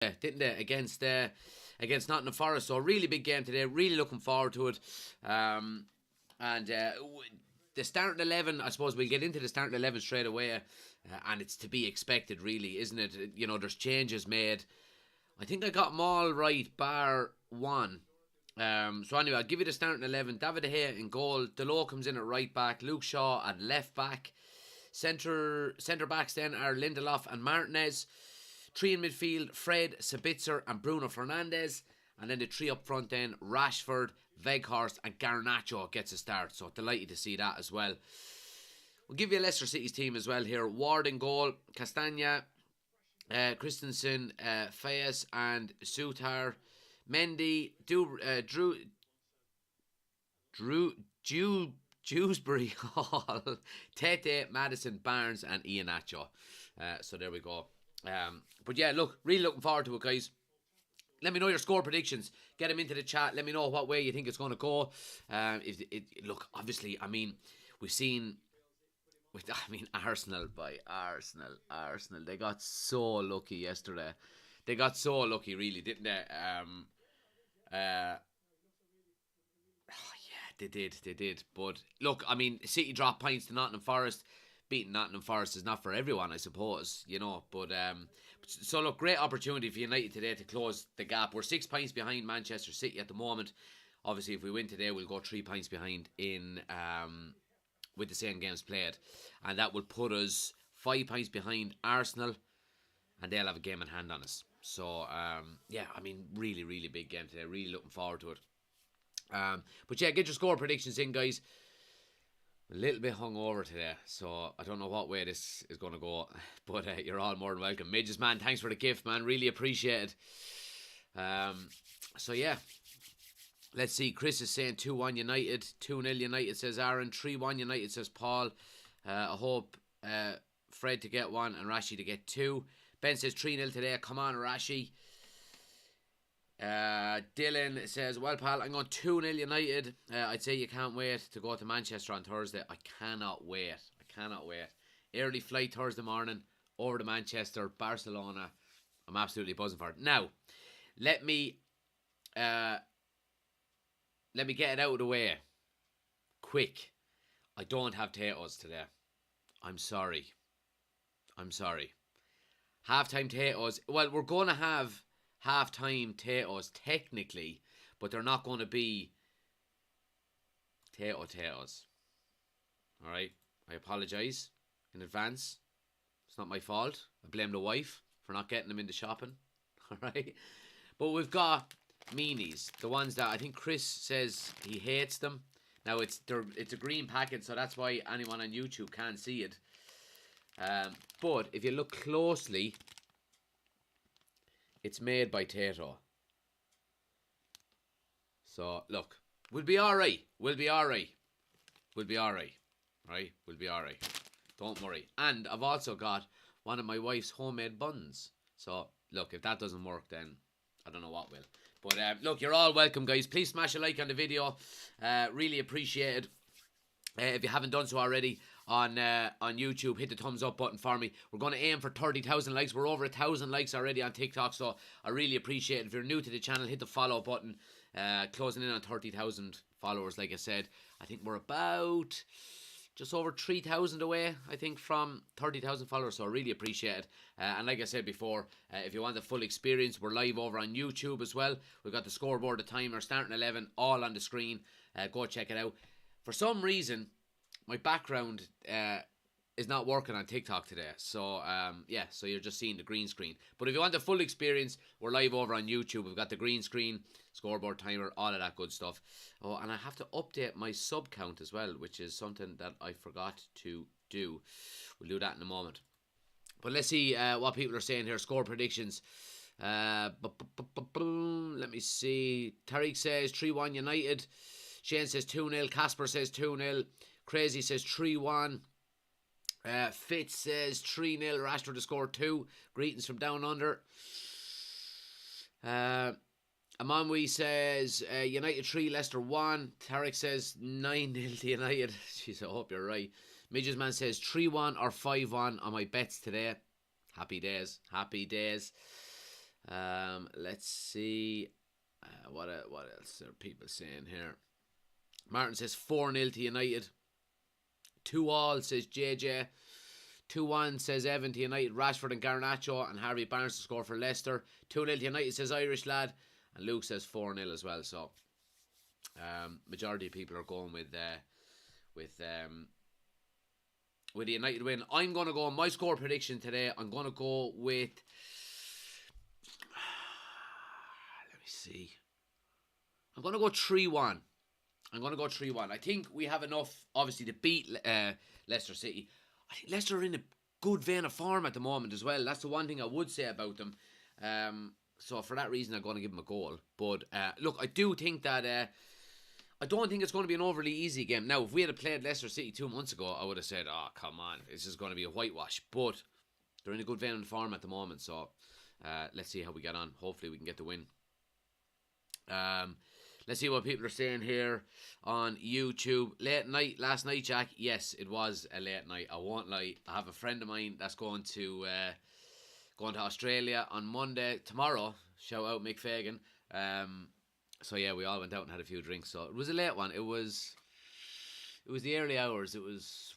didn't they, against Nottingham Forest. So a really big game today. Really looking forward to it. And the starting 11, I suppose we'll get into the starting 11 straight away. And it's to be expected, really, isn't it? You know, there's changes made. I think I got them all right, bar one. So anyway, I'll give you the starting 11. David De Gea in goal. Delo comes in at right back. Luke Shaw at left back. Centre backs then are Lindelof and Martinez. Three in midfield, Fred, Sabitzer and Bruno Fernandes. And then the three up front then, Rashford, Weghorst and Garnacho gets a start. So delighted to see that as well. We'll give you Leicester City's team as well here. Ward in goal, Castagna, Christensen, Fayez and Sutar. Mendy, Dewsbury Hall, Tete, Madison, Barnes and Iheanacho. So there we go. But yeah, look, really looking forward to it, guys. Let me know your score predictions. Get them into the chat. Let me know what way you think it's going to go. Look, obviously, I mean, we've seen... Arsenal by Arsenal. They got so lucky yesterday. They got so lucky, really, didn't they? Yeah, they did. But look, I mean, City dropped points to Nottingham Forest. Beating Nottingham Forest is not for everyone, I suppose, you know. But so look, great opportunity for United today to close the gap. We're 6 points behind Manchester City at the moment. Obviously, if we win today, we'll go 3 points behind in with the same games played, and that will put us 5 points behind Arsenal, and they'll have a game in hand on us. So yeah, I mean, really big game today. Really looking forward to it. But yeah, get your score predictions in, guys. A little bit hungover today, so I don't know what way this is going to go, but you're all more than welcome. Midges, man, thanks for the gift, man. Really appreciate it. So yeah, let's see. Chris is saying 2-1 United, 2-0 United, says Aaron. 3-1 United, says Paul. I hope Fred to get 1 and Rashi to get 2. Ben says 3-0 today. Come on, Rashi. Dylan says, well, pal, I'm going 2-0 United. I'd say you can't wait to go to Manchester on Thursday. I cannot wait. Early flight Thursday morning over to Manchester, Barcelona. I'm absolutely buzzing for it. Now, let me get it out of the way quick. I don't have potatoes today. I'm sorry. Halftime potatoes. Well, we're going to have half-time potatoes technically, but they're not going to be potatoes. Alright, I apologise in advance. It's not my fault. I blame the wife for not getting them into shopping. Alright, but we've got meanies, the ones that I think Chris says he hates them. Now it's a green packet, so that's why anyone on YouTube can't see it. But if you look closely, it's made by Tato. So, look. We'll be alright. Right? We'll be alright. Don't worry. And I've also got one of my wife's homemade buns. So, look, if that doesn't work, then I don't know what will. But, look, you're all welcome, guys. Please smash a like on the video. Really appreciate it. If you haven't done so already, on YouTube, hit the thumbs up button for me. We're going to aim for 30,000 likes. We're over 1,000 likes already on TikTok, so I really appreciate it. If you're new to the channel, hit the follow button. Closing in on 30,000 followers, like I said. I think we're about just over 3,000 away, I think, from 30,000 followers, so I really appreciate it. And like I said before, if you want the full experience, we're live over on YouTube as well. We've got the scoreboard, the timer, starting 11, all on the screen. Go check it out. For some reason, my background is not working on TikTok today. So, yeah, so you're just seeing the green screen. But if you want the full experience, we're live over on YouTube. We've got the green screen, scoreboard, timer, all of that good stuff. Oh, and I have to update my sub count as well, which is something that I forgot to do. We'll do that in a moment. But let's see what people are saying here. Score predictions. Let me see. Tariq says 3-1 United. Shane says 2-0. Casper says 2-0. Crazy says 3-1. Fitz says 3-0. Rashford to score 2. Greetings from down under. Amanwi says United 3, Leicester 1. Tarek says 9-0 to United. Jeez, I hope you're right. Midges Man says 3-1 or 5-1 on my bets today. Happy days. Let's see. What else are people saying here? Martin says 4-0 to United. 2-2 says JJ. 2-1 says Evan to United. Rashford and Garnacho and Harvey Barnes to score for Leicester. 2-0 to United says Irish lad. And Luke says 4-0 as well. So majority of people are going with the United win. I'm going to go on my score prediction today. I'm going to go with, let me see, I'm going to go 3-1. I think we have enough, obviously, to beat Leicester City. I think Leicester are in a good vein of form at the moment as well. That's the one thing I would say about them. So for that reason, I'm going to give them a goal. But look, I do think that I don't think it's going to be an overly easy game. Now, if we had played Leicester City 2 months ago, I would have said, oh, come on, this is going to be a whitewash. But they're in a good vein of form at the moment. So let's see how we get on. Hopefully we can get the win. Let's see what people are saying here on YouTube. Late night last night, Jack. Yes, it was a late night. I won't lie. I have a friend of mine that's going to Australia on Monday. Tomorrow, shout out Mick Fagan. So yeah, we all went out and had a few drinks. So it was a late one. It was the early hours. It was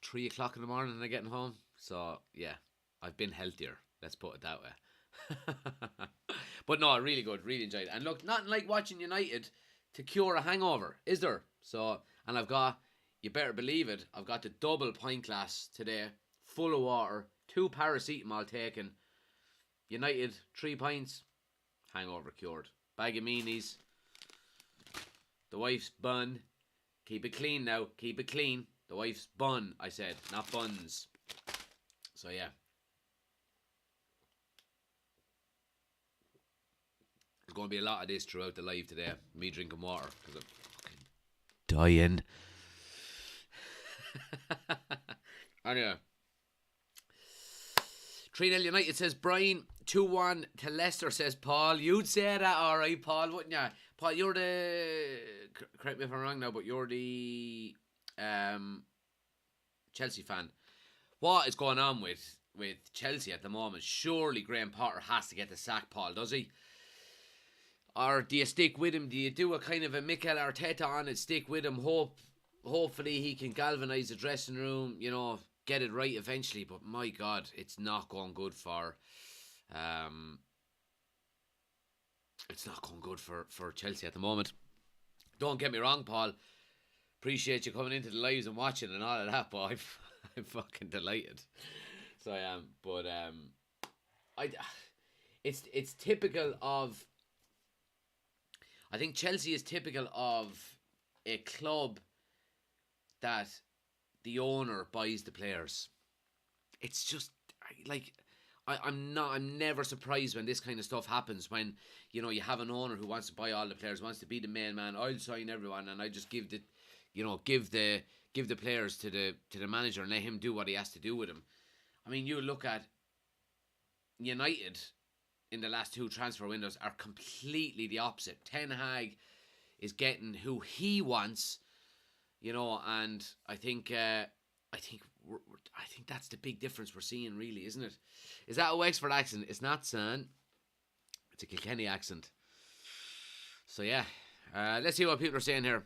3 o'clock in the morning and I'm getting home. So yeah, I've been healthier. Let's put it that way. But no, really good, really enjoyed it. And look, nothing like watching United to cure a hangover, is there? So, and I've got, you better believe it, I've got the double pint glass today, full of water, 2 paracetamol taken, United 3 pints, hangover cured. Bag of meanies, the wife's bun, keep it clean now, keep it clean. The wife's bun, I said, not buns. So yeah. There's going to be a lot of this throughout the live today. Me drinking water because I'm fucking dying. Anyway. 3-0 United says Brian. 2-1 to Leicester says Paul. You'd say that, alright, Paul, wouldn't you? Paul, you're the... Correct me if I'm wrong now, but you're the Chelsea fan. What is going on with Chelsea at the moment? Surely Graham Potter has to get the sack, Paul, does he? Or do you stick with him? Do you do a kind of a Mikel Arteta on it, stick with him, hopefully he can galvanise the dressing room, you know, get it right eventually. But my God, it's not going good for Chelsea at the moment. Don't get me wrong, Paul. Appreciate you coming into the lives and watching and all of that, but I'm fucking delighted. So I am. But it's typical of... I think Chelsea is typical of a club that the owner buys the players. It's just like I'm never surprised when this kind of stuff happens, when you know you have an owner who wants to buy all the players, wants to be the main man. I'll sign everyone and I just give the players to the manager and let him do what he has to do with them. I mean, you look at United in the last 2 transfer windows are completely the opposite. Ten Hag is getting who he wants, you know, and I think that's the big difference we're seeing, really, isn't it? Is that a Wexford accent? It's not, son. It's a Kilkenny accent. So yeah, let's see what people are saying here.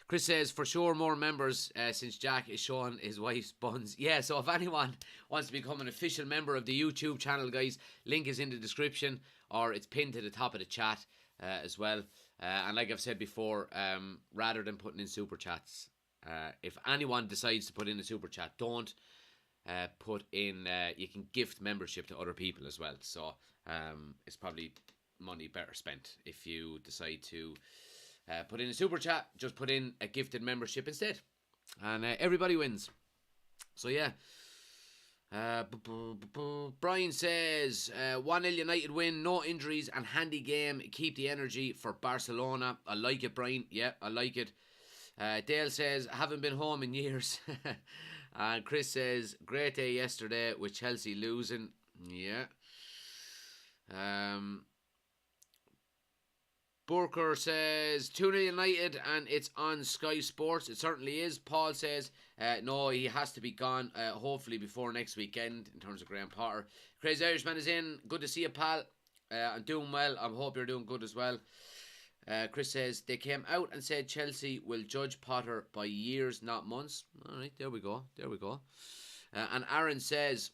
Chris says, for sure more members since Jack is showing his wife's buns. Yeah, so if anyone wants to become an official member of the YouTube channel, guys, link is in the description or it's pinned to the top of the chat as well. And like I've said before, rather than putting in super chats, if anyone decides to put in a super chat, don't put in, you can gift membership to other people as well. So it's probably money better spent if you decide to put in a super chat. Just put in a gifted membership instead, and everybody wins. So yeah. Brian says 1-0 United win, no injuries and handy game. Keep the energy for Barcelona. I like it, Brian. Yeah, I like it. Dale says haven't been home in years. And Chris says great day yesterday with Chelsea losing. Yeah. Burker says 2-0 United and it's on Sky Sports. It certainly is. Paul says no, he has to be gone hopefully before next weekend in terms of Graham Potter. Crazy Irishman is in. Good to see you, pal. I'm doing well. I hope you're doing good as well. Chris says they came out and said Chelsea will judge Potter by years, not months. Alright, there we go. And Aaron says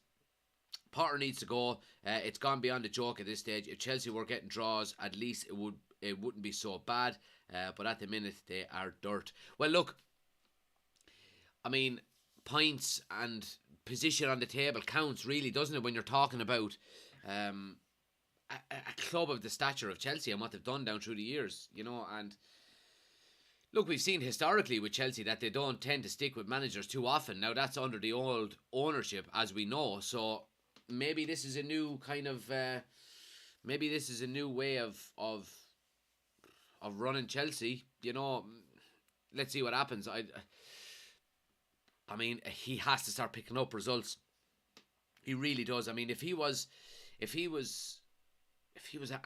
Potter needs to go. It's gone beyond a joke at this stage. If Chelsea were getting draws, at least it wouldn't be so bad. But at the minute, they are dirt. Well, look, I mean, points and position on the table counts, really, doesn't it, when you're talking about a club of the stature of Chelsea and what they've done down through the years, you know. And look, we've seen historically with Chelsea that they don't tend to stick with managers too often. Now, that's under the old ownership, as we know. So maybe this is a new kind of maybe this is a new way of running Chelsea, you know. Let's see what happens. I mean, he has to start picking up results. He really does. I mean, if he was at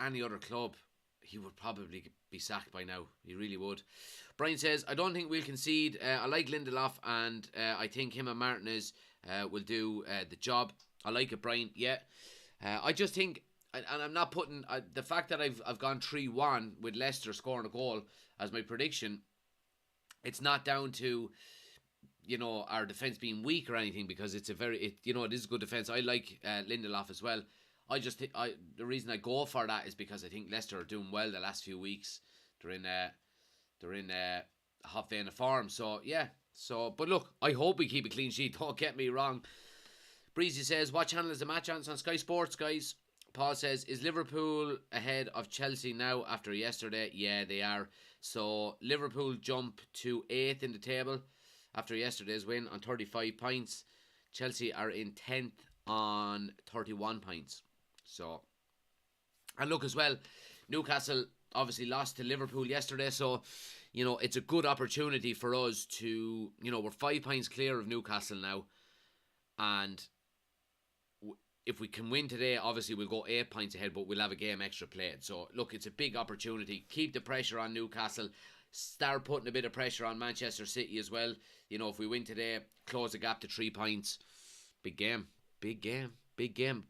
any other club, he would probably be sacked by now. He really would. Brian says, I don't think we'll concede. I like Lindelof, and I think him and Martinez will do the job. I like it, Brian. Yeah. I just think, and I'm not putting the fact that I've gone 3-1 with Leicester scoring a goal as my prediction. It's not down to, you know, our defence being weak or anything, because it is a good defence. I like Lindelof as well. I just think the reason I go for that is because I think Leicester are doing well the last few weeks. They're in a hot vein of form. So yeah. But look, I hope we keep a clean sheet. Don't get me wrong. Breezy says, what channel is the match on? It's on Sky Sports, guys. Paul says, is Liverpool ahead of Chelsea now after yesterday? Yeah, they are. So Liverpool jump to 8th in the table after yesterday's win on 35 points. Chelsea are in 10th on 31 points. So, and look as well, Newcastle obviously lost to Liverpool yesterday, so, you know, it's a good opportunity for us to, you know, we're 5 points clear of Newcastle now, and if we can win today, obviously we'll go 8 points ahead, but we'll have a game extra played. So, look, it's a big opportunity. Keep the pressure on Newcastle, start putting a bit of pressure on Manchester City as well. You know, if we win today, close the gap to 3 points. Big game.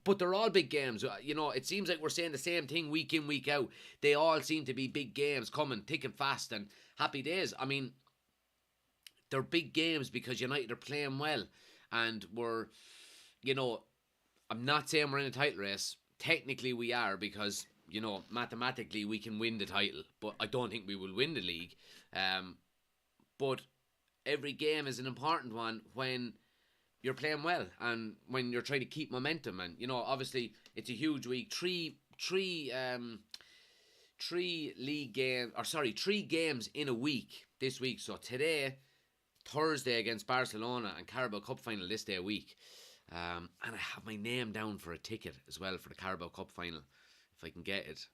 But they're all big games. You know, it seems like we're saying the same thing week in, week out. They all seem to be big games coming thick and fast, and happy days. I mean, they're big games because United are playing well, and we're, you know, I'm not saying we're in a title race. Technically we are, because, you know, mathematically we can win the title, but I don't think we will win the league. But every game is an important one when you're playing well and when you're trying to keep momentum. And, you know, obviously it's a huge week. Three games in a week this week. So today, Thursday against Barcelona, and Carabao Cup final this day a week. And I have my name down for a ticket as well for the Carabao Cup final, if I can get it.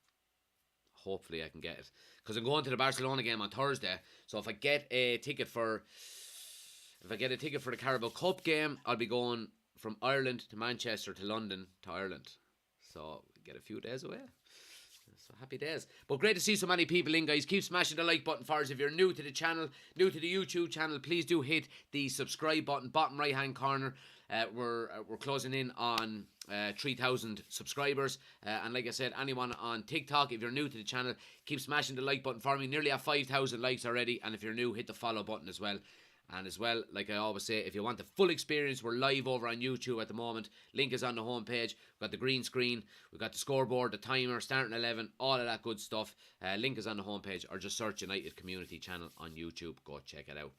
Hopefully I can get it, because I'm going to the Barcelona game on Thursday. So if I get a ticket for the Carabao Cup game, I'll be going from Ireland to Manchester to London to Ireland. So we get a few days away. So happy days. But great to see so many people in, guys. Keep smashing the like button for us. If you're new to the channel, new to the YouTube channel, please do hit the subscribe button, bottom right hand corner. We're closing in on 3,000 subscribers, and like I said, anyone on TikTok, if you're new to the channel, keep smashing the like button for me. Nearly have 5,000 likes already, and if you're new, hit the follow button as well. And as well, like I always say, if you want the full experience, we're live over on YouTube at the moment. Link is on the homepage. We've got the green screen, we've got the scoreboard, the timer, starting 11, all of that good stuff. Link is on the homepage, or just search United Community Channel on YouTube. Go check it out.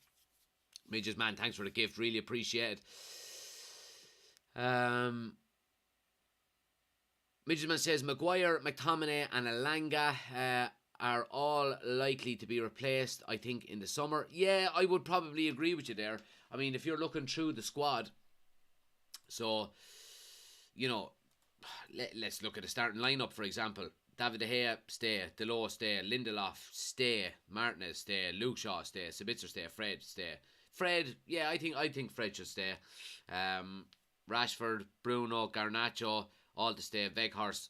Midges, man, thanks for the gift. Really appreciate it. Midgetman says Maguire, McTominay and Elanga are all likely to be replaced, I think, in the summer. Yeah, I would probably agree with you there. I mean, if you're looking through the squad, so, you know, let's look at the starting lineup, for example. David De Gea, stay. Delors, stay. Lindelof, stay. Martinez, stay. Luke Shaw, stay. Sabitzer, stay. Fred, stay. Fred, yeah, I think Fred should stay. Rashford, Bruno, Garnacho, all to stay. Weghorst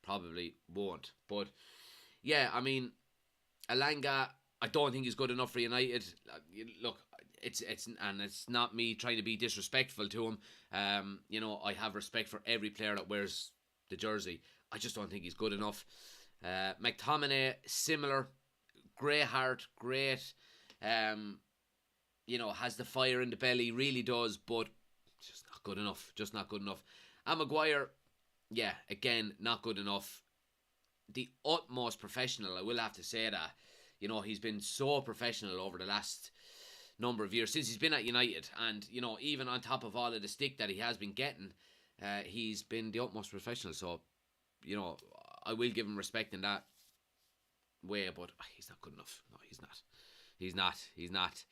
probably won't. But yeah, I mean, Alanga, I don't think he's good enough for United. Look, it's not me trying to be disrespectful to him. I have respect for every player that wears the jersey. I just don't think he's good enough. McTominay, similar, great heart, great. Has the fire in the belly, really does, but just not good enough. Just not good enough. And Maguire, yeah, again, not good enough. The utmost professional, I will have to say that. He's been so professional over the last number of years since he's been at United, and even on top of all of the stick that he has been getting, he's been the utmost professional. So, I will give him respect in that way, but he's not good enough. No, he's not. He's not.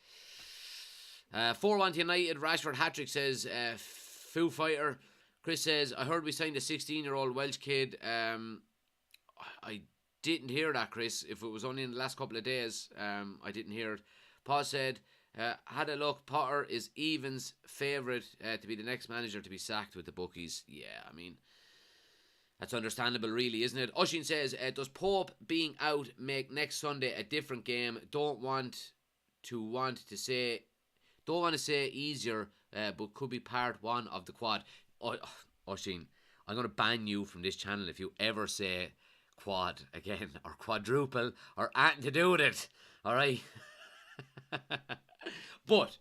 4-1 to United. Rashford hat-trick, says Foo Fighter. Chris says, I heard we signed a 16-year-old Welsh kid. I didn't hear that, Chris. If it was only in the last couple of days, I didn't hear it. Paul said, had a look. Potter is Evans' favourite to be the next manager to be sacked with the bookies. Yeah, I mean, that's understandable, really, isn't it? Oshin says, does Pope being out make next Sunday a different game? Don't want to say easier, but could be part one of the quad. Oshin, I'm going to ban you from this channel if you ever say quad again, or quadruple, or anything to do with it. Alright? But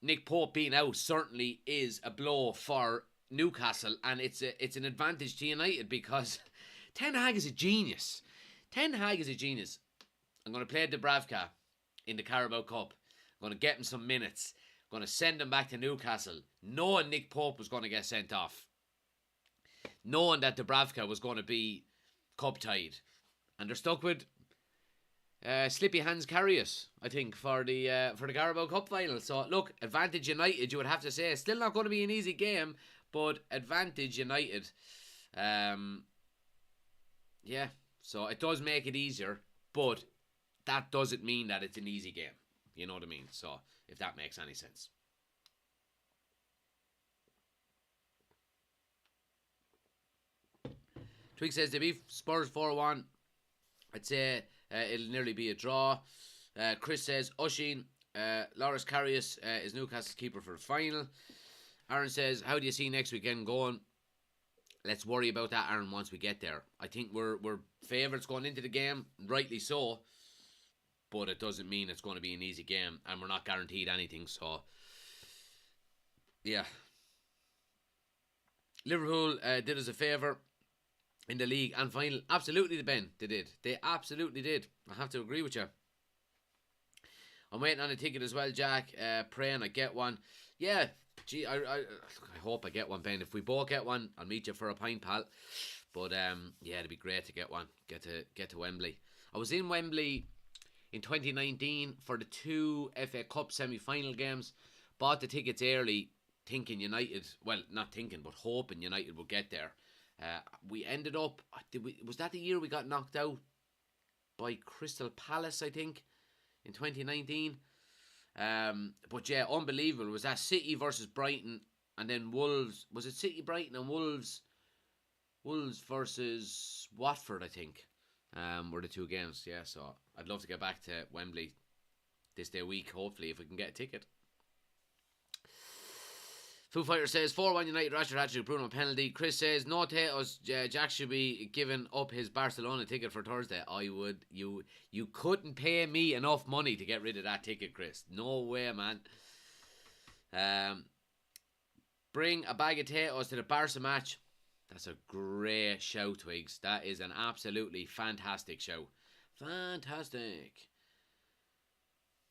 Nick Pope being out certainly is a blow for Newcastle, and it's an advantage to United, because Ten Hag is a genius. I'm going to play Dubravka in the Carabao Cup. I'm going to get him some minutes. I'm going to send him back to Newcastle, knowing Nick Pope was going to get sent off, knowing that Dubravka was going to be cup tied, and they're stuck with Slippy Hands Karius, I think, for the Carabao Cup final. So look, advantage United, you would have to say. Still not going to be an easy game, but advantage United. Yeah, so it does make it easier, but that doesn't mean that it's an easy game. You know what I mean? So if that makes any sense. Twig says, to be Spurs 4-1, I'd say it'll nearly be a draw. Chris says, Oshin, Loris Karius is Newcastle's keeper for the final. Aaron says, how do you see next weekend going? Let's worry about that, Aaron, once we get there. I think we're favourites going into the game, rightly so, but it doesn't mean it's going to be an easy game, and we're not guaranteed anything, so yeah. Liverpool did us a favour in the league and final. Absolutely, Ben, they did. They absolutely did. I have to agree with you. I'm waiting on a ticket as well, Jack. Praying I get one. Yeah, gee, I hope I get one, Ben. If we both get one, I'll meet you for a pint, pal. But yeah, it'd be great to get one. Get to Wembley. I was in Wembley in 2019 for the 2 FA Cup semi-final games. Bought the tickets early, thinking United, well, not thinking, but hoping United would get there. We ended up, was that the year we got knocked out by Crystal Palace, I think, in 2019? But yeah, unbelievable. It was that City versus Brighton, and then Wolves. Was it City, Brighton, and Wolves? Wolves versus Watford, I think, were the 2 games. Yeah, so I'd love to get back to Wembley this day week, hopefully, if we can get a ticket. Foo Fighter says 4-1 United. Rashford had to Bruno penalty. Chris says no potatoes. Jack should be giving up his Barcelona ticket for Thursday. I would. You couldn't pay me enough money to get rid of that ticket, Chris. No way, man. Bring a bag of potatoes to the Barca match. That's a great show, Twigs. That is an absolutely fantastic show. Fantastic.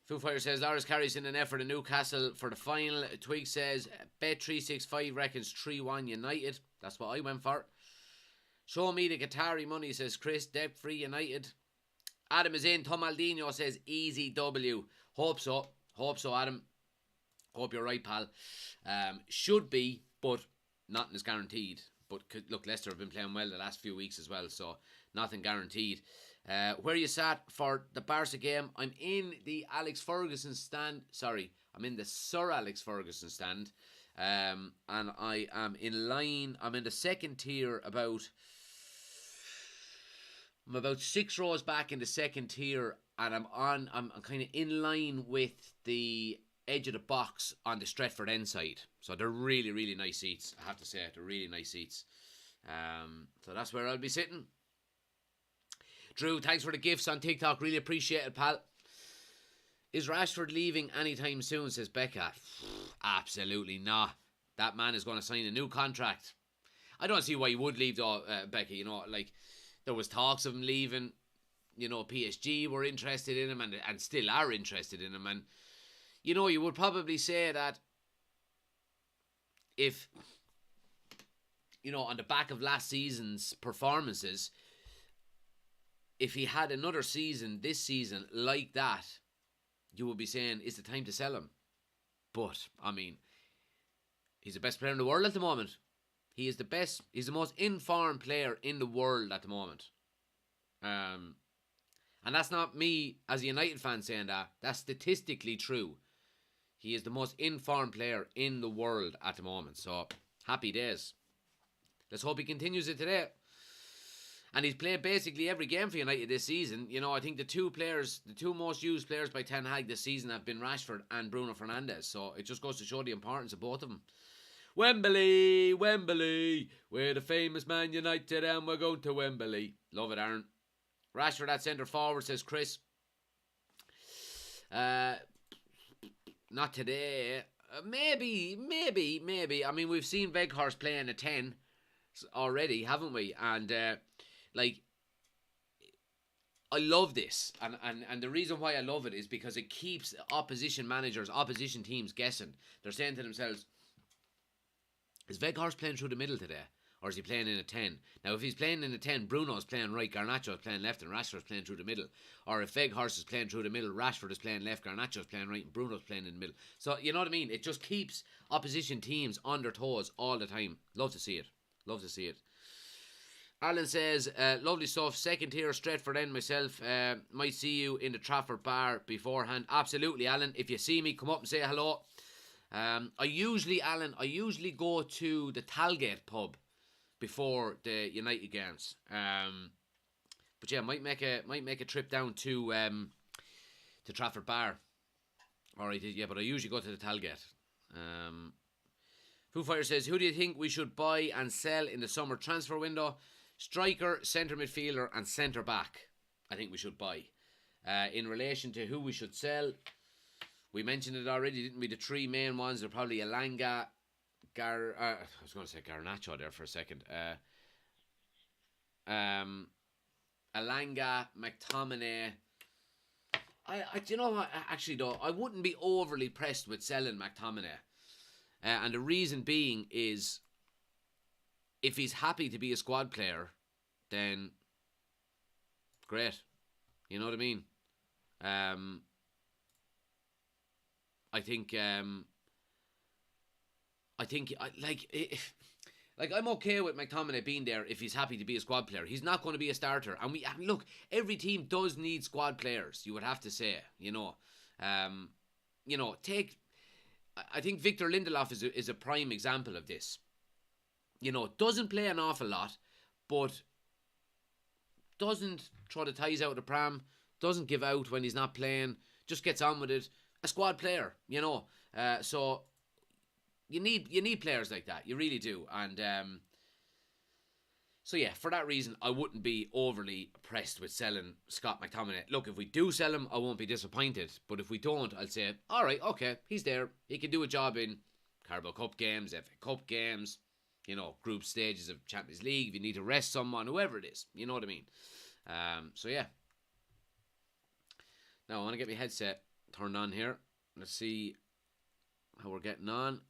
Foo Fighter says Loris carries in an effort in Newcastle for the final. Twig says Bet365 reckons 3-1 United. That's what I went for. Show me the Qatari money, says Chris. Debt free United. Adam is in. Tom Aldino says easy W. Hope so, Adam. Hope you're right, pal. Should be, but nothing is guaranteed. But look, Leicester have been playing well the last few weeks as well, so nothing guaranteed. Where you sat for the Barca game? I'm in the Alex Ferguson stand. Sorry, I'm in the Sir Alex Ferguson stand. And I am in line. I'm in the second tier, about I'm about 6 rows back in the second tier, and I'm kind of in line with the edge of the box on the Stretford end side. So they're really, really nice seats. I have to say, they're really nice seats. So that's where I'll be sitting. Drew, thanks for the gifts on TikTok. Really appreciate it, pal. Is Rashford leaving anytime soon, says Becca. Absolutely not. That man is going to sign a new contract. I don't see why he would leave, though, Becca. You know, like, there was talks of him leaving. You know, PSG were interested in him and still are interested in him. And, you know, you would probably say that if, you know, on the back of last season's performances, if he had another season this season like that, you would be saying, is it time to sell him? But, I mean, he's the best player in the world at the moment. He is the best. He's the most informed player in the world at the moment. And that's not me as a United fan saying that. That's statistically true. He is the most informed player in the world at the moment. So, happy days. Let's hope he continues it today. And he's played basically every game for United this season. You know, I think the two most used players by Ten Hag this season have been Rashford and Bruno Fernandes. So, it just goes to show the importance of both of them. Wembley, we're the famous Man United and we're going to Wembley. Love it, Aaron. Rashford at centre forward, says Chris. Not today. Maybe. I mean, we've seen Weghorst playing a 10 already, haven't we? And, like, I love this. And the reason why I love it is because it keeps opposition managers, opposition teams guessing. They're saying to themselves, is Weghorst playing through the middle today? Or is he playing in a 10? Now, if he's playing in a 10, Bruno's playing right, Garnacho's playing left, and Rashford's playing through the middle. Or if Weghorst is playing through the middle, Rashford is playing left, Garnacho's playing right, and Bruno's playing in the middle. So, you know what I mean? It just keeps opposition teams on their toes all the time. Love to see it. Love to see it. Alan says, lovely stuff. Second tier, Stretford end myself. Might see you in the Trafford bar beforehand. Absolutely, Alan. If you see me, come up and say hello. I usually go to the Talgate pub before the United games. But yeah, might make a trip down to Trafford Bar. Alright, yeah, but I usually go to the Talgate. Foo Fire says, who do you think we should buy and sell in the summer transfer window? Striker, centre midfielder, and centre back. I think we should buy. In relation to who we should sell, we mentioned it already, didn't we? The three main ones are probably Elanga, I was going to say Garnacho there for a second. Elanga, McTominay. Do you know what? Actually, though, I wouldn't be overly pressed with selling McTominay. And the reason being is, if he's happy to be a squad player, then great. You know what I mean? I think I'm okay with McTominay being there if he's happy to be a squad player. He's not going to be a starter, and look, every team does need squad players. You would have to say, you know, I think Victor Lindelof is a prime example of this. You know, doesn't play an awful lot, but doesn't throw the ties out of the pram, doesn't give out when he's not playing, just gets on with it. A squad player, you know. So you need players like that. You really do. And so yeah, for that reason, I wouldn't be overly pressed with selling Scott McTominay. Look, if we do sell him, I won't be disappointed. But if we don't, I'll say, all right, okay, he's there. He can do a job in Carabao Cup games, FA Cup games, you know, group stages of Champions League. If you need to rest someone, whoever it is, you know what I mean. So yeah. Now I want to get my headset turned on here. Let's see how we're getting on.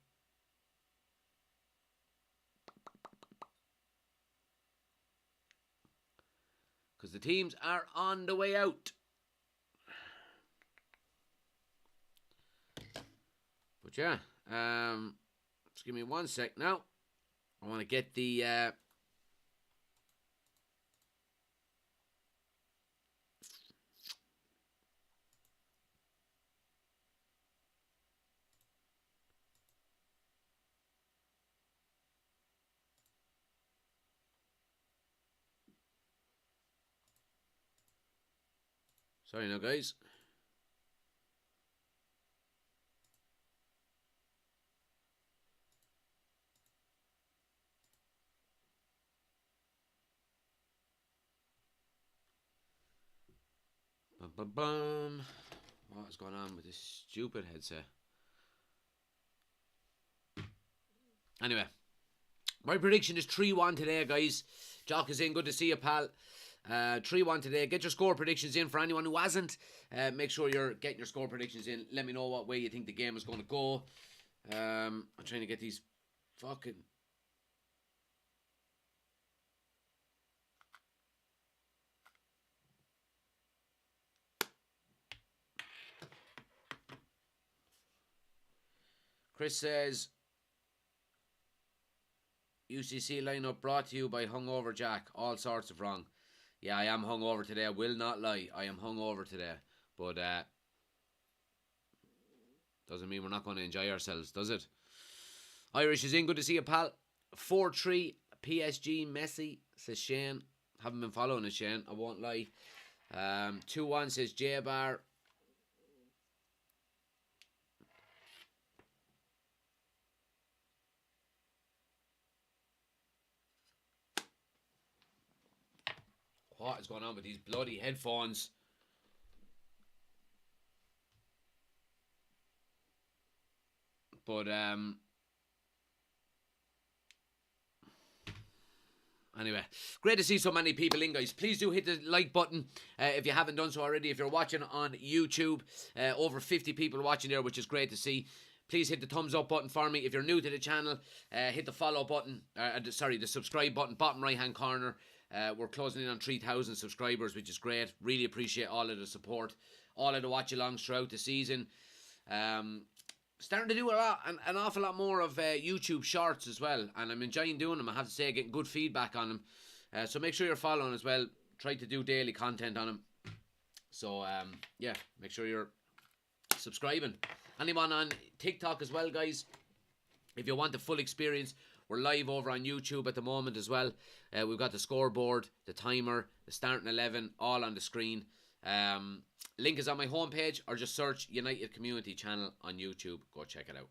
Because the teams are on the way out. But yeah, just give me 1 sec now. I want to get the Sorry now, guys. Bum, bum, bum. What is going on with this stupid headset? Anyway, my prediction is 3-1 today, guys. Jock is in. Good to see you, pal. 3-1 today. Get your score predictions in for anyone who hasn't. Make sure you're getting your score predictions in. Let me know what way you think the game is going to go. I'm trying to get these fucking... Chris says, UCC lineup brought to you by Hungover Jack. All sorts of wrong. Yeah, I am hungover today. I will not lie. I am hungover today. But doesn't mean we're not going to enjoy ourselves, does it? Irish is in. Good to see you, pal. 4-3 PSG Messi, says Shane. Haven't been following it, Shane. I won't lie. 2-1 says J-Bar. What is going on with these bloody headphones? But anyway, great to see so many people in, guys. Please do hit the like button if you haven't done so already. If you're watching on YouTube, over 50 people watching there, which is great to see. Please hit the thumbs up button for me. If you're new to the channel, hit the follow button. The subscribe button, bottom right hand corner. We're closing in on 3,000 subscribers, which is great. Really appreciate all of the support, all of the watch-alongs throughout the season. Starting to do an awful lot more of YouTube shorts as well, and I'm enjoying doing them. I have to say, getting good feedback on them. So make sure you're following as well. Try to do daily content on them. So yeah, make sure you're subscribing. Anyone on TikTok as well, guys? If you want the full experience, we're live over on YouTube at the moment as well. We've got the scoreboard, the timer, the starting 11, all on the screen. Link is on my homepage, or just search United Community Channel on YouTube. Go check it out.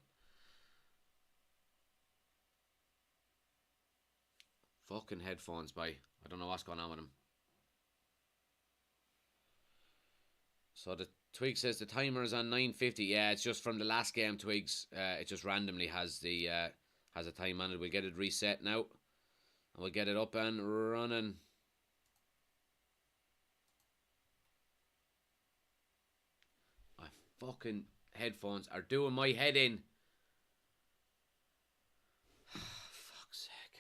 Fucking headphones, boy. I don't know what's going on with them. So the Twig says the timer is on 9:50. Yeah, it's just from the last game, Twigs. It just randomly has the has a time on it. We'll get it reset now, and we'll get it up and running. My fucking headphones are doing my head in. Fuck's sake.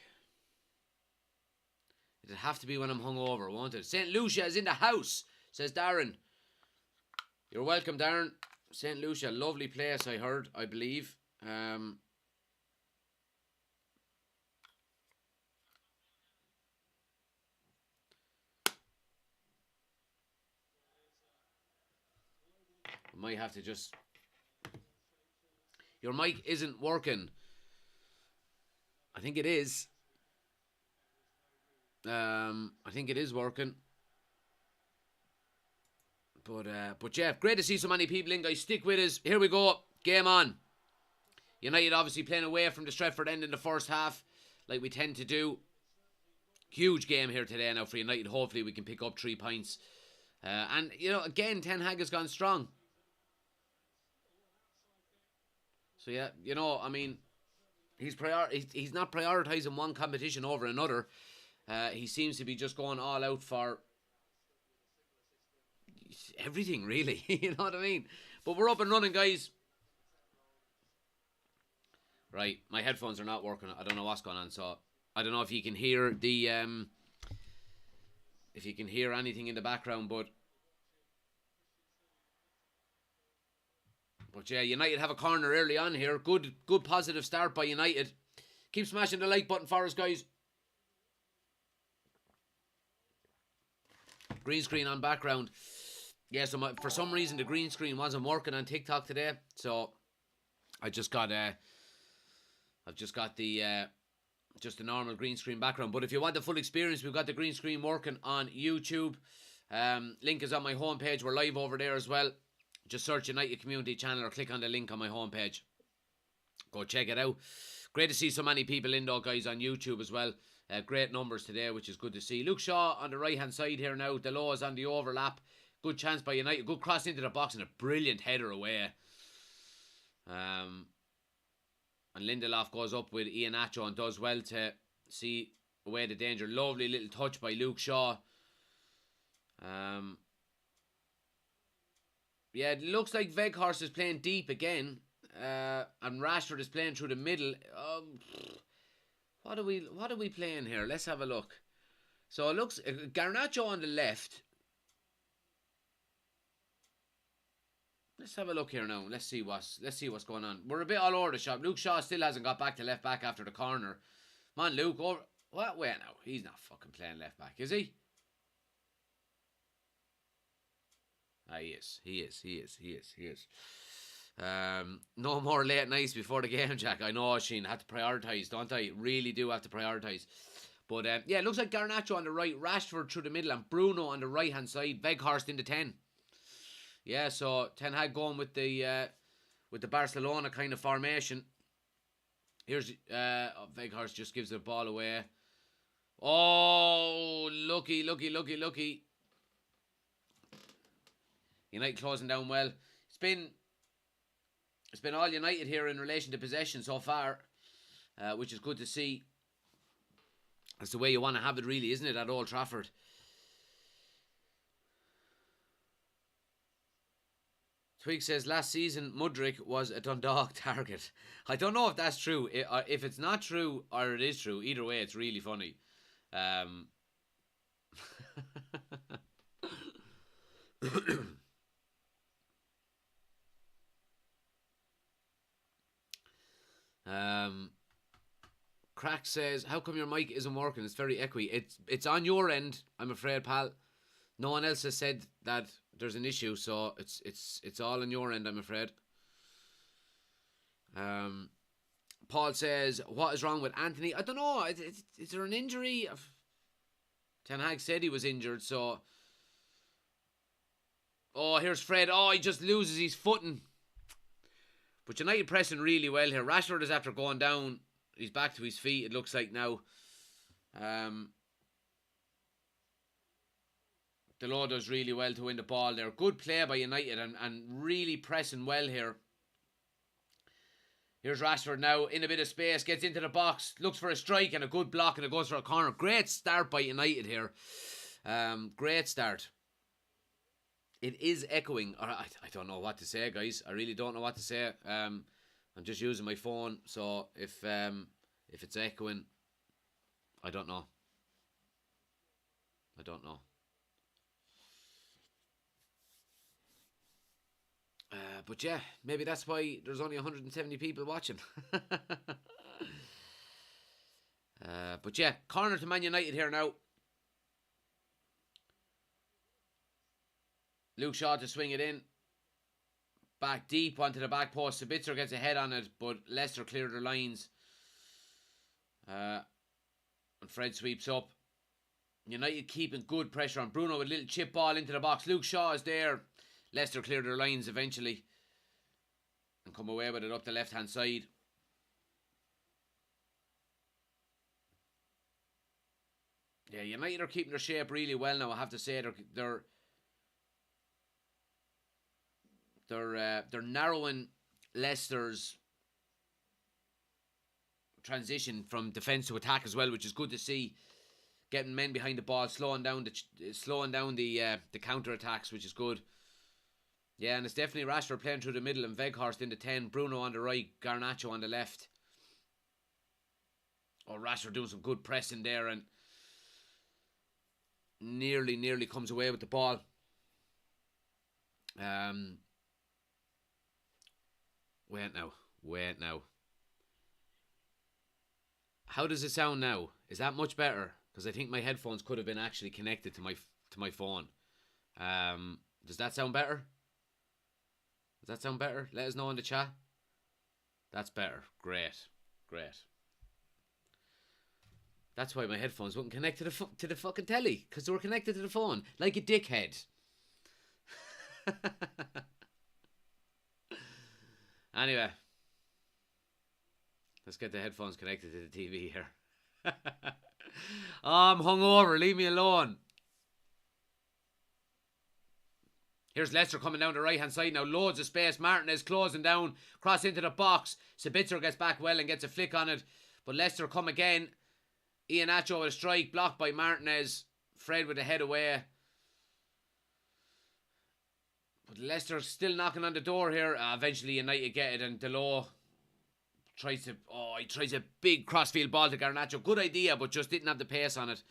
It'd have to be when I'm hungover, won't it? St. Lucia is in the house, says Darren. You're welcome, Darren. St. Lucia, lovely place, I heard, I believe. Might have to just... Your mic isn't working. I think it is. I think it is working. But yeah, great to see so many people in, guys. Stick with us. Here we go. Game on. United obviously playing away from the Stretford end in the first half, like we tend to do. Huge game here today now for United. Hopefully we can pick up 3 points. And, you know, again, Ten Hag has gone strong. So, yeah, you know, I mean, he's not prioritising one competition over another. He seems to be just going all out for everything, really. You know what I mean? But we're up and running, guys. Right, my headphones are not working. I don't know what's going on, so I don't know if you can hear the if you can hear anything in the background, but yeah, United have a corner early on here. Good positive start by United. Keep smashing the like button for us, guys. Green screen on background. Yeah, so for some reason the green screen wasn't working on TikTok today, so I just got I've just got the just a normal green screen background. But if you want the full experience, we've got the green screen working on YouTube. Link is on my homepage. We're live over there as well. Just search United Community Channel or click on the link on my homepage. Go check it out. Great to see so many people in though, guys, on YouTube as well. Great numbers today, which is good to see. Luke Shaw on the right-hand side here now. Deloa is on the overlap. Good chance by United. Good cross into the box and a brilliant header away. And Lindelof goes up with Iheanacho and does well to see away the danger. Lovely little touch by Luke Shaw. Yeah, it looks like Weghorst is playing deep again. And Rashford is playing through the middle. What are we playing here? Let's have a look. So it looks Garnacho on the left. Let's have a look here now. Let's see what's going on. We're a bit all over the shop. Luke Shaw still hasn't got back to left back after the corner. Come on, Luke, over. What? Wait now. He's not fucking playing left back, is he? Ah, he is. No more late nights before the game, Jack. I know, Sheen. Have to prioritise, don't I? Really do have to prioritise. But yeah, it looks like Garnacho on the right, Rashford through the middle, and Bruno on the right hand side. Weghorst into 10. Yeah, so Ten Hag going with the Barcelona kind of formation. Here's Weghorst just gives the ball away. Oh, lucky. United closing down well. It's been all United here in relation to possession so far, which is good to see. That's the way you want to have it, really, isn't it, at Old Trafford? Twig says last season Mudryk was a Dundalk target. I don't know if that's true. If it's not true or it is true, either way, it's really funny. Crack says, how come your mic isn't working? It's very echoey. It's on your end, I'm afraid, pal. No one else has said that there's an issue, so it's all on your end, I'm afraid. Paul says, what is wrong with Anthony? I don't know. Is there an injury? Ten Hag said he was injured, so... Oh, here's Fred. Oh, he just loses his footing. But United pressing really well here. Rashford is after going down. He's back to his feet, it looks like now. Deloa does really well to win the ball there. Good play by United and really pressing well here. Here's Rashford now in a bit of space. Gets into the box. Looks for a strike and a good block and it goes for a corner. Great start by United here. Great start. It is echoing. I don't know what to say, guys. I really don't know what to say. I'm just using my phone. So if it's echoing, I don't know. But yeah, maybe that's why there's only 170 people watching. But yeah, corner to Man United here now. Luke Shaw to swing it in. Back deep onto the back post. Sabitzer gets a head on it, but Leicester cleared their lines. And Fred sweeps up. United keeping good pressure on Bruno with a little chip ball into the box. Luke Shaw is there. Leicester cleared their lines eventually and come away with it up the left hand side. Yeah, United are keeping their shape really well now. I have to say they're narrowing Leicester's transition from defence to attack as well, which is good to see. Getting men behind the ball, slowing down the counter attacks, which is good. Yeah, and it's definitely Rashford playing through the middle and Weghorst in the 10. Bruno on the right, Garnacho on the left. Oh, Rashford doing some good pressing there and nearly comes away with the ball. Wait now. How does it sound now? Is that much better? Because I think my headphones could have been actually connected to my phone. Does that sound better? Let us know in the chat. That's better. Great. That's why my headphones wouldn't connect to the fucking telly, because they were connected to the phone like a dickhead. Anyway, let's get the headphones connected to the TV here. Oh, I'm hungover. Leave me alone. Here's Leicester coming down the right hand side now. Loads of space. Martinez closing down. Cross into the box. Sabitzer gets back well and gets a flick on it. But Leicester come again. Iheanacho with a strike. Blocked by Martinez. Fred with a head away. But Leicester still knocking on the door here. Eventually United get it, and Delo tries a big crossfield ball to Garnacho. Good idea, but just didn't have the pace on it.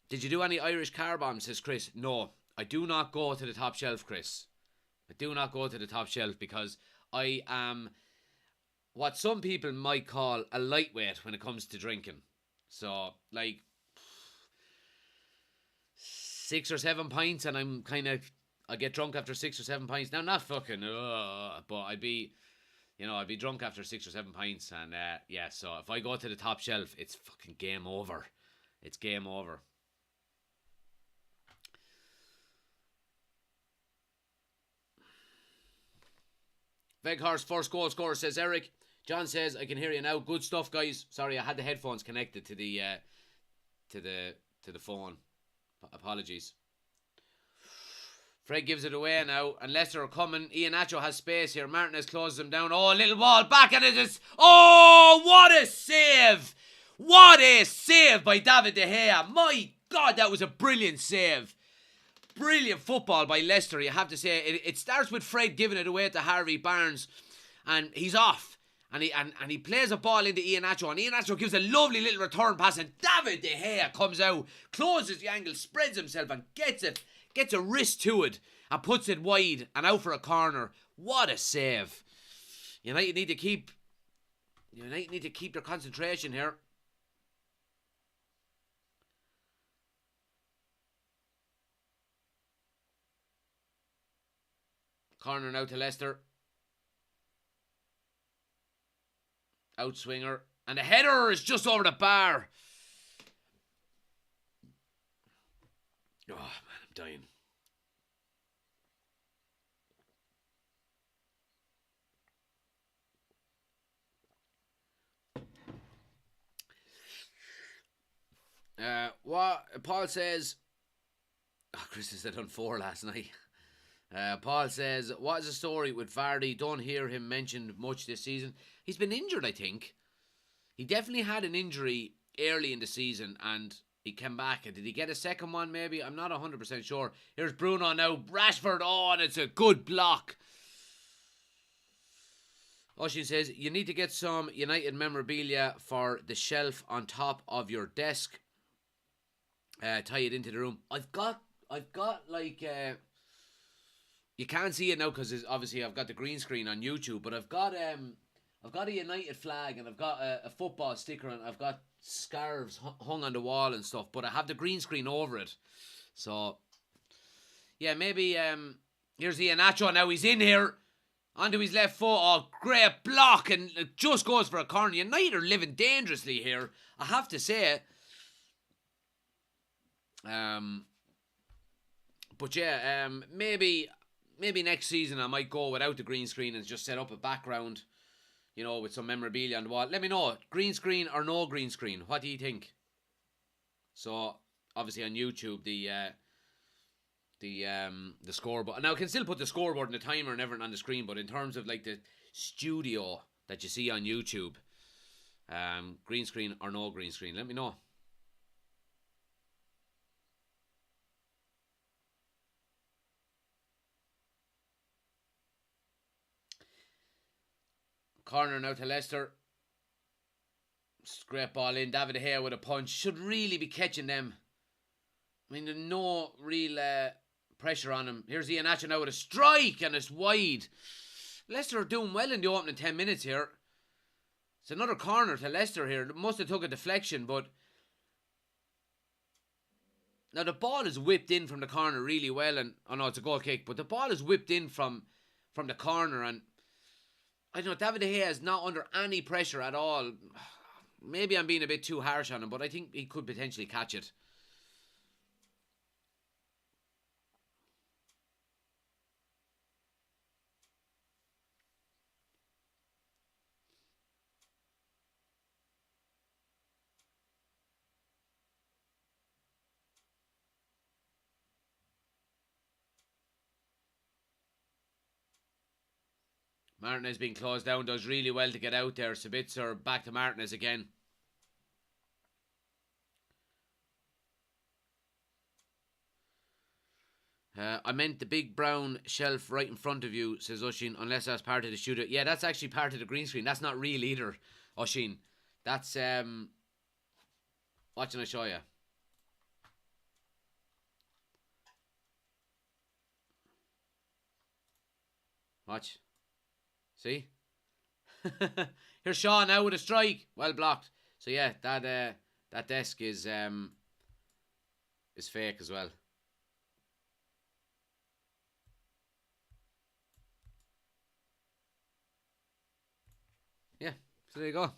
Did you do any Irish car bombs, says Chris? No, I do not go to the top shelf, Chris. I do not go to the top shelf because I am what some people might call a lightweight when it comes to drinking. So, like 6 or 7 pints, and I get drunk after 6 or 7 pints. Now, not fucking, but I'd be drunk after 6 or 7 pints, and yeah. So if I go to the top shelf, it's fucking game over. It's game over. Veghorst first goal scorer, says Eric. John says, I can hear you now. Good stuff, guys. Sorry, I had the headphones connected to the phone. Apologies. Fred gives it away now, and Leicester are coming. Iheanacho has space here. Martinez closes him down. Oh, a little ball back, and it is. Oh, what a save! What a save by David De Gea. My God, that was a brilliant save. Brilliant football by Leicester, you have to say. It starts with Fred giving it away to Harvey Barnes, and he's off. And he plays a ball into Iheanacho, and Iheanacho gives a lovely little return pass, and David De Gea comes out, closes the angle, spreads himself, and gets a wrist to it, and puts it wide and out for a corner. What a save! United need to keep their concentration here. Corner now to Leicester. Outswinger. And the header is just over the bar. Oh, man, I'm dying. What Paul says. Oh, Chris has done 4 last night. Paul says, what is the story with Vardy? Don't hear him mentioned much this season. He's been injured, I think. He definitely had an injury early in the season, and he came back. And did he get a second one, maybe? I'm not 100% sure. Here's Bruno now. Rashford, and it's a good block. Oshin says, you need to get some United memorabilia for the shelf on top of your desk. Tie it into the room. I've got like... you can't see it now because obviously I've got the green screen on YouTube, but I've got a United flag, and I've got a football sticker, and I've got scarves hung on the wall and stuff, but I have the green screen over it. So yeah, maybe here's Iheanacho now. He's in here onto his left foot. Oh, great block, and it just goes for a corner. United are living dangerously here, I have to say. But yeah, maybe next season I might go without the green screen and just set up a background, with some memorabilia on the wall. Let me know, green screen or no green screen. What do you think? So obviously on YouTube the scoreboard. Now I can still put the scoreboard and the timer and everything on the screen, but in terms of like the studio that you see on YouTube, green screen or no green screen, let me know. Corner now to Leicester. Great ball in. David De Gea with a punch. Should really be catching them. I mean, there's no real pressure on him. Here's Iheanacho now with a strike, and it's wide. Leicester are doing well in the opening 10 minutes here. It's another corner to Leicester here. Must have took a deflection, but now the ball is whipped in from the corner really well, and it's a goal kick, but the ball is whipped in from the corner, and I don't know, David De Gea is not under any pressure at all. maybe I'm being a bit too harsh on him, but I think he could potentially catch it. Martinez being closed down, does really well to get out there. Sabitzer back to Martinez again. I meant the big brown shelf right in front of you, says Oshin, unless that's part of the shootout. Yeah, that's actually part of the green screen. That's not real either, Oshin. That's, what can I show you? Watch. See? Here's Shaw now with a strike. Well blocked. So yeah, that desk is fake as well. Yeah, so there you go.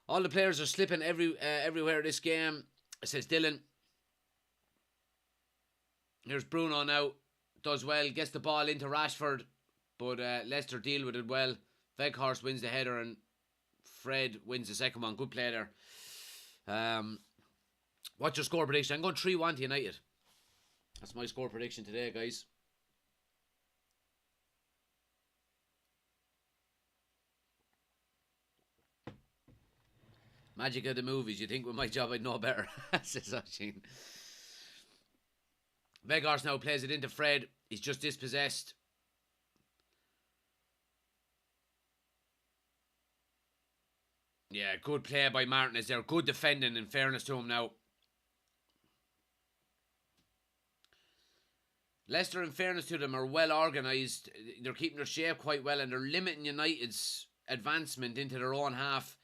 All the players are slipping everywhere this game, says Dylan. Here's Bruno now. Does well, gets the ball into Rashford, but Leicester deal with it well. Weghorst wins the header and Fred wins the second one. Good play there. What's your score prediction? I'm going 3-1 to United. That's my score prediction today, guys. Magic of the movies. You think with my job I'd know better, says Oshin. Weghorst now plays it into Fred. He's just dispossessed. Yeah, good play by Martinez there. Good defending, in fairness to him now. Leicester, in fairness to them, are well organised. They're keeping their shape quite well, and they're limiting United's advancement into their own half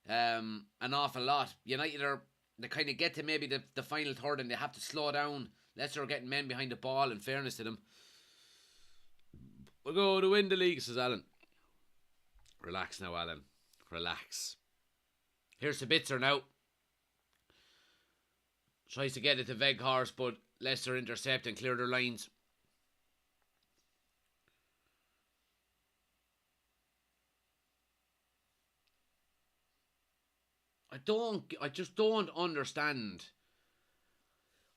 an awful lot. United they kind of get to maybe the final third and they have to slow down. Leicester are getting men behind the ball, in fairness to them. We'll go to win the league, says Alan. Relax now, Alan. Relax. Here's Sabitzer now. Tries to get it to Weghorst, but Leicester intercept and clear their lines. I just don't understand.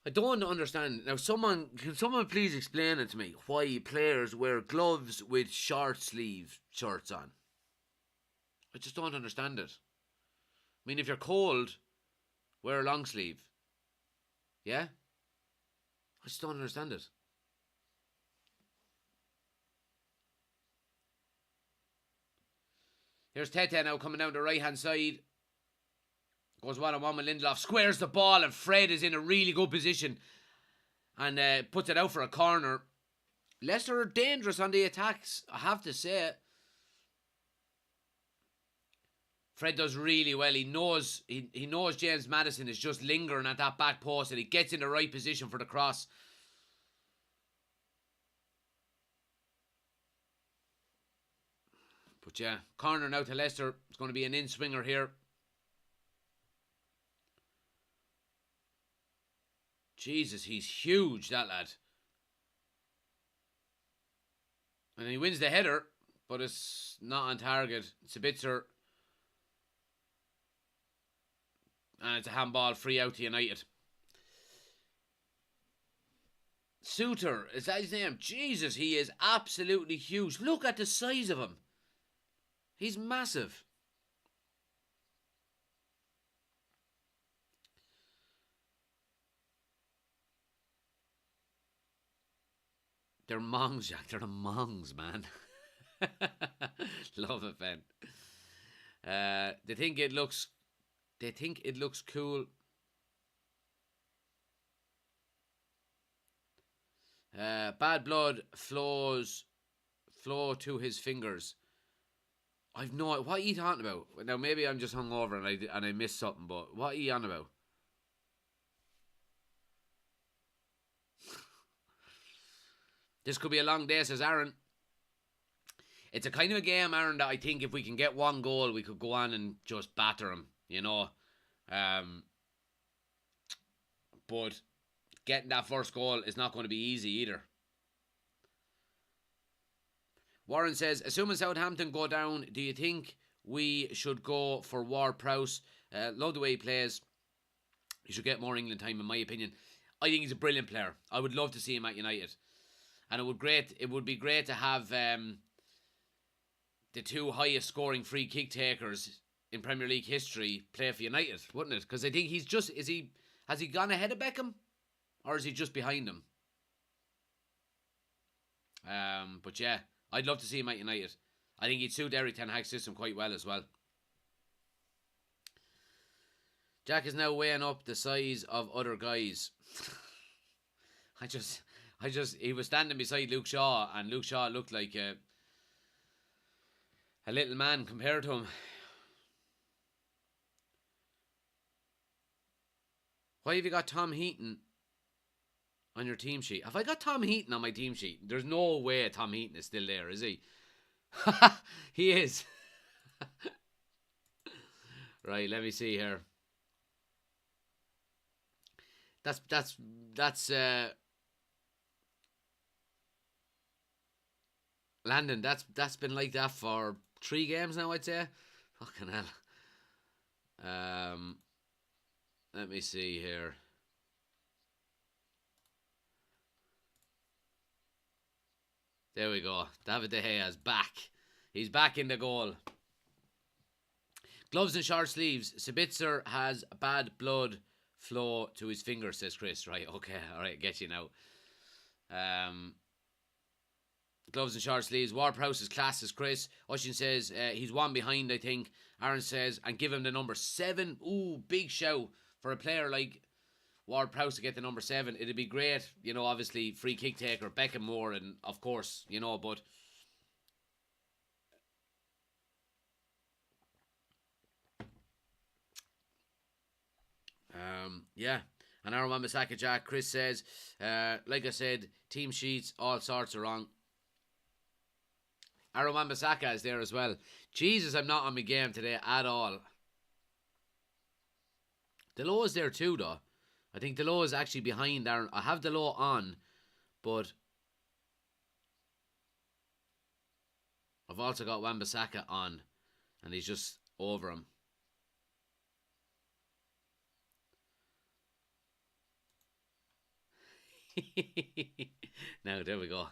I don't understand. Now, can someone please explain it to me why players wear gloves with short sleeve shirts on? I just don't understand it. I mean, if you're cold, wear a long sleeve. Yeah? I just don't understand it. Here's Tete now coming down the right hand side. Goes one-on-one with Lindelof. Squares the ball and Fred is in a really good position. And puts it out for a corner. Leicester are dangerous on the attacks, I have to say it. Fred does really well. He knows James Maddison is just lingering at that back post and he gets in the right position for the cross. But yeah, corner now to Leicester. It's going to be an in-swinger here. Jesus, he's huge, that lad. And he wins the header, but it's not on target. Sabitzer. And it's a handball free out to United. Suter, is that his name? Jesus, he is absolutely huge. Look at the size of him. He's massive. They're mongs, Jack. They're the mongs, man. Love it, Ben. They think it looks cool. Bad blood flow to his fingers. I've no idea. What are you talking about? Now maybe I'm just hungover and I missed something, but what are you on about? This could be a long day, says Aaron. it's a kind of a game, Aaron, that I think if we can get one goal, we could go on and just batter them, you know. But getting that first goal is not going to be easy either. Warren says, assuming Southampton go down, do you think we should go for Ward-Prowse? Love the way he plays. He should get more England time, in my opinion. I think he's a brilliant player. I would love to see him at United. And it would be great to have the two highest scoring free kick takers in Premier League history play for United, wouldn't it? Because I think has he gone ahead of Beckham? Or is he just behind him? But yeah, I'd love to see him at United. I think he'd suit Eric Ten Hag's system quite well as well. Jack is now weighing up the size of other guys. He was standing beside Luke Shaw, and Luke Shaw looked like a little man compared to him. Why have you got Tom Heaton on your team sheet? Have I got Tom Heaton on my team sheet? There's no way Tom Heaton is still there, is he? He is. Right, let me see here. That's Landon, that's been like that for 3 games now, I'd say. Fucking hell. Let me see here. There we go. David De Gea is back. He's back in the goal. Gloves and short sleeves. Sabitzer has bad blood flow to his fingers, says Chris. Right, okay. Alright, get you now. Gloves and short sleeves. Ward-Prowse is class, says Chris. Oshin says he's one behind, I think. Aaron says, and give him the number 7. Ooh, big shout for a player like Ward-Prowse to get the number 7. It'd be great, you know, obviously free kick taker, Beckham more, and of course, you know, but yeah. And Aaron Wan-Bissaka, Jack, Chris says, like I said, team sheets, all sorts are wrong. Aaron Wan-Bissaka is there as well. Jesus, I'm not on my game today at all. Delo is there too, though. I think Delo is actually behind Aaron. I have Delo on, but I've also got Wan-Bissaka on, and he's just over him. Now, there we go.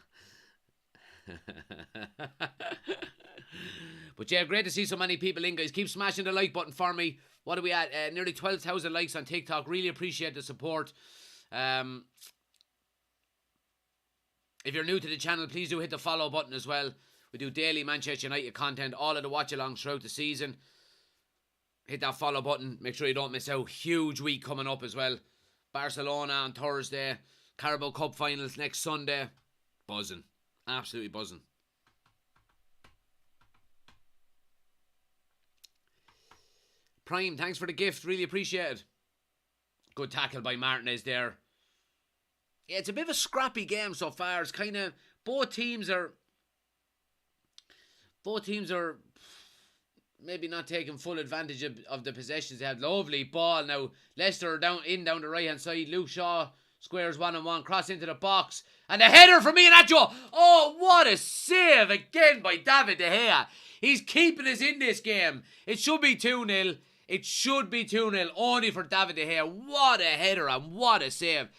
But yeah, great to see so many people in, guys. Keep smashing the like button for me. What are we at? Nearly 12,000 likes on TikTok. Really appreciate the support. If you're new to the channel, please do hit the follow button as well. We do daily Manchester United content, all of the watch-alongs throughout the season. Hit that follow button. Make sure you don't miss out. Huge week coming up as well. Barcelona on Thursday. Carabao Cup finals next Sunday. Buzzing. Absolutely buzzing. Prime, thanks for the gift. Really appreciate it. Good tackle by Martinez there. Yeah, it's a bit of a scrappy game so far. It's kind of... Both teams are maybe not taking full advantage of the possessions they have. Lovely ball now. Leicester down the right hand side. Luke Shaw squares 1-on-1. Cross into the box. And a header from Iheanacho. Oh, what a save again by David De Gea. He's keeping us in this game. It should be 2-0. It should be 2-0 only for David De Gea. What a header and what a save.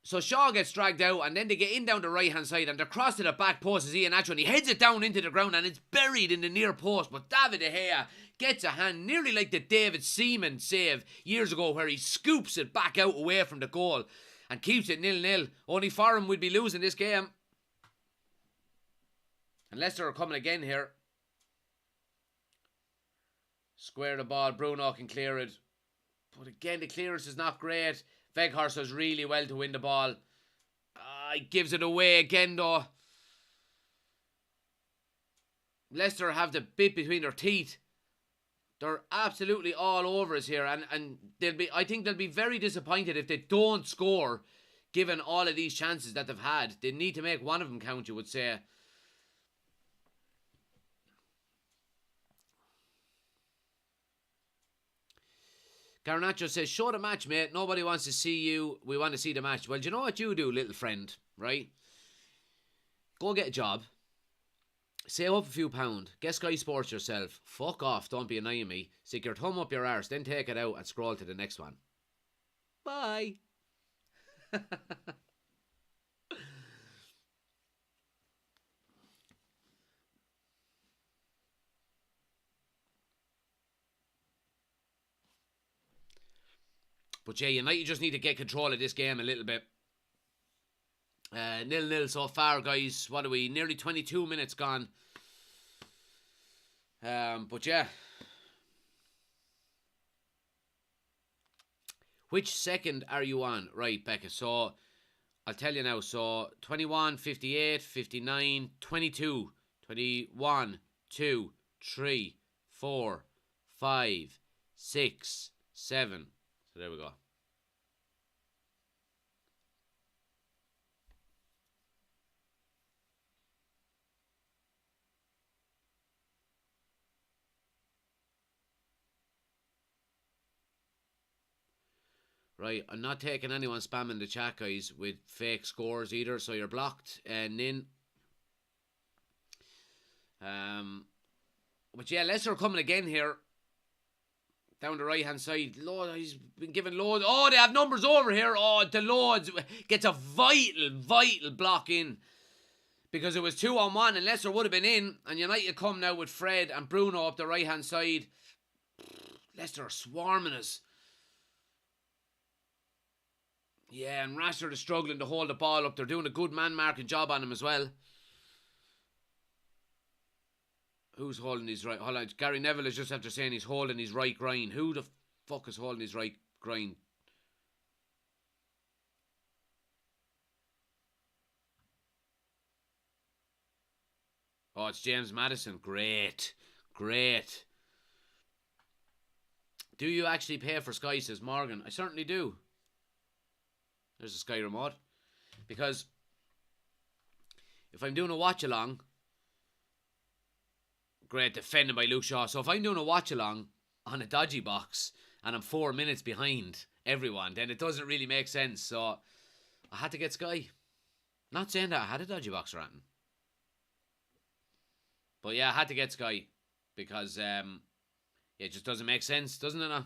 So Shaw gets dragged out, and then they get in down the right hand side, and they're crossed to the back post as Iheanacho, and he heads it down into the ground, and it's buried in the near post. But David De Gea gets a hand, nearly like the David Seaman save years ago, where he scoops it back out away from the goal and keeps it 0-0. Only for him, we'd be losing this game. And Leicester are coming again here. Square the ball, Bruno can clear it. But again, the clearance is not great. Weghorst does really well to win the ball. He gives it away again though. Leicester have the bit between their teeth. They're absolutely all over us here. And I think they'll be very disappointed if they don't score, given all of these chances that they've had. They need to make one of them count, you would say. Garnacho says, show the match, mate. Nobody wants to see you. We want to see the match. Well, do you know what you do, little friend, right? Go get a job. Save up a few pound. Get Sky Sports yourself. Fuck off. Don't be annoying me. Stick your thumb up your arse. Then take it out and scroll to the next one. Bye. But yeah, United just need to get control of this game a little bit. 0-0 so far, guys. What are we? Nearly 22 minutes gone. But yeah. Which second are you on? Right, Becca. So, I'll tell you now. So, 21, 58, 59, 22, 21, 2, 3, 4, 5, 6, 7. So, there we go. Right, I'm not taking anyone spamming the chat, guys, with fake scores either, so you're blocked. And then, but yeah, Leicester coming again here. Down the right-hand side. Lord, he's been given loads. Oh, they have numbers over here. Oh, the Lords gets a vital block in. Because it was 2-on-1 and Leicester would have been in. And United come now with Fred and Bruno up the right-hand side. Leicester are swarming us. Yeah, and Rashford is struggling to hold the ball up. They're doing a good man-marking job on him as well. Who's holding his right? Hold on. Gary Neville is just after saying he's holding his right groin. Who the fuck is holding his right groin? Oh, it's James Maddison. Great. Do you actually pay for Sky, says Morgan? I certainly do. There's a Sky remote. Because if I'm doing a watch-along, great defending by Luke Shaw. So if I'm doing a watch-along on a dodgy box and I'm 4 minutes behind everyone, then it doesn't really make sense. So I had to get Sky. Not saying that I had a dodgy box or anything. But yeah, I had to get Sky. Because it just doesn't make sense, doesn't it now?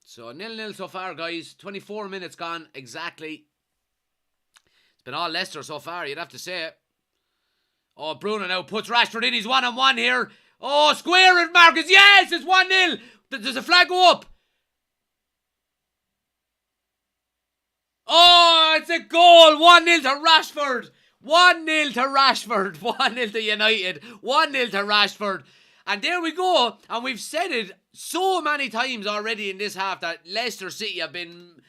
So 0-0 so far, guys. 24 minutes gone exactly. It's been all Leicester so far, you'd have to say it. Oh, Bruno now puts Rashford in. He's 1-on-1 here. Oh, square it, Marcus. Yes, it's 1-0. Does the flag go up? Oh, it's a goal. 1-0 to Rashford. 1-0 to Rashford. 1-0 to United. 1-0 to Rashford. And there we go. And we've said it so many times already in this half that Leicester City have been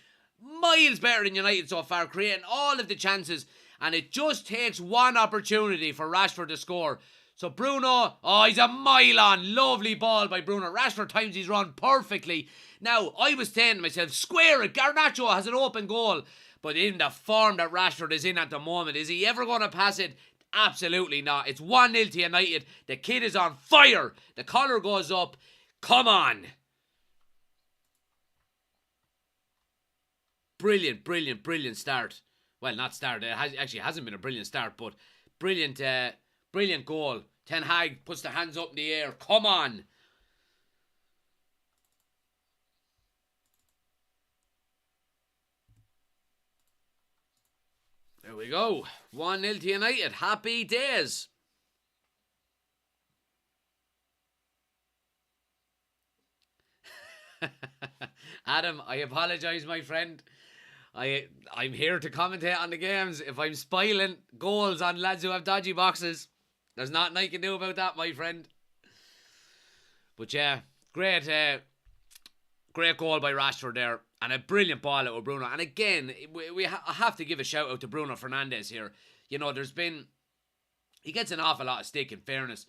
miles better than United so far, creating all of the chances. And it just takes one opportunity for Rashford to score. So Bruno, oh, he's a mile on. Lovely ball by Bruno. Rashford times his run perfectly. Now, I was saying to myself, square it. Garnacho has an open goal. But in the form that Rashford is in at the moment, is he ever going to pass it? Absolutely not. It's 1-0 to United. The kid is on fire. The collar goes up. Come on. Brilliant start. Well, not start. It actually hasn't been a brilliant start, but brilliant goal. Ten Hag puts the hands up in the air. Come on. There we go. 1-0 to United. Happy days. Adam, I apologise, my friend. I'm here to commentate on the games. If I'm spoiling goals on lads who have dodgy boxes, there's nothing I can do about that, my friend. But yeah, great goal by Rashford there. And a brilliant ball out of Bruno. And again, I have to give a shout out to Bruno Fernandes here. You know, he gets an awful lot of stick, in fairness.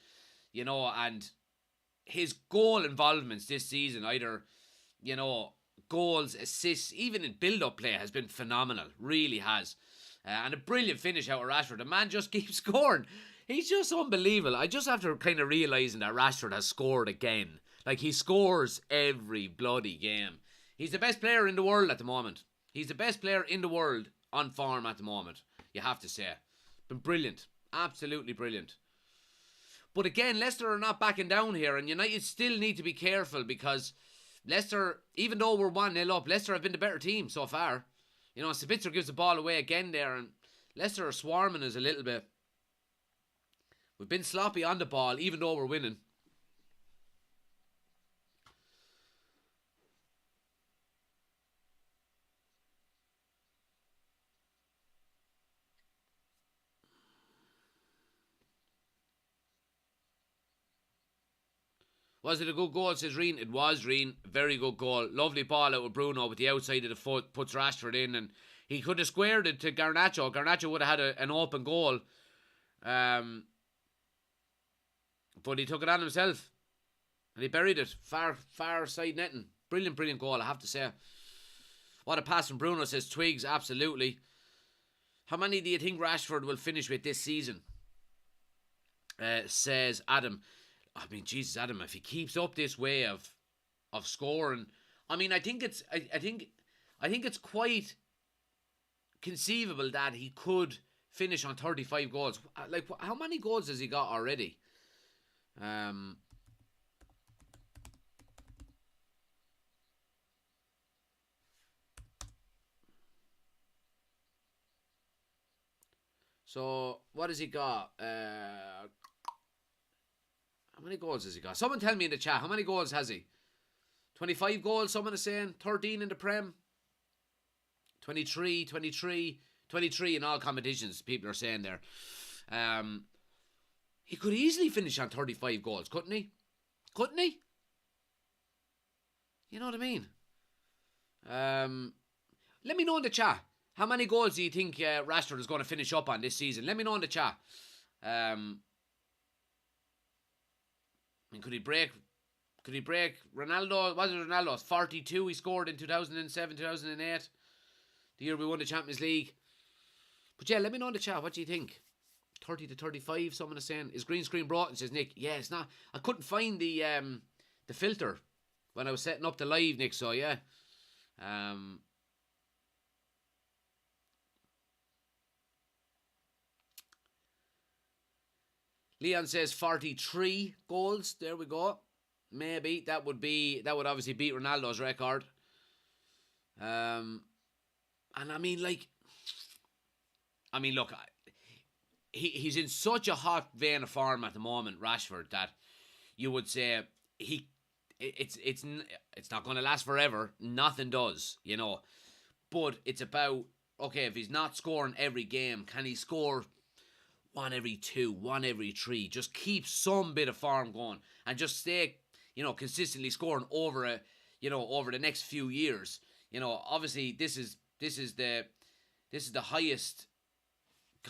You know, and his goal involvements this season, either, you know, goals, assists, even in build-up play, has been phenomenal. Really has. And a brilliant finish out of Rashford. The man just keeps scoring. He's just unbelievable. I just have to kind of realising that Rashford has scored again. Like, he scores every bloody game. He's the best player in the world at the moment. He's the best player in the world on form at the moment. You have to say. Been brilliant. Absolutely brilliant. But again, Leicester are not backing down here, and United still need to be careful because Leicester, even though we're 1-0 up, Leicester have been the better team so far. You know, Sabitzer gives the ball away again there, and Leicester are swarming us a little bit. We've been sloppy on the ball, even though we're winning. Was it a good goal, says Reen? It was, Reen. Very good goal. Lovely ball out with Bruno with the outside of the foot. Puts Rashford in, and he could have squared it to Garnacho. Garnacho would have had an open goal. But he took it on himself. And he buried it. Far side netting. Brilliant goal, I have to say. What a pass from Bruno, says Twigs. Absolutely. How many do you think Rashford will finish with this season? Says Adam. I mean, Jesus, Adam, if he keeps up this way of scoring, I mean, I think it's quite conceivable that he could finish on 35 goals. Like, how many goals has he got already? So, what has he got? How many goals has he got? Someone tell me in the chat. How many goals has he? 25 goals, someone is saying. 13 in the Prem. 23 in all competitions, people are saying there. He could easily finish on 35 goals, couldn't he? Couldn't he? You know what I mean? Let me know in the chat. How many goals do you think Rashford is going to finish up on this season? Let me know in the chat. And could he break Ronaldo? Was it Ronaldo's 42 he scored in 2007, 2008? The year we won the Champions League. But yeah, let me know in the chat. What do you think? 30 to 35, someone is saying. Is green screen brought? And says Nick, yeah, it's not. I couldn't find the filter when I was setting up the live, Nick, so yeah. Leon says 43 goals. There we go. Maybe that would obviously beat Ronaldo's record. And I mean, look, he's in such a hot vein of form at the moment, Rashford, that you would say it's not going to last forever. Nothing does, you know. But it's about, okay, if he's not scoring every game, can he score one every 2, one every 3? Just keep some bit of form going and just stay, you know, consistently scoring over the next few years. You know, obviously this is the highest,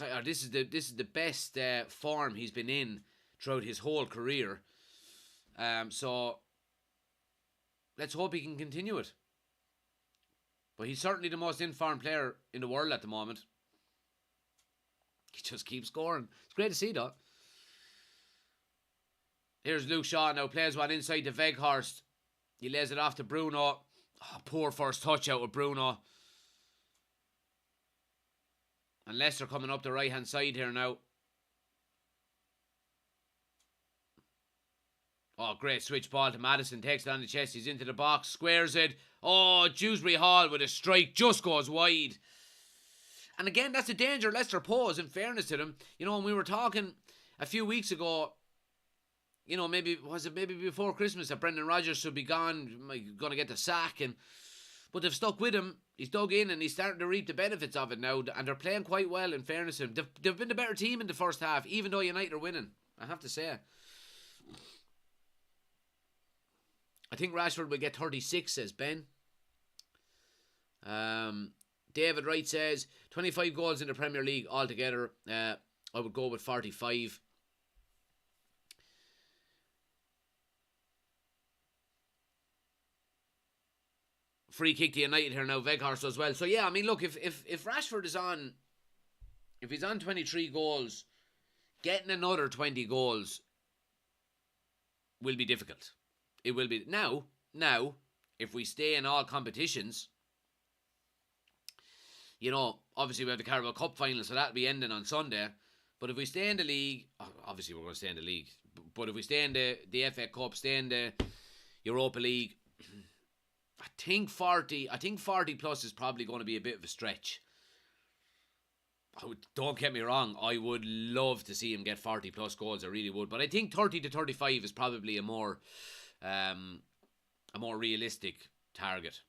or this is the best form he's been in throughout his whole career. So let's hope he can continue it. But he's certainly the most informed player in the world at the moment. He just keeps scoring. It's great to see that. Here's Luke Shaw now. Plays one inside to Weghorst. He lays it off to Bruno. Oh, poor first touch out with Bruno. And Leicester coming up the right hand side here now. Oh, great switch ball to Maddison. Takes it on the chest. He's into the box. Squares it. Oh, Dewsbury Hall with a strike. Just goes wide. And again, that's a danger Leicester pose, in fairness to them. You know, when we were talking a few weeks ago, you know, maybe before Christmas, that Brendan Rodgers should be gone, going to get the sack. But they've stuck with him. He's dug in and he's starting to reap the benefits of it now. And they're playing quite well, in fairness to them. They've been the better team in the first half, even though United are winning, I have to say. I think Rashford will get 36, says Ben. David Wright says 25 goals in the Premier League altogether. I would go with 45. Free kick to United here now. Weghorst as well. So yeah, I mean, look, if Rashford is on, if he's on 23 goals, getting another 20 goals will be difficult. It will be. Now, if we stay in all competitions, you know, obviously we have the Carabao Cup final, so that'll be ending on Sunday. But if we stay in the league, obviously we're going to stay in the league. But if we stay in the FA Cup, stay in the Europa League, I think 40 plus is probably going to be a bit of a stretch. Don't get me wrong, I would love to see him get 40 plus goals, I really would. But I think 30 to 35 is probably a more realistic target.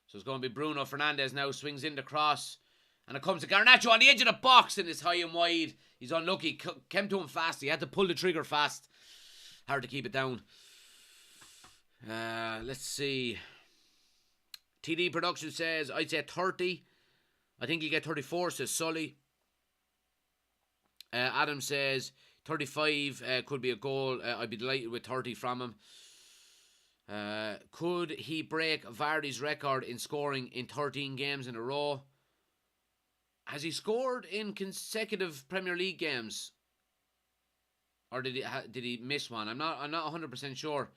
So it's going to be Bruno Fernandes now, swings in the cross. And it comes to Garnacho on the edge of the box and it's high and wide. He's unlucky. Came to him fast. He had to pull the trigger fast. Hard to keep it down. Let's see. TD Production says, I'd say 30. I think he'll get 34, says Sully. Adam says 35 could be a goal. I'd be delighted with 30 from him. Could he break Vardy's record in scoring in 13 games in a row? Has he scored in consecutive Premier League games, or did he miss one? I'm not 100% sure.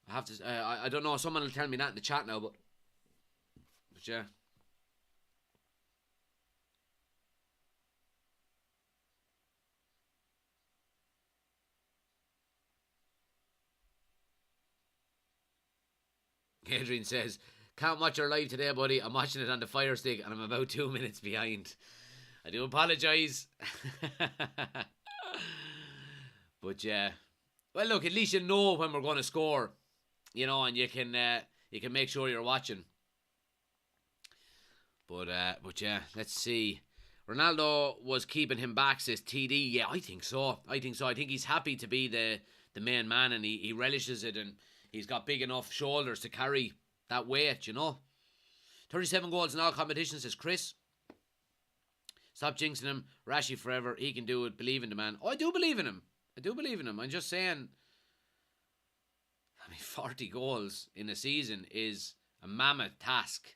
I have to. I don't know. Someone will tell me that in the chat now, but yeah. Adrian says, can't watch our live today, buddy. I'm watching it on the Fire Stick and I'm about 2 minutes behind. I do apologise. But yeah. Well, look, at least you know when we're going to score, you know, and you can make sure you're watching. But yeah, let's see. Ronaldo was keeping him back, says TD. Yeah, I think so. I think he's happy to be the main man, and he relishes it, and he's got big enough shoulders to carry that weight, you know. 37 goals in all competitions, says Chris. Stop jinxing him. Rashi forever. He can do it. Believe in the man. Oh, I do believe in him. I'm just saying, 40 goals in a season is a mammoth task.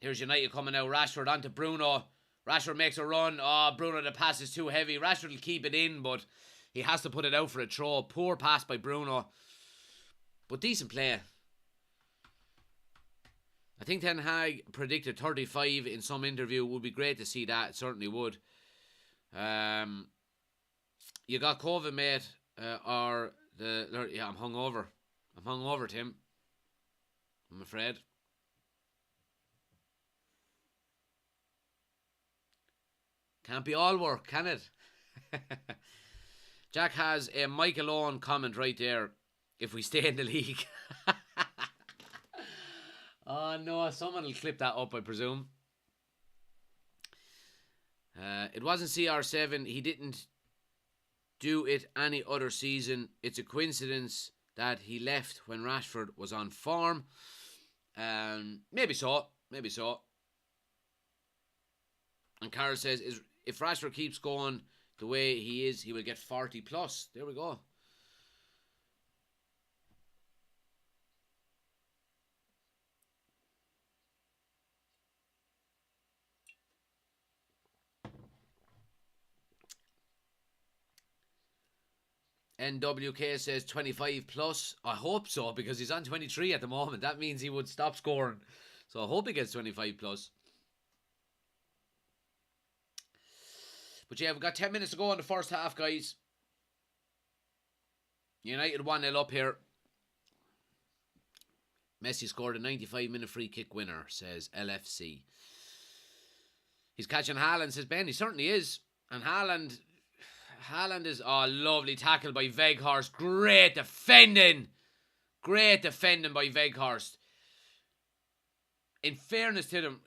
Here's United coming out. Rashford onto Bruno. Rashford makes a run. Oh, Bruno, the pass is too heavy. Rashford will keep it in, but he has to put it out for a throw. Poor pass by Bruno. But decent play. I think Ten Hag predicted 35 in some interview. Would be great to see that. It certainly would. You got COVID, mate. Yeah, I'm hungover. Tim. I'm afraid. Can't be all work, can it? Jack has a Michael Owen comment right there. If we stay in the league. Oh no, someone will clip that up, I presume. It wasn't CR7. He didn't do it any other season. It's a coincidence that he left when Rashford was on form. Maybe so. And Carl says, if Rashford keeps going the way he is, he will get 40 plus. There we go. NWK says 25 plus. I hope so, because he's on 23 at the moment. That means he would stop scoring. So I hope he gets 25 plus. But yeah, we've got 10 minutes to go in the first half, guys. United 1-0 up here. Messi scored a 95-minute free kick winner, says LFC. He's catching Haaland, says Ben. He certainly is. And Haaland is... Oh, lovely tackle by Weghorst. Great defending by Weghorst. In fairness to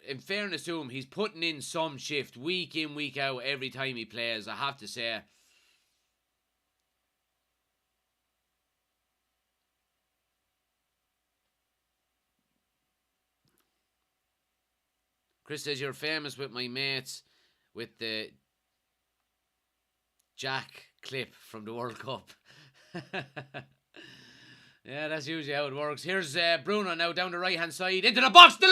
him, he's putting in some shift week in, week out, every time he plays, I have to say. Chris says, you're famous with my mates with the Jack clip from the World Cup. Yeah, that's usually how it works. Here's Bruno now down the right-hand side. Into the box, below!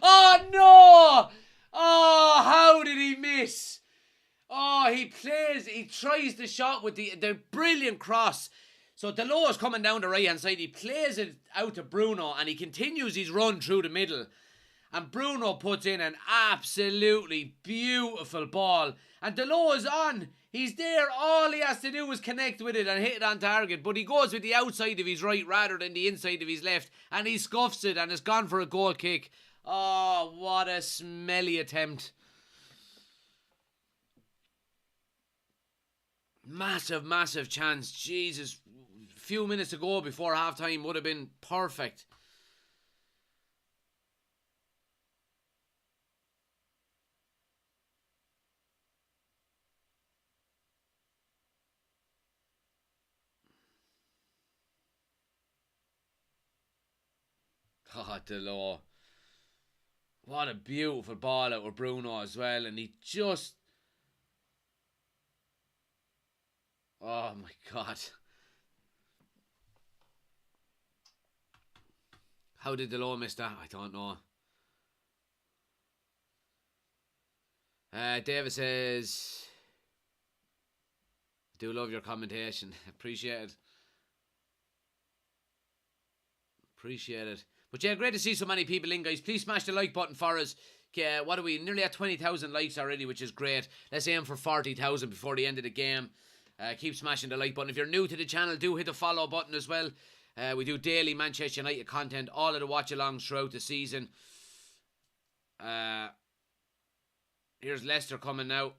Oh, no! Oh, how did he miss? Oh, he tries the shot with the brilliant cross. So Delo is coming down the right hand side. He plays it out to Bruno and he continues his run through the middle. And Bruno puts in an absolutely beautiful ball. And Delo is on. He's there. All he has to do is connect with it and hit it on target. But he goes with the outside of his right rather than the inside of his left. And he scuffs it and it's gone for a goal kick. Oh, what a smelly attempt. Massive, massive chance. Jesus. A few minutes ago before half time would have been perfect. Oh, Delo. What a beautiful ball out with Bruno as well. And he just... Oh, my God. How did Delo miss that? I don't know. David says... Do love your commentation. Appreciate it. Appreciate it. But yeah, great to see so many people in, guys. Please smash the like button for us. What are we? Nearly at 20,000 likes already, which is great. Let's aim for 40,000 before the end of the game. Keep smashing the like button. If you're new to the channel, do hit the follow button as well. We do daily Manchester United content, all of the watch-alongs throughout the season. Here's Leicester coming now.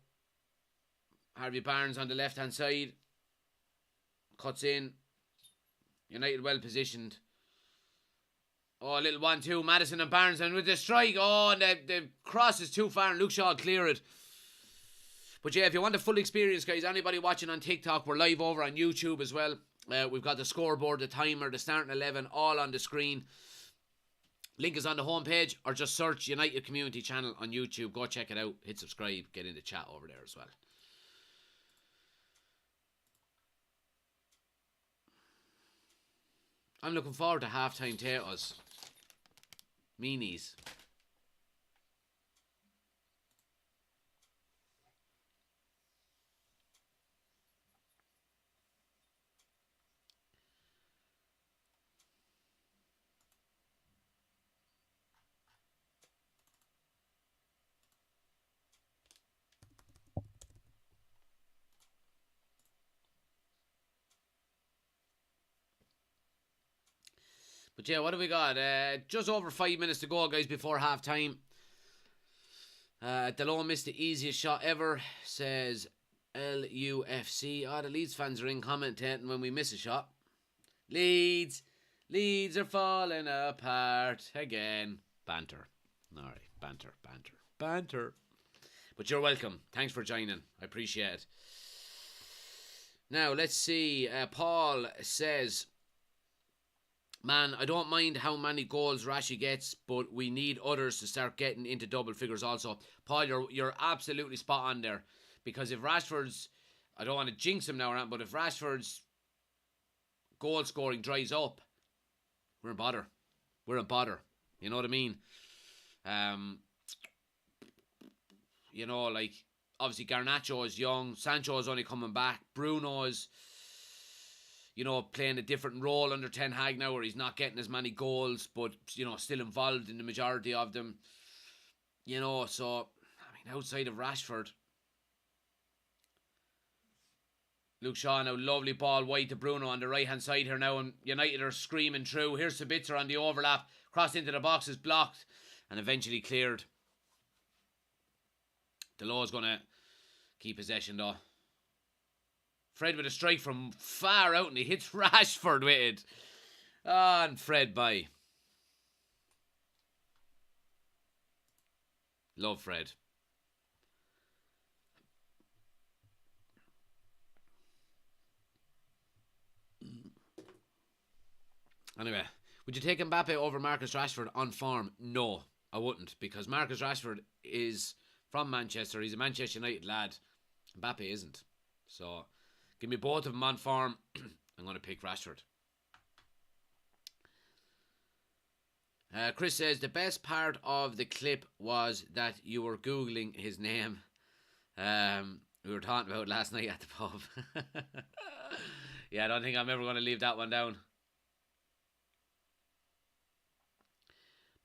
Harvey Barnes on the left-hand side. Cuts in. United well positioned. Oh, a little 1-2. Madison and Barnes. And with the strike. Oh, and the cross is too far and Luke Shaw clear it. But yeah, if you want the full experience, guys, anybody watching on TikTok, we're live over on YouTube as well. We've got the scoreboard, the timer, the starting 11, all on the screen. Link is on the homepage, or just search United Community Channel on YouTube. Go check it out. Hit subscribe. Get in the chat over there as well. I'm looking forward to halftime potatoes. Meanies. But yeah, what do we got? Just over 5 minutes to go, guys, before half time. Delo missed the easiest shot ever, says LUFC. Oh, the Leeds fans are in commentating when we miss a shot. Leeds are falling apart again. Banter. All right, banter. But you're welcome. Thanks for joining. I appreciate it. Now, let's see. Paul says... Man, I don't mind how many goals Rashi gets, but we need others to start getting into double figures also. Paul, you're absolutely spot on there. Because if Rashford's... I don't want to jinx him now, but if Rashford's goal scoring dries up, we're in bother. You know what I mean? You know, like, obviously Garnacho is young. Sancho is only coming back. Bruno is... you know, playing a different role under Ten Hag now where he's not getting as many goals, but, you know, still involved in the majority of them. You know, so, I mean, outside of Rashford. Luke Shaw now, lovely ball wide to Bruno on the right-hand side here now, and United are screaming through. Here's Sabitzer on the overlap, crossed into the box, is blocked, and eventually cleared. Delo's going to keep possession though. Fred with a strike from far out and he hits Rashford with it. Ah, and Fred by. Love Fred. Anyway, would you take Mbappe over Marcus Rashford on form? No, I wouldn't, because Marcus Rashford is from Manchester. He's a Manchester United lad. Mbappe isn't. So... give me both of them on form. I'm going to pick Rashford. Chris says the best part of the clip was that you were Googling his name. We were talking about last night at the pub. Yeah, I don't think I'm ever going to leave that one down.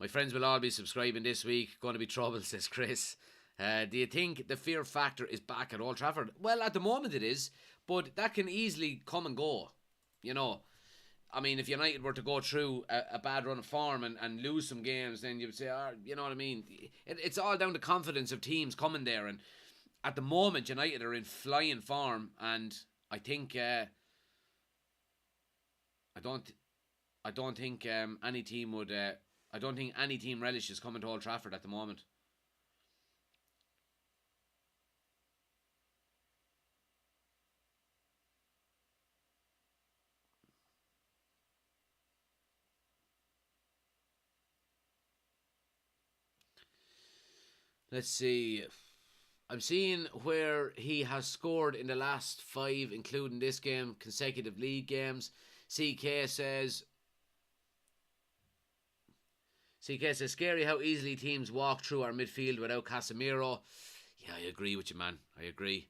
My friends will all be subscribing this week. Going to be trouble, says Chris. Do you think the fear factor is back at Old Trafford? Well, at the moment it is, but that can easily come and go. You know, I mean, if United were to go through a bad run of form and lose some games, then you would say, oh, you know what I mean? It's all down to confidence of teams coming there. And at the moment, United are in flying form, and I think I don't think any team would. I don't think any team relishes coming to Old Trafford at the moment. Let's see. I'm seeing where he has scored in the last 5, including this game, consecutive league games. CK says, scary how easily teams walk through our midfield without Casemiro. Yeah, I agree with you, man. I agree.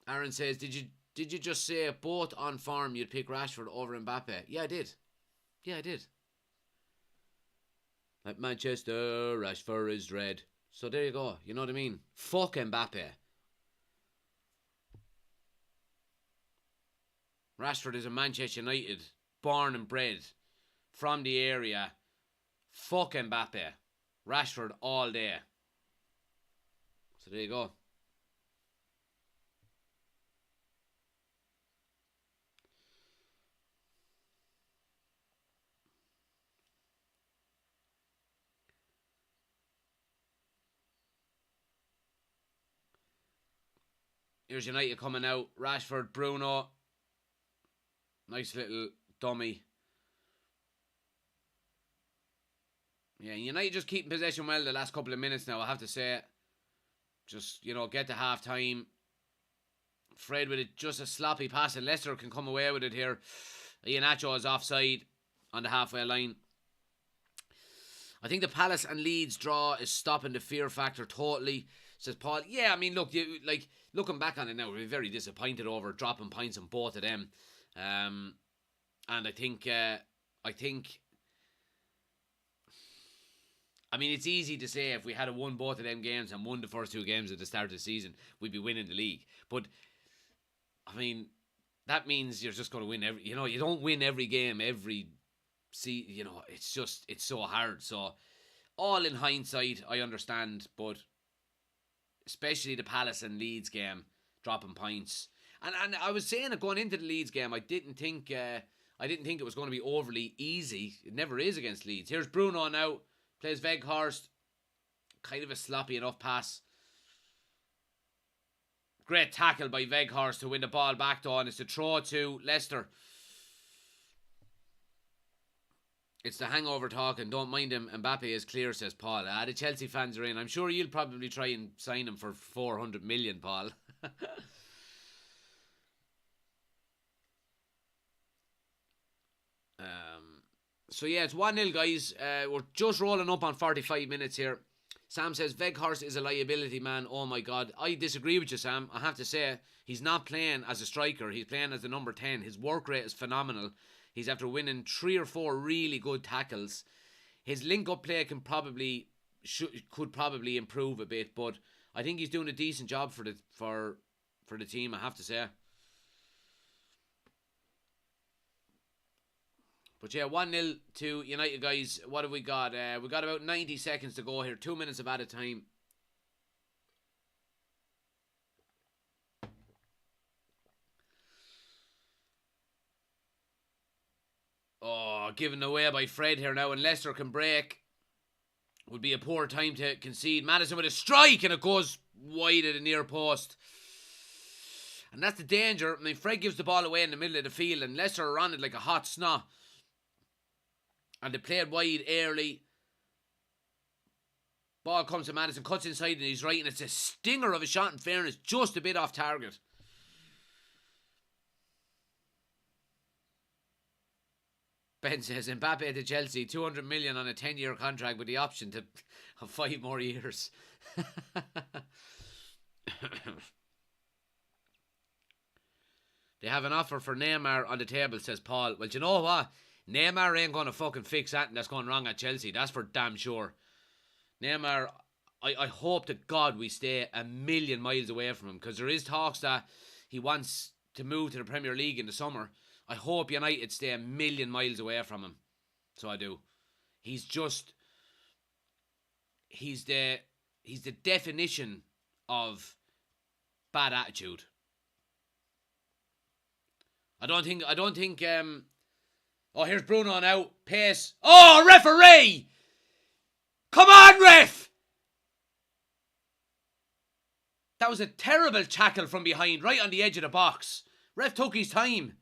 Aaron says, did you just say both on form you'd pick Rashford over Mbappe? Yeah, I did. Like Manchester, Rashford is red. So there you go. You know what I mean? Fuck Mbappe. Rashford is a Manchester United, born and bred, from the area. Fuck Mbappe. Rashford all day. So there you go. Here's United coming out. Rashford, Bruno. Nice little dummy. Yeah, United just keeping possession well the last couple of minutes now, I have to say. Just, you know, get to half time. Fred with it, just a sloppy pass, and Leicester can come away with it here. Iheanacho is offside on the halfway line. I think the Palace and Leeds draw is stopping the fear factor totally, says Paul. Yeah, I mean, look, looking back on it now, we're very disappointed over dropping points on both of them. And I think, I mean, it's easy to say if we had won both of them games and won the first 2 games at the start of the season, we'd be winning the league. But, I mean, that means you're just going to win every, you know, you don't win every game, you know, it's so hard. So, all in hindsight, I understand, but especially the Palace and Leeds game, dropping points. And I was saying that going into the Leeds game, I didn't think it was going to be overly easy. It never is against Leeds. Here's Bruno now, plays Weghorst. Kind of a sloppy enough pass. Great tackle by Weghorst to win the ball back though, and it's a throw to Leicester. It's the hangover talking. Don't mind him. Mbappe is clear, says Paul. The Chelsea fans are in. I'm sure you'll probably try and sign him for 400 million, Paul. So yeah, it's 1-0, guys. We're just rolling up on 45 minutes here. Sam says Weghorst is a liability, man. Oh my God, I disagree with you, Sam. I have to say he's not playing as a striker. He's playing as the number 10. His work rate is phenomenal. He's after winning 3 or 4 really good tackles. His link-up play could probably improve a bit, but I think he's doing a decent job for the team, I have to say. But yeah, 1-0 to United, guys. What have we got? We got about 90 seconds to go here. 2 minutes of added time. Oh, given away by Fred here now, and Leicester can break. Would be a poor time to concede. Maddison with a strike, and it goes wide at the near post. And that's the danger. I mean, Fred gives the ball away in the middle of the field, and Leicester are on it like a hot snot. And they played wide early. Ball comes to Madison, cuts inside and he's right, and it's a stinger of a shot in fairness, just a bit off target. Ben says, Mbappe to Chelsea, 200 million on a 10-year contract with the option to of 5 more years. They have an offer for Neymar on the table, says Paul. Well, do you know what? Neymar ain't going to fucking fix that, and that's going wrong at Chelsea. That's for damn sure. Neymar, I hope to God we stay a million miles away from him, because there is talks that he wants to move to the Premier League in the summer. I hope United stay a million miles away from him. So I do. He's the definition of bad attitude. I don't think oh, here's Bruno now. Pace. Oh, referee! Come on, ref! That was a terrible tackle from behind, right on the edge of the box. Ref took his time.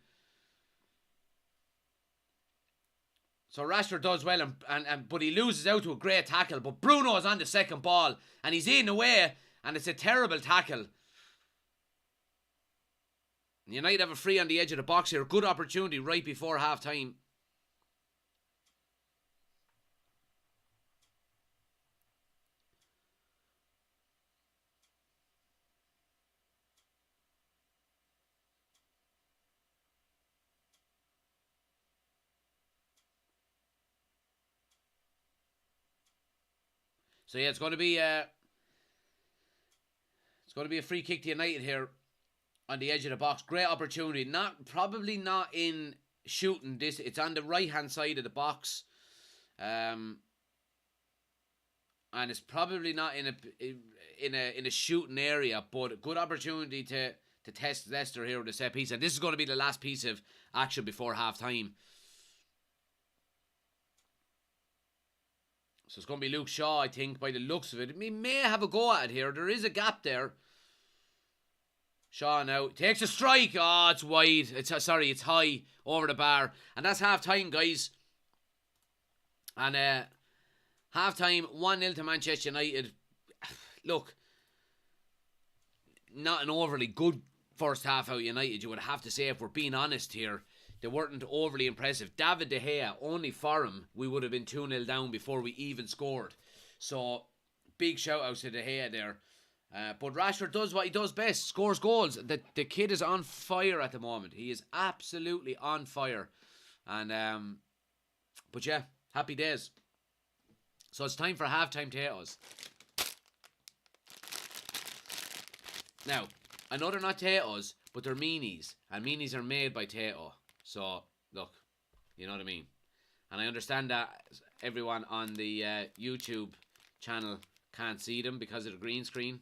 So Rashford does well, but he loses out to a great tackle. But Bruno's on the second ball, and he's in the way, and it's a terrible tackle. United have a free on the edge of the box here. Good opportunity right before half time. So yeah, it's going to be a free kick to United here on the edge of the box. Great opportunity. Probably not in shooting this. It's on the right hand side of the box, and it's probably not in a shooting area. But a good opportunity to test Leicester here with a set piece, and this is going to be the last piece of action before half time. So it's going to be Luke Shaw, I think, by the looks of it. He may have a go at it here. There is a gap there. Shaw now takes a strike. Oh, it's wide. It's high over the bar. And that's half time, guys. And half time, 1-0 to Manchester United. Look, not an overly good first half out of United, you would have to say, if we're being honest here. They weren't overly impressive. David De Gea, only for him, we would have been 2-0 down before we even scored. So, big shout out to De Gea there. But Rashford does what he does best, scores goals. The kid is on fire at the moment. He is absolutely on fire. And but yeah, happy days. So it's time for halftime potatoes. Now, I know they're not potatoes, but they're meanies. And meanies are made by Tato. So, look, you know what I mean. And I understand that everyone on the YouTube channel can't see them because of the green screen.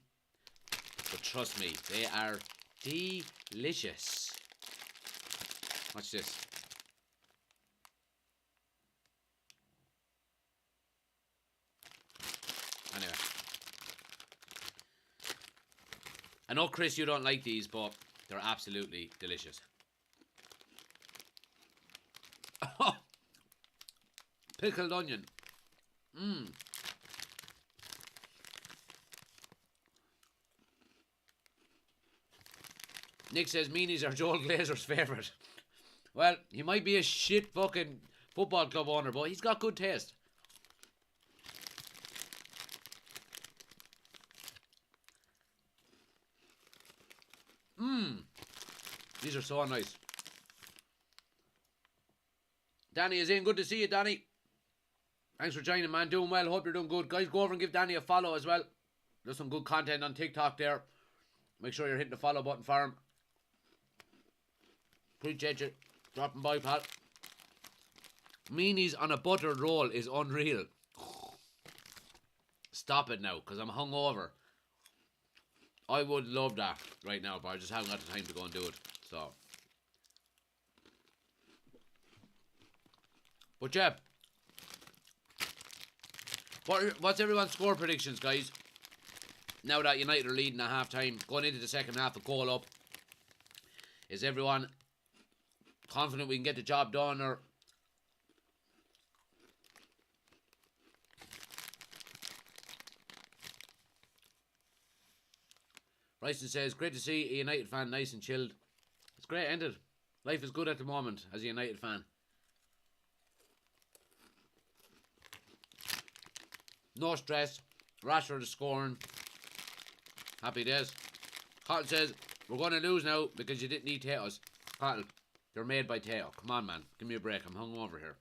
But trust me, they are delicious. Watch this. Anyway. I know, Chris, you don't like these, but they're absolutely delicious. Pickled onion. Nick says meanies are Joel Glazer's favourite. Well, he might be a shit fucking football club owner, but he's got good taste. These are so nice. Danny is in. Good to see you, Danny. Thanks for joining, man. Doing well. Hope you're doing good. Guys, go over and give Danny a follow as well. There's some good content on TikTok there. Make sure you're hitting the follow button for him. Appreciate you dropping by, pal. Meanies on a buttered roll is unreal. Stop it now, because I'm hungover. I would love that right now, but I just haven't got the time to go and do it. So, but yeah, what's everyone's score predictions, guys? Now that United are leading at half time, going into the second half, a goal up. Is everyone confident we can get the job done, or Bryson says, great to see a United fan nice and chilled. It's great, isn't it? Life is good at the moment as a United fan. No stress. Rashford is scoring. Happy days. Cottle says, we're going to lose now because you didn't eat potatoes. Cottle, they're made by Teo. Come on, man. Give me a break. I'm hungover here.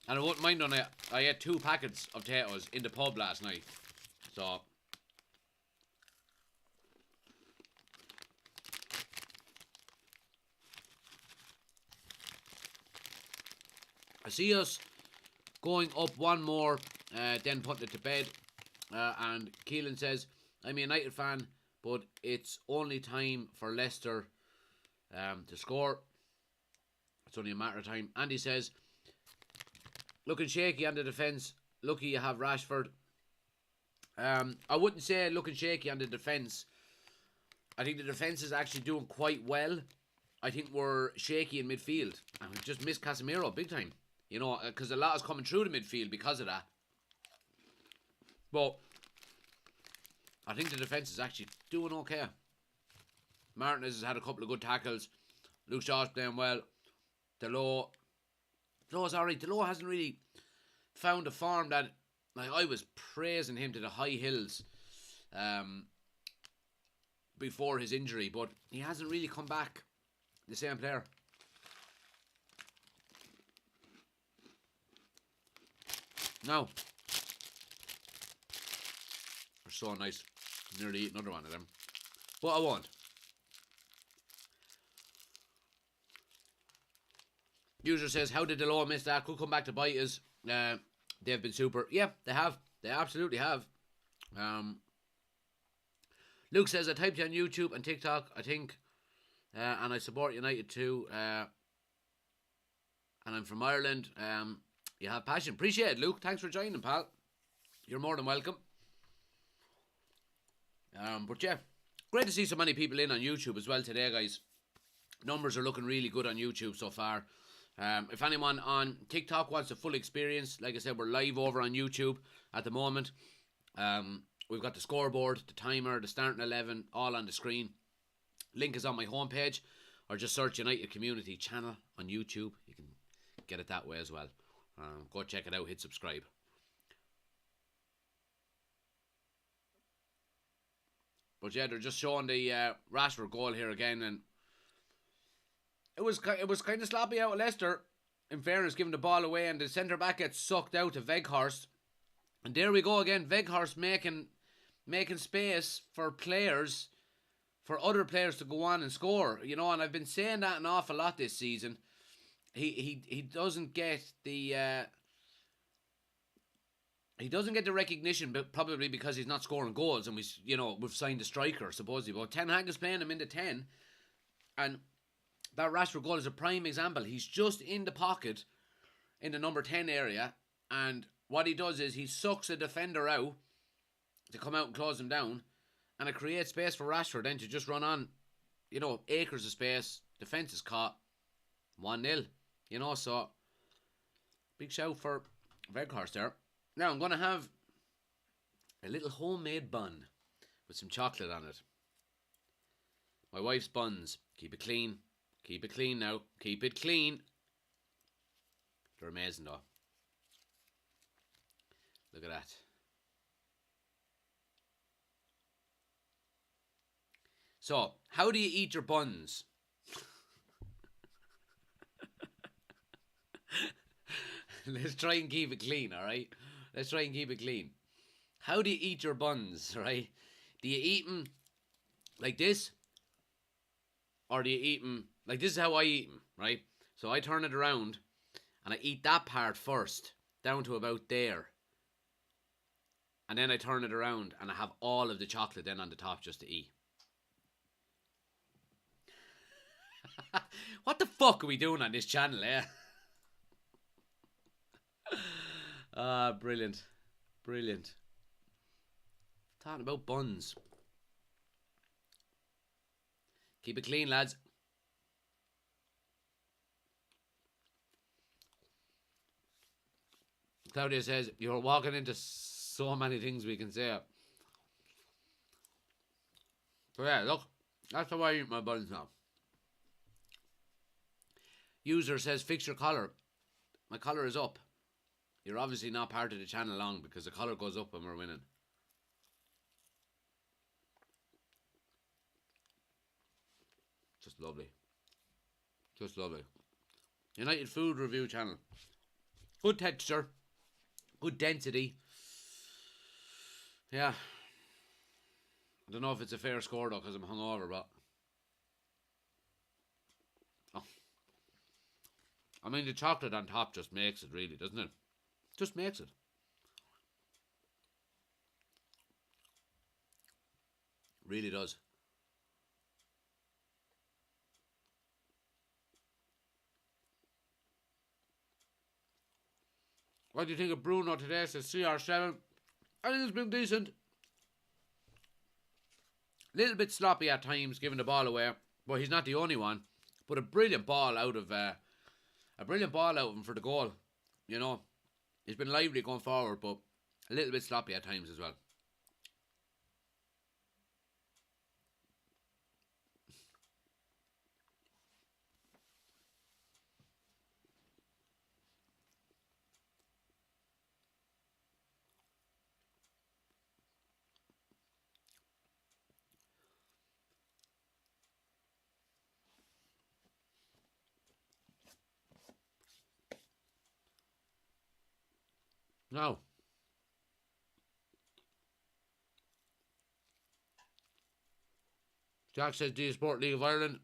And I wouldn't mind on it. I ate 2 packets of potatoes in the pub last night. So. I see us going up one more, then putting it to bed. And Keelan says, I'm a United fan, but it's only time for Leicester to score. It's only a matter of time. Andy says, looking shaky on the defence. Lucky you have Rashford. I wouldn't say looking shaky on the defence. I think the defence is actually doing quite well. I think we're shaky in midfield. And we've just missed Casemiro big time. You know, because a lot is coming through the midfield because of that. But I think the defence is actually doing okay. Martinez has had a couple of good tackles. Luke Shaw's playing well. Delaw's alright. Delo hasn't really found a form that, like, I was praising him to the high hills before his injury, but he hasn't really come back the same player. Now, they're so nice. Nearly eat another one of them, but I won't. User says, how did Delo miss that? Could come back to bite us. They've been super. Yeah, they have. They absolutely have. Luke says, I typed you on YouTube and TikTok, I think, and I support United too. And I'm from Ireland. You have passion. Appreciate it, Luke. Thanks for joining, pal. You're more than welcome. But yeah, great to see so many people in on YouTube as well today, guys. Numbers are looking really good on YouTube so far. If anyone on TikTok wants a full experience, like I said, we're live over on YouTube at the moment. We've got the scoreboard, the timer, the starting 11, all on the screen. Link is on my homepage, or just search United Community Channel on YouTube. You can get it that way as well. Go check it out, hit subscribe. But yeah, they're just showing the Rashford goal here again, and it was kind of sloppy out of Leicester. In fairness, giving the ball away, and the centre back gets sucked out to Weghorst, and there we go again. Weghorst making space for players, for other players to go on and score. You know, and I've been saying that an awful lot this season. He doesn't get the recognition, but probably because he's not scoring goals, and we've signed a striker supposedly. But Ten Hag is playing him into 10, and that Rashford goal is a prime example. He's just in the pocket in the number 10 area, and what he does is he sucks a defender out to come out and close him down, and it creates space for Rashford then to just run on, acres of space. Defence is caught. 1-0. So big shout for Weghorst there. Now I'm going to have a little homemade bun with some chocolate on it. My wife's buns. Keep it clean. Keep it clean now. Keep it clean. They're amazing though. Look at that. So, how do you eat your buns? Let's try and keep it clean, alright? Let's try and keep it clean. How do you eat your buns, right? Do you eat them like this? Or do you eat them... Like, this is how I eat them, right? So I turn it around, and I eat that part first, down to about there. And then I turn it around, and I have all of the chocolate then on the top just to eat. What the fuck are we doing on this channel, eh? Brilliant. Brilliant. Talking about buns. Keep it clean, lads. Claudia says, you're walking into so many things we can say. So yeah, look, that's how I eat my buns now. User says, fix your collar. My collar is up. You're obviously not part of the channel long because the collar goes up when we're winning. Just lovely. Just lovely. United Food Review channel. Good texture. Good density. Yeah. I don't know if it's a fair score though because I'm hungover, but... Oh. I mean, the chocolate on top just makes it, really, doesn't it? Just makes it. Really does. What do you think of Bruno today? Says CR7. I think it's been decent. Little bit sloppy at times, giving the ball away. But he's not the only one. But a brilliant ball out of him for the goal. You know, he's been lively going forward, but a little bit sloppy at times as well. Now, Jack says, do you support League of Ireland?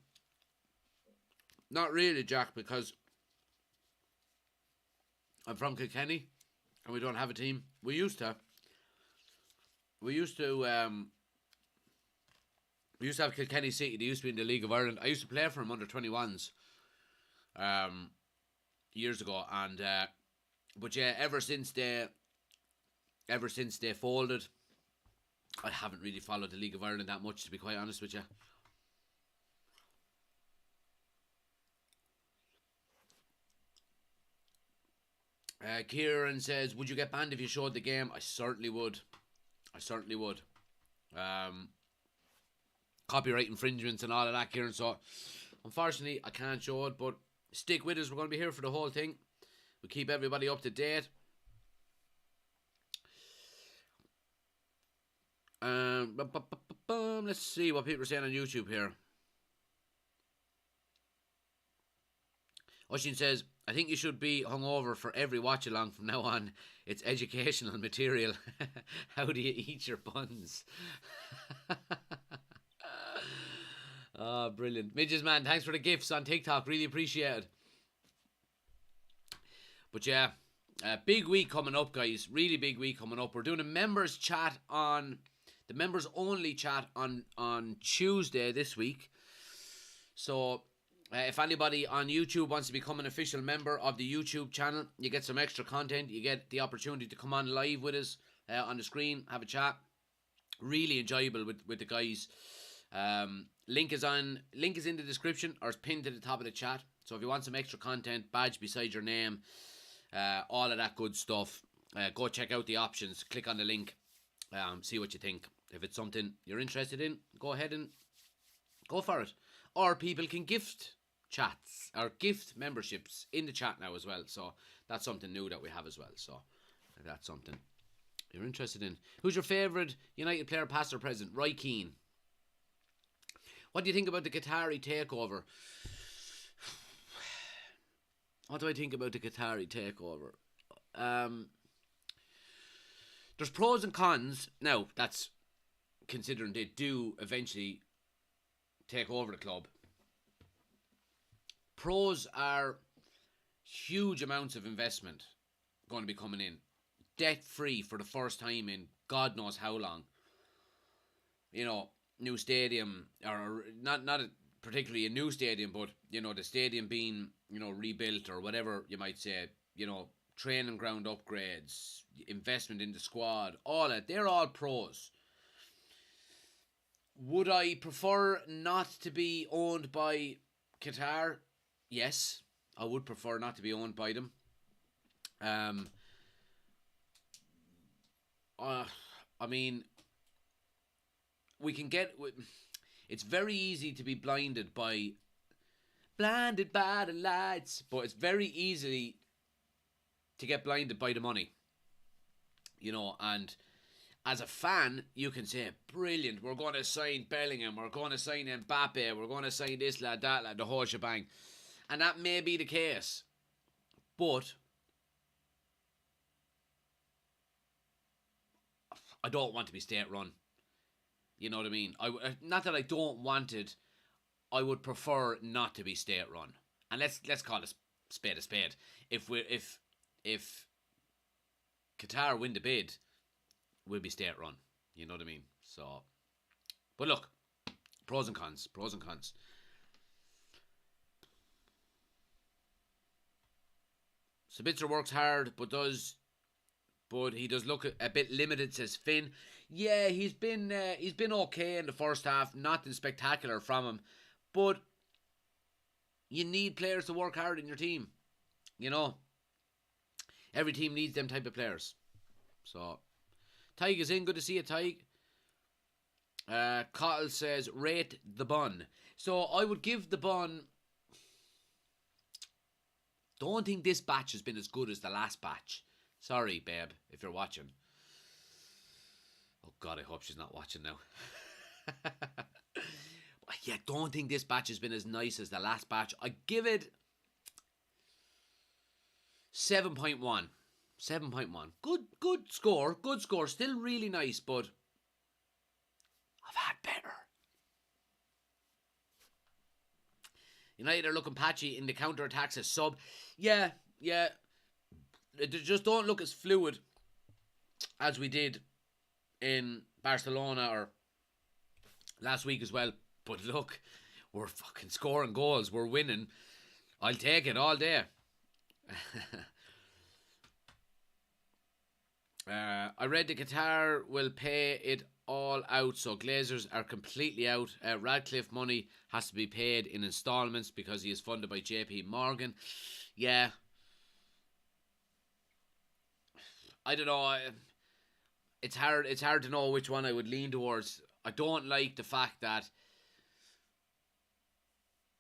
Not really, Jack, because I'm from Kilkenny and we don't have a team. We used to have Kilkenny City. They used to be in the League of Ireland. I used to play for them under 21s years ago, and but yeah, ever since they folded, I haven't really followed the League of Ireland that much, to be quite honest with you. Kieran says, would you get banned if you showed the game? I certainly would. Copyright infringements and all of that, Kieran. So, unfortunately, I can't show it, but stick with us. We're going to be here for the whole thing. We'll keep everybody up to date. Let's see what people are saying on YouTube here. Oshin says, I think you should be hungover for every watch along from now on. It's educational material. How do you eat your buns? Oh, brilliant. Midges, man, thanks for the gifts on TikTok. Really appreciate it. But yeah, big week coming up, guys. Really big week coming up. We're doing a members chat on... the members only chat on Tuesday this week. So... if anybody on YouTube wants to become an official member of the YouTube channel, you get some extra content. You get the opportunity to come on live with us on the screen, have a chat. Really enjoyable with the guys. Link is in the description or it's pinned to the top of the chat. So if you want some extra content, badge beside your name, all of that good stuff, go check out the options. Click on the link, see what you think. If it's something you're interested in, go ahead and go for it. Or people can gift chats or gift memberships in the chat now as well. So that's something new that we have as well. So if that's something you're interested in. Who's your favourite United player, past or present? Roy Keane. What do you think about the Qatari takeover? What do I think about the Qatari takeover? There's pros and cons. Now, that's considering they do eventually take over the club. Pros are huge amounts of investment going to be coming in. Debt free for the first time in God knows how long. You know, new stadium, or not particularly a new stadium, but, you know, the stadium being, you know, rebuilt or whatever you might say, you know, training ground upgrades, investment in the squad, all that. They're all pros. Would I prefer not to be owned by Qatar? Yes, I would prefer not to be owned by them. I mean, we can get. It's very easy to be blinded by the lights, but it's very easy to get blinded by the money. And as a fan, you can say, brilliant, we're going to sign Bellingham, we're going to sign Mbappe, we're going to sign this lad, that lad, the whole shebang. And that may be the case. But I don't want to be state run. You know what I mean? Not that I don't want it. I would prefer not to be state run. And let's call it spade a spade. If Qatar win the bid, we'll be state run. You know what I mean? So, but look, pros and cons. Sabitzer works hard, but he does look a bit limited, says Finn. Yeah, he's been okay in the first half. Nothing spectacular from him, but you need players to work hard in your team. Every team needs them type of players. So, Tig is in. Good to see you, Tig. Cottle says, rate the bun. So, I would give the bun... Don't think this batch has been as good as the last batch. Sorry, babe, if you're watching. Oh, God, I hope she's not watching now. Yeah, don't think this batch has been as nice as the last batch. I give it 7.1. 7.1. Good score. Good score. Still really nice, but I've had better. United are looking patchy in the counter-attacks as sub. Yeah. They just don't look as fluid as we did in Barcelona or last week as well. But look, we're fucking scoring goals. We're winning. I'll take it all day. I read the Qatar will pay it all out, so Glazers are completely out. Radcliffe money has to be paid in installments because he is funded by JP Morgan. Yeah. I don't know. It's hard to know which one I would lean towards. I don't like the fact that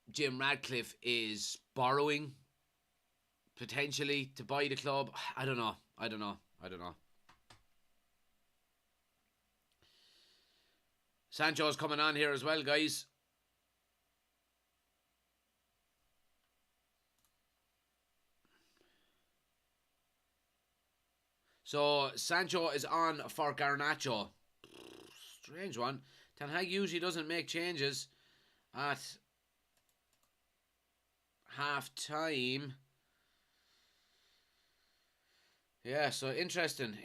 Jim Radcliffe is borrowing potentially to buy the club. I don't know. Sancho's coming on here as well, guys. So, Sancho is on for Garnacho. Strange one. Ten Hag usually doesn't make changes at half time. Yeah, so interesting.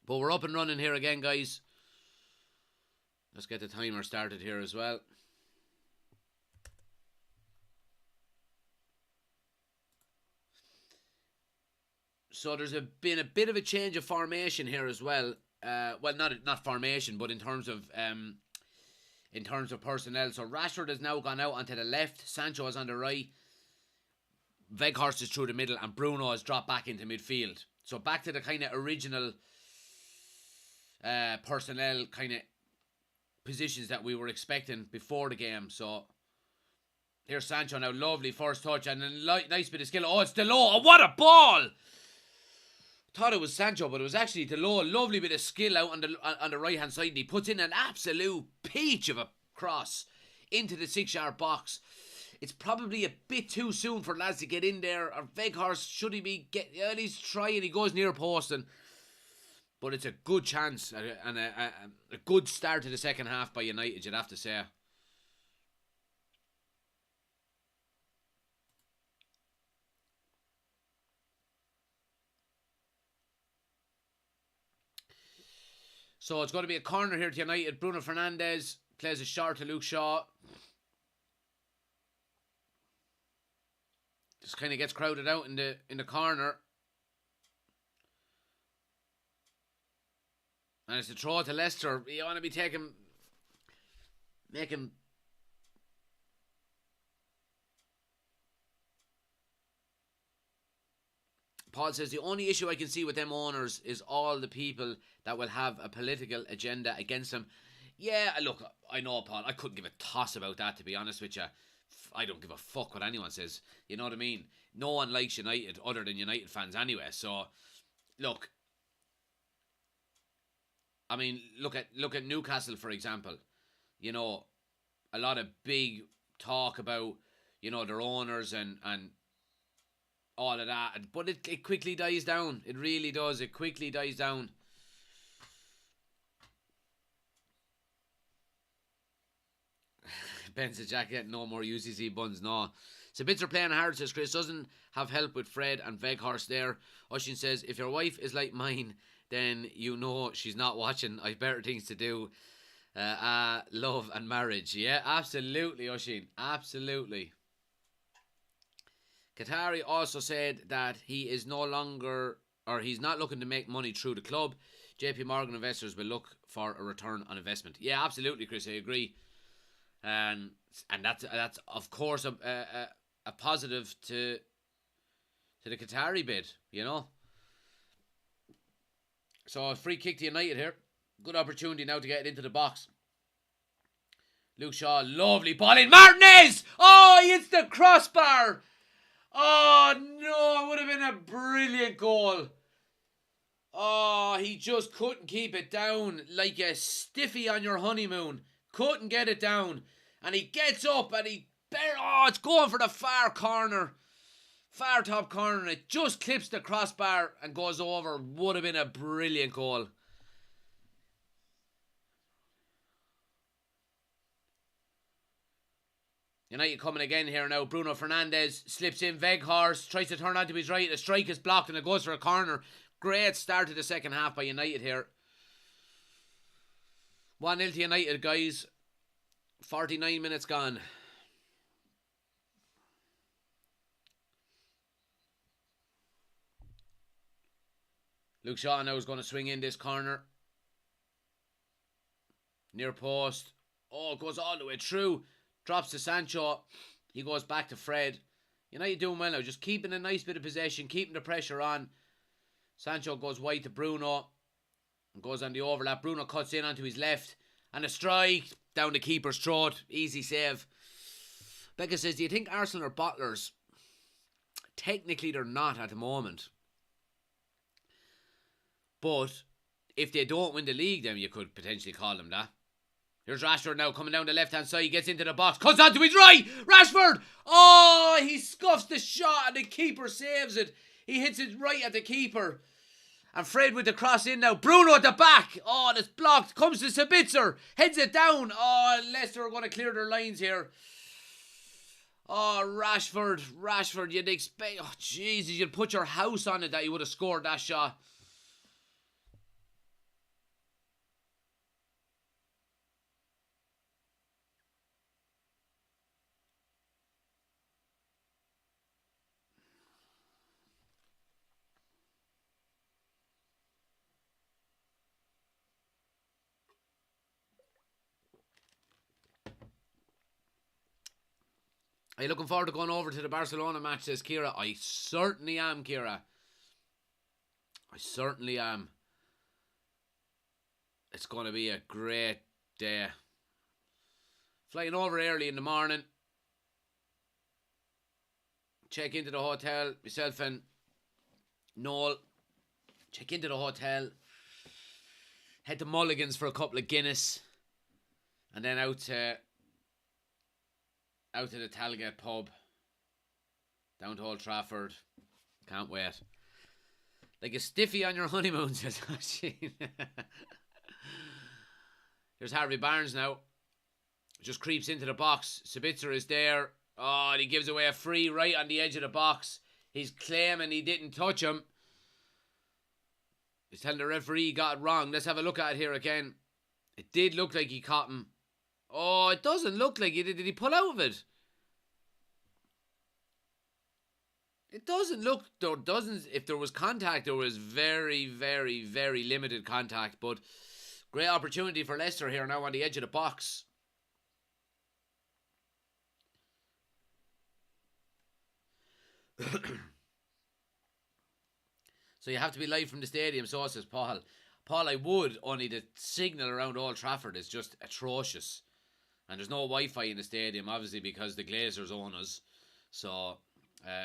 But we're up and running here again, guys. Let's get the timer started here as well. So there's been a bit of a change of formation here as well. Well, not formation, but in terms of personnel. So Rashford has now gone out onto the left. Sancho is on the right. Weghorst is through the middle, and Bruno has dropped back into midfield. So back to the kind of original personnel kind of positions that we were expecting before the game. So here's Sancho now, lovely first touch and a nice bit of skill. Oh, it's Delô. Oh, what a ball! Thought it was Sancho, but it was actually Delô. Lovely bit of skill out on the right hand side, and he puts in an absolute peach of a cross into the 6-yard box. It's probably a bit too soon for lads to get in there. Or Weghorst, should he be he's trying, he goes near post, but it's a good chance and a good start to the second half by United, you'd have to say. So it's going to be a corner here to United. Bruno Fernandes plays a shot to Luke Shaw. Just kind of gets crowded out in the corner. And it's a throw to Leicester. You want to be Paul says, the only issue I can see with them owners is all the people that will have a political agenda against them. Yeah, look, I know, Paul, I couldn't give a toss about that, to be honest with you. I don't give a fuck what anyone says. You know what I mean? No one likes United other than United fans anyway. So, look. I mean, look at Newcastle, for example. You know, a lot of big talk about, you know, their owners and all of that. But it quickly dies down. It really does. It quickly dies down. Ben says, Jack, no more UCC buns. No. Sabitzer playing hard, says Chris. Doesn't have help with Fred and Veghorst there. Oshin says, if your wife is like mine, then you know she's not watching. I've better things to do. Love and marriage. Yeah, absolutely, Oshin. Absolutely. Qatari also said that he is no longer, or he's not looking to make money through the club. JP Morgan investors will look for a return on investment. Yeah, absolutely, Chris. I agree. And that's of course a positive to the Qatari bid, you know. So a free kick to United here. Good opportunity now to get it into the box. Luke Shaw, lovely ball in. Martinez! Oh, he hits the crossbar. Oh no, it would have been a brilliant goal. Oh, he just couldn't keep it down like a stiffy on your honeymoon. Couldn't get it down. And he gets up and it's going for the far corner. Far top corner. And it just clips the crossbar and goes over. Would have been a brilliant goal. United coming again here now. Bruno Fernandes slips in. Veghorst tries to turn onto his right. The strike is blocked and it goes for a corner. Great start to the second half by United here. 1-0 to United, guys. 49 minutes gone. Luke Shaw now is going to swing in this corner. Near post. Oh, it goes all the way through. Drops to Sancho. He goes back to Fred. United doing well now. Just keeping a nice bit of possession. Keeping the pressure on. Sancho goes wide to Bruno. And goes on the overlap. Bruno cuts in onto his left. And a strike down the keeper's throat. Easy save. Becca says, do you think Arsenal are bottlers? Technically they're not at the moment. But if they don't win the league, then you could potentially call them that. Here's Rashford now coming down the left-hand side. He gets into the box. Cuts onto his right. Rashford. Oh, he scuffs the shot and the keeper saves it. He hits it right at the keeper. And Fred with the cross in now. Bruno at the back. Oh, that's blocked. Comes to Sabitzer. Heads it down. Oh, Leicester are going to clear their lines here. Oh, Rashford. You'd expect... Oh, Jesus. You'd put your house on it that he would have scored that shot. Are you looking forward to going over to the Barcelona match, says Kira? I certainly am, Kira. I certainly am. It's going to be a great day. Flying over early in the morning. Check into the hotel. Myself and Noel. Check into the hotel. Head to Mulligan's for a couple of Guinness. And then out to the Talgate pub. Down to Old Trafford. Can't wait. Like a stiffy on your honeymoon, says Asheen. Here's Harvey Barnes now. Just creeps into the box. Sabitzer is there. Oh, and he gives away a free right on the edge of the box. He's claiming he didn't touch him. He's telling the referee he got it wrong. Let's have a look at it here again. It did look like he caught him. Oh, it doesn't look like he did. Did he pull out of it? It doesn't look, though, doesn't. If there was contact, there was very, very, very limited contact. But great opportunity for Leicester here now on the edge of the box. So you have to be live from the stadium, so says Paul. Paul, I would, only the signal around Old Trafford is just atrocious. And there's no Wi-Fi in the stadium, obviously, because the Glazers own us. So,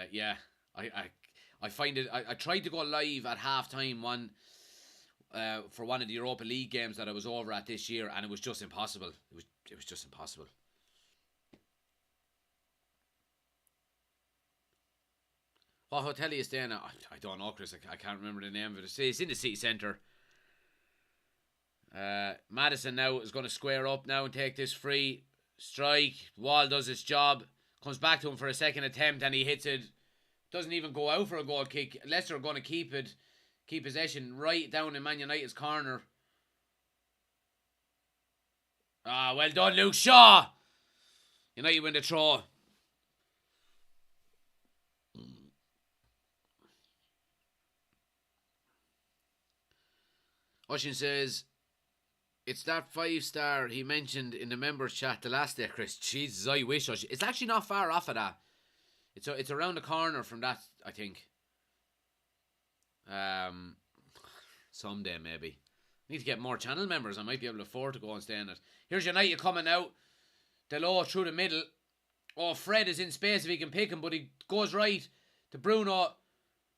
yeah, I find it... I tried to go live at half-time for one of the Europa League games that I was over at this year, and it was just impossible. It was just impossible. What hotel are you staying at? I don't know, Chris. I can't remember the name of it. It's in the city centre. Madison now is going to square up now and take this free strike. Wall does its job. Comes back to him for a second attempt and he hits it. Doesn't even go out for a goal kick. Leicester are going to keep possession right down in Man United's corner. Ah, well done, Luke Shaw. United win the throw. Oshin says, it's that 5-star he mentioned in the members chat the last day, Chris. Jesus, I wish. It's actually not far off of that. It's around the corner from that, I think. Someday, maybe. Need to get more channel members. I might be able to afford to go and stay in it. Here's United coming out. Delors through the middle. Oh, Fred is in space if he can pick him, but he goes right to Bruno.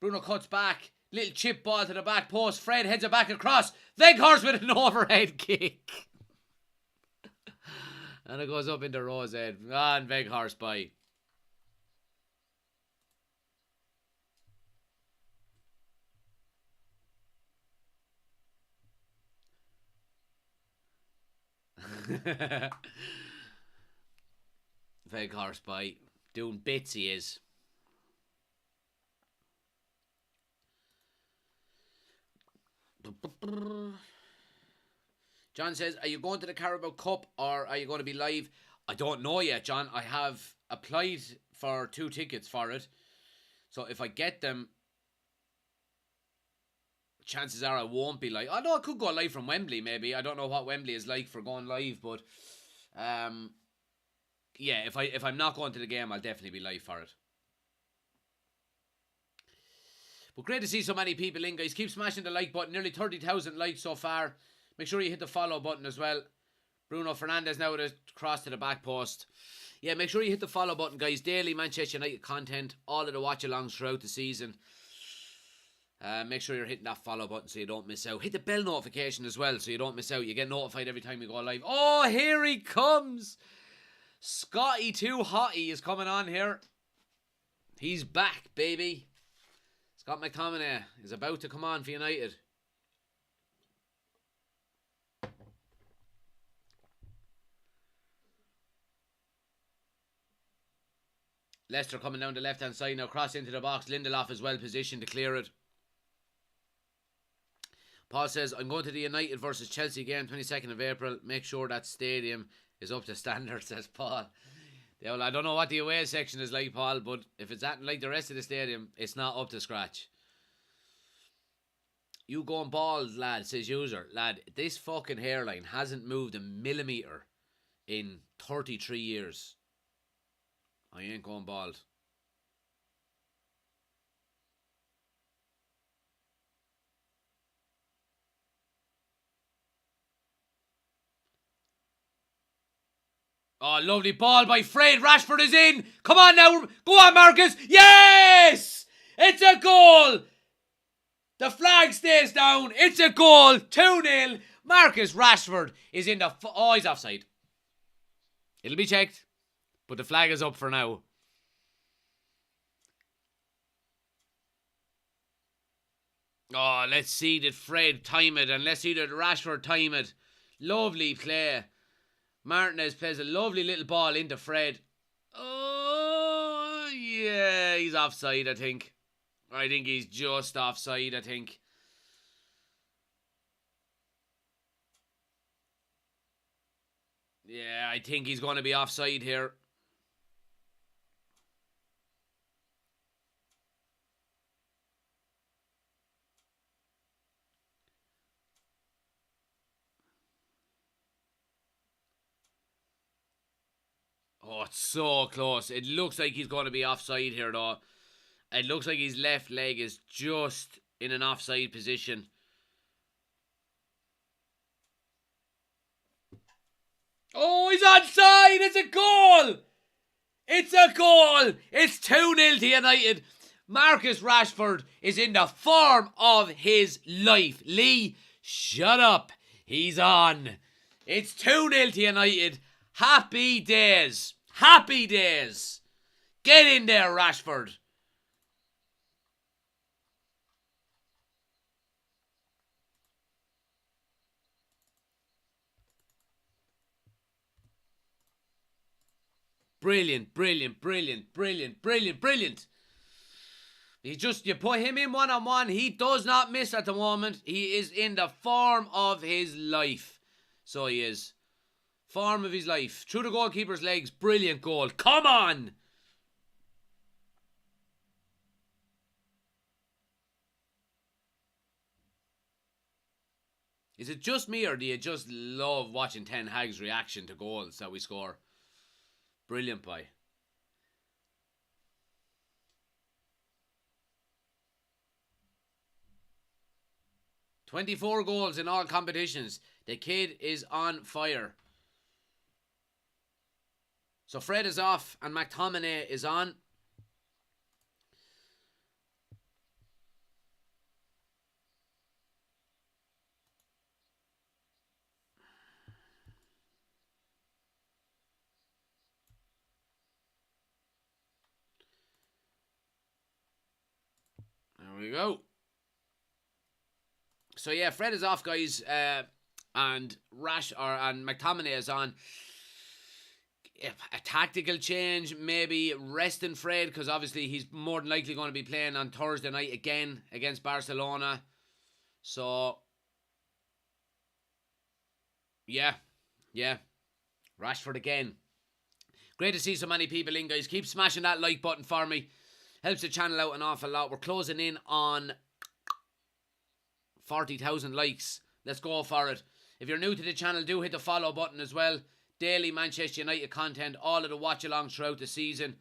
Bruno cuts back. Little chip ball to the back post. Fred heads it back across. Weghorst with an overhead kick. And it goes up into Rowe's head. And Weghorst by. Weghorst by. Doing bits he is. John says, are you going to the Carabao Cup or are you going to be live? I don't know yet, John. I have applied for 2 tickets for it. So if I get them, chances are I won't be live. I know I could go live from Wembley maybe. I don't know what Wembley is like for going live, but yeah, if I'm not going to the game, I'll definitely be live for it. But great to see so many people in, guys. Keep smashing the like button. Nearly 30,000 likes so far. Make sure you hit the follow button as well. Bruno Fernandes now with a cross to the back post. Yeah, make sure you hit the follow button, guys. Daily Manchester United content. All of the watch-alongs throughout the season. Make sure you're hitting that follow button so you don't miss out. Hit the bell notification as well so you don't miss out. You get notified every time we go live. Oh, here he comes. Scotty Too Hottie is coming on here. He's back, baby. Scott McTominay is about to come on for United. Leicester coming down the left-hand side now. Cross into the box. Lindelof is well positioned to clear it. Paul says, I'm going to the United versus Chelsea game 22nd of April. Make sure that stadium is up to standard, says Paul. Yeah, well, I don't know what the away section is like, Paul, but if it's acting like the rest of the stadium, it's not up to scratch. You going bald, lad, says user. Lad, this fucking hairline hasn't moved a millimetre in 33 years. I ain't going bald. Oh, lovely ball by Fred. Rashford is in. Come on now. Go on, Marcus. Yes! It's a goal. The flag stays down. It's a goal. 2-0. Marcus Rashford is in the... Oh, he's offside. It'll be checked. But the flag is up for now. Oh, let's see did Fred time it. And let's see did Rashford time it. Lovely play. Martinez plays a lovely little ball into Fred. Oh, yeah. He's offside, I think. I think he's just offside, I think. Yeah, I think he's going to be offside here. Oh, it's so close. It looks like he's going to be offside here, though. It looks like his left leg is just in an offside position. Oh, he's onside! It's a goal! It's a goal! It's 2-0 to United. Marcus Rashford is in the form of his life. Lee, shut up. He's on. It's 2-0 to United. Happy days. Happy days. Get in there, Rashford. Brilliant, brilliant, brilliant, brilliant, brilliant, brilliant. You put him in one-on-one. He does not miss at the moment. He is in the form of his life. So he is. Form of his life. Through the goalkeeper's legs. Brilliant goal. Come on! Is it just me, or do you just love watching Ten Hag's reaction to goals that we score? Brilliant, boy. "24 goals in all competitions. The kid is on fire." So Fred is off and McTominay is on. There we go. So yeah, Fred is off, guys, and McTominay is on. A tactical change, maybe resting Fred, because obviously he's more than likely going to be playing on Thursday night again against Barcelona. So yeah, Rashford again. Great to see so many people in, guys. Keep smashing that like button for me. Helps the channel out an awful lot. We're closing in on 40,000 likes. Let's go for it. If you're new to the channel, do hit the follow button as well. Daily Manchester United content, all of the watch-alongs throughout the season.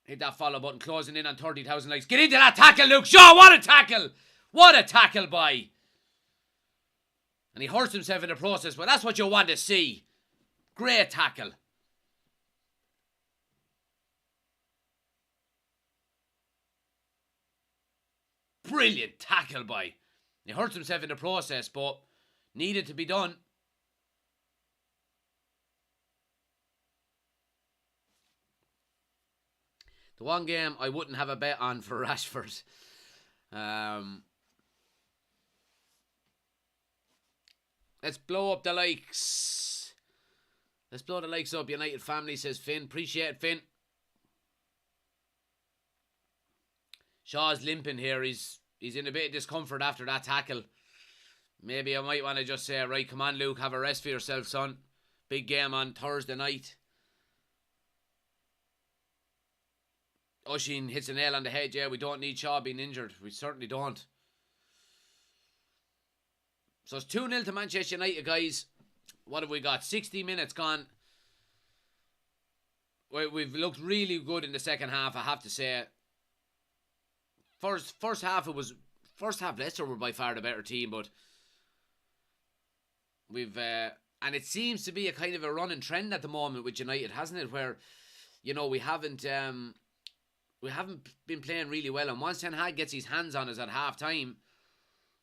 Hit that follow button, closing in on 30,000 likes. Get into that tackle, Luke Shaw. What a tackle! What a tackle, boy. And he hurts himself in the process, but that's what you want to see. Great tackle. Brilliant tackle, boy. He hurts himself in the process, but needed to be done. The one game I wouldn't have a bet on for Rashford. Let's blow up the likes. Let's blow the likes up, United family, says Finn. Appreciate it, Finn. Shaw's limping here. He's in a bit of discomfort after that tackle. Maybe I might want to just say, right, come on, Luke, have a rest for yourself, son. Big game on Thursday night. Oshin hits a nail on the head. Yeah, we don't need Shaw being injured. We certainly don't. So it's 2-0 to Manchester United, guys. What have we got? 60 minutes gone. We've looked really good in the second half, I have to say. First half Leicester were by far the better team, but we've and it seems to be a kind of a running trend at the moment with United, hasn't it? Where, you know, we haven't been playing really well, and once Ten Hag gets his hands on us at half time,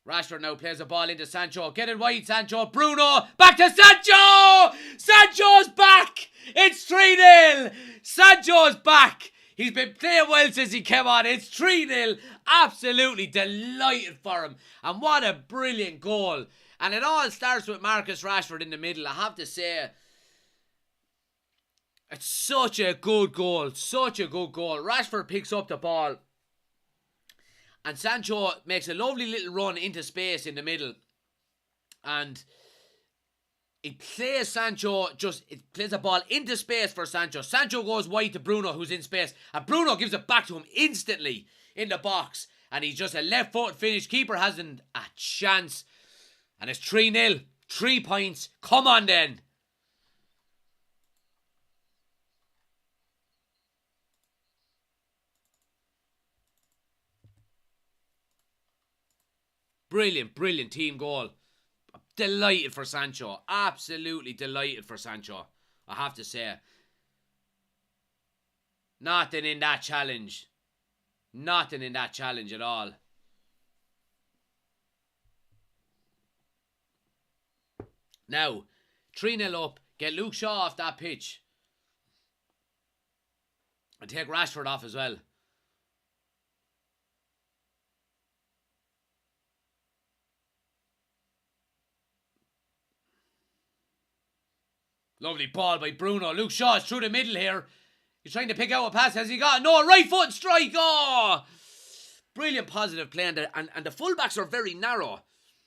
Rashford now plays the ball into Sancho. Get it wide, Sancho. Bruno, back to Sancho! Sancho's back! It's 3-0! Sancho's back! He's been playing well since he came on. It's 3-0. Absolutely delighted for him. And what a brilliant goal. And it all starts with Marcus Rashford in the middle. I have to say, it's such a good goal. Such a good goal. Rashford picks up the ball. And Sancho makes a lovely little run into space in the middle. And it plays it plays the ball into space for Sancho. Sancho goes wide to Bruno, who's in space. And Bruno gives it back to him instantly in the box. And he's just a left foot finish. Keeper hasn't a chance. And it's 3-0. 3 points. Come on then. Brilliant team goal. Delighted for Sancho. Absolutely delighted for Sancho. I have to say. Nothing in that challenge. Nothing in that challenge at all. Now, 3-0 up. Get Luke Shaw off that pitch. And take Rashford off as well. Lovely ball by Bruno. Luke Shaw is through the middle here. He's trying to pick out a pass. Has he got? No, right foot strike. Oh! Brilliant positive play. And the fullbacks are very narrow.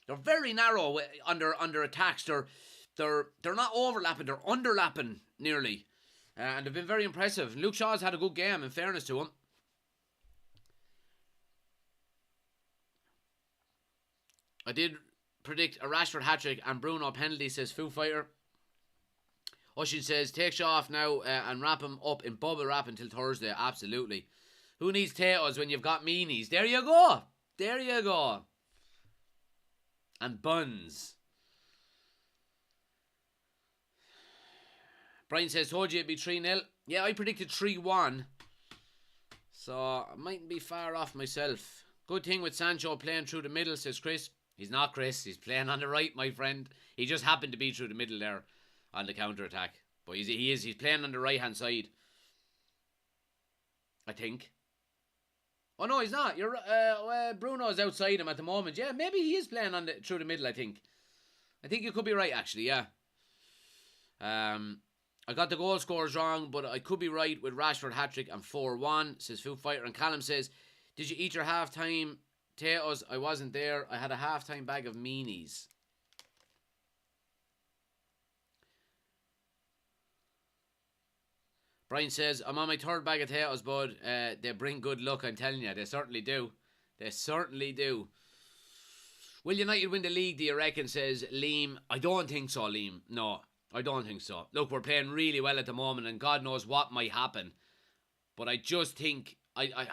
They're very narrow under attacks. They're not overlapping. They're underlapping nearly. And they've been very impressive. Luke Shaw's had a good game, in fairness to him. I did predict a Rashford hat-trick and Bruno penalty, says Foo Fighter. Oshin says, take Shaw off now and wrap him up in bubble wrap until Thursday. Absolutely. Who needs potatoes when you've got meanies? There you go. There you go. And buns. Brian says, told you it'd be 3-0. Yeah, I predicted 3-1. So, I mightn't be far off myself. Good thing with Sancho playing through the middle, says Chris. He's not Chris. He's playing on the right, my friend. He just happened to be through the middle there on the counter-attack. But he's playing on the right-hand side. I think. Oh, no, he's not. You're Bruno's outside him at the moment. Yeah, maybe he is playing through the middle, I think. I think you could be right, actually, yeah. I got the goal scores wrong, but I could be right with Rashford hat-trick and 4-1, says Foo Fighter. And Callum says, did you eat your half-time potatoes? I wasn't there. I had a half-time bag of meanies. Brian says, I'm on my third bag of potatoes, bud. They bring good luck, I'm telling you. They certainly do. They certainly do. Will United win the league, do you reckon, says Liam. I don't think so, Liam. No, I don't think so. Look, we're playing really well at the moment, and God knows what might happen. But I just think, I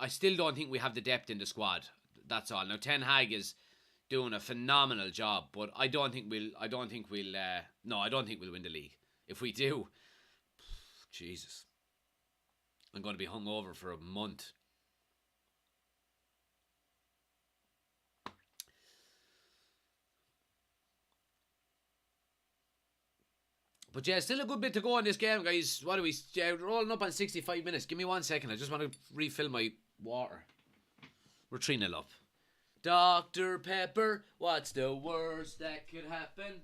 still don't think we have the depth in the squad. That's all. Now, Ten Hag is doing a phenomenal job, but I don't think we'll win the league. If we do, Jesus, I'm going to be hungover for a month. But yeah, still a good bit to go in this game, guys. What are we rolling up on 65 minutes? Give me 1 second. I just want to refill my water. We're 3-0 up. Dr. Pepper, what's the worst that could happen?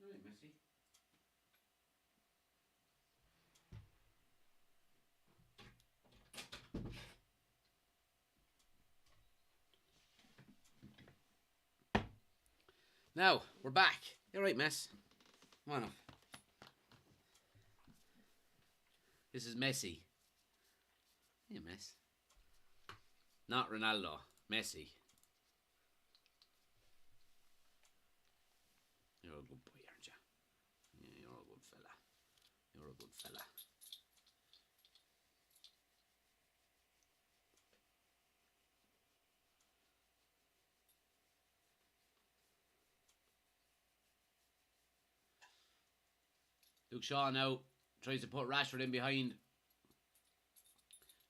All right, Missy. Now, we're back. You're right, Mess. Come on up. This is Messi. Yeah, Mess. Not Ronaldo. Messi. You're a good boy, aren't you? Yeah, you're a good fella. You're a good fella. Luke Shaw now tries to put Rashford in behind.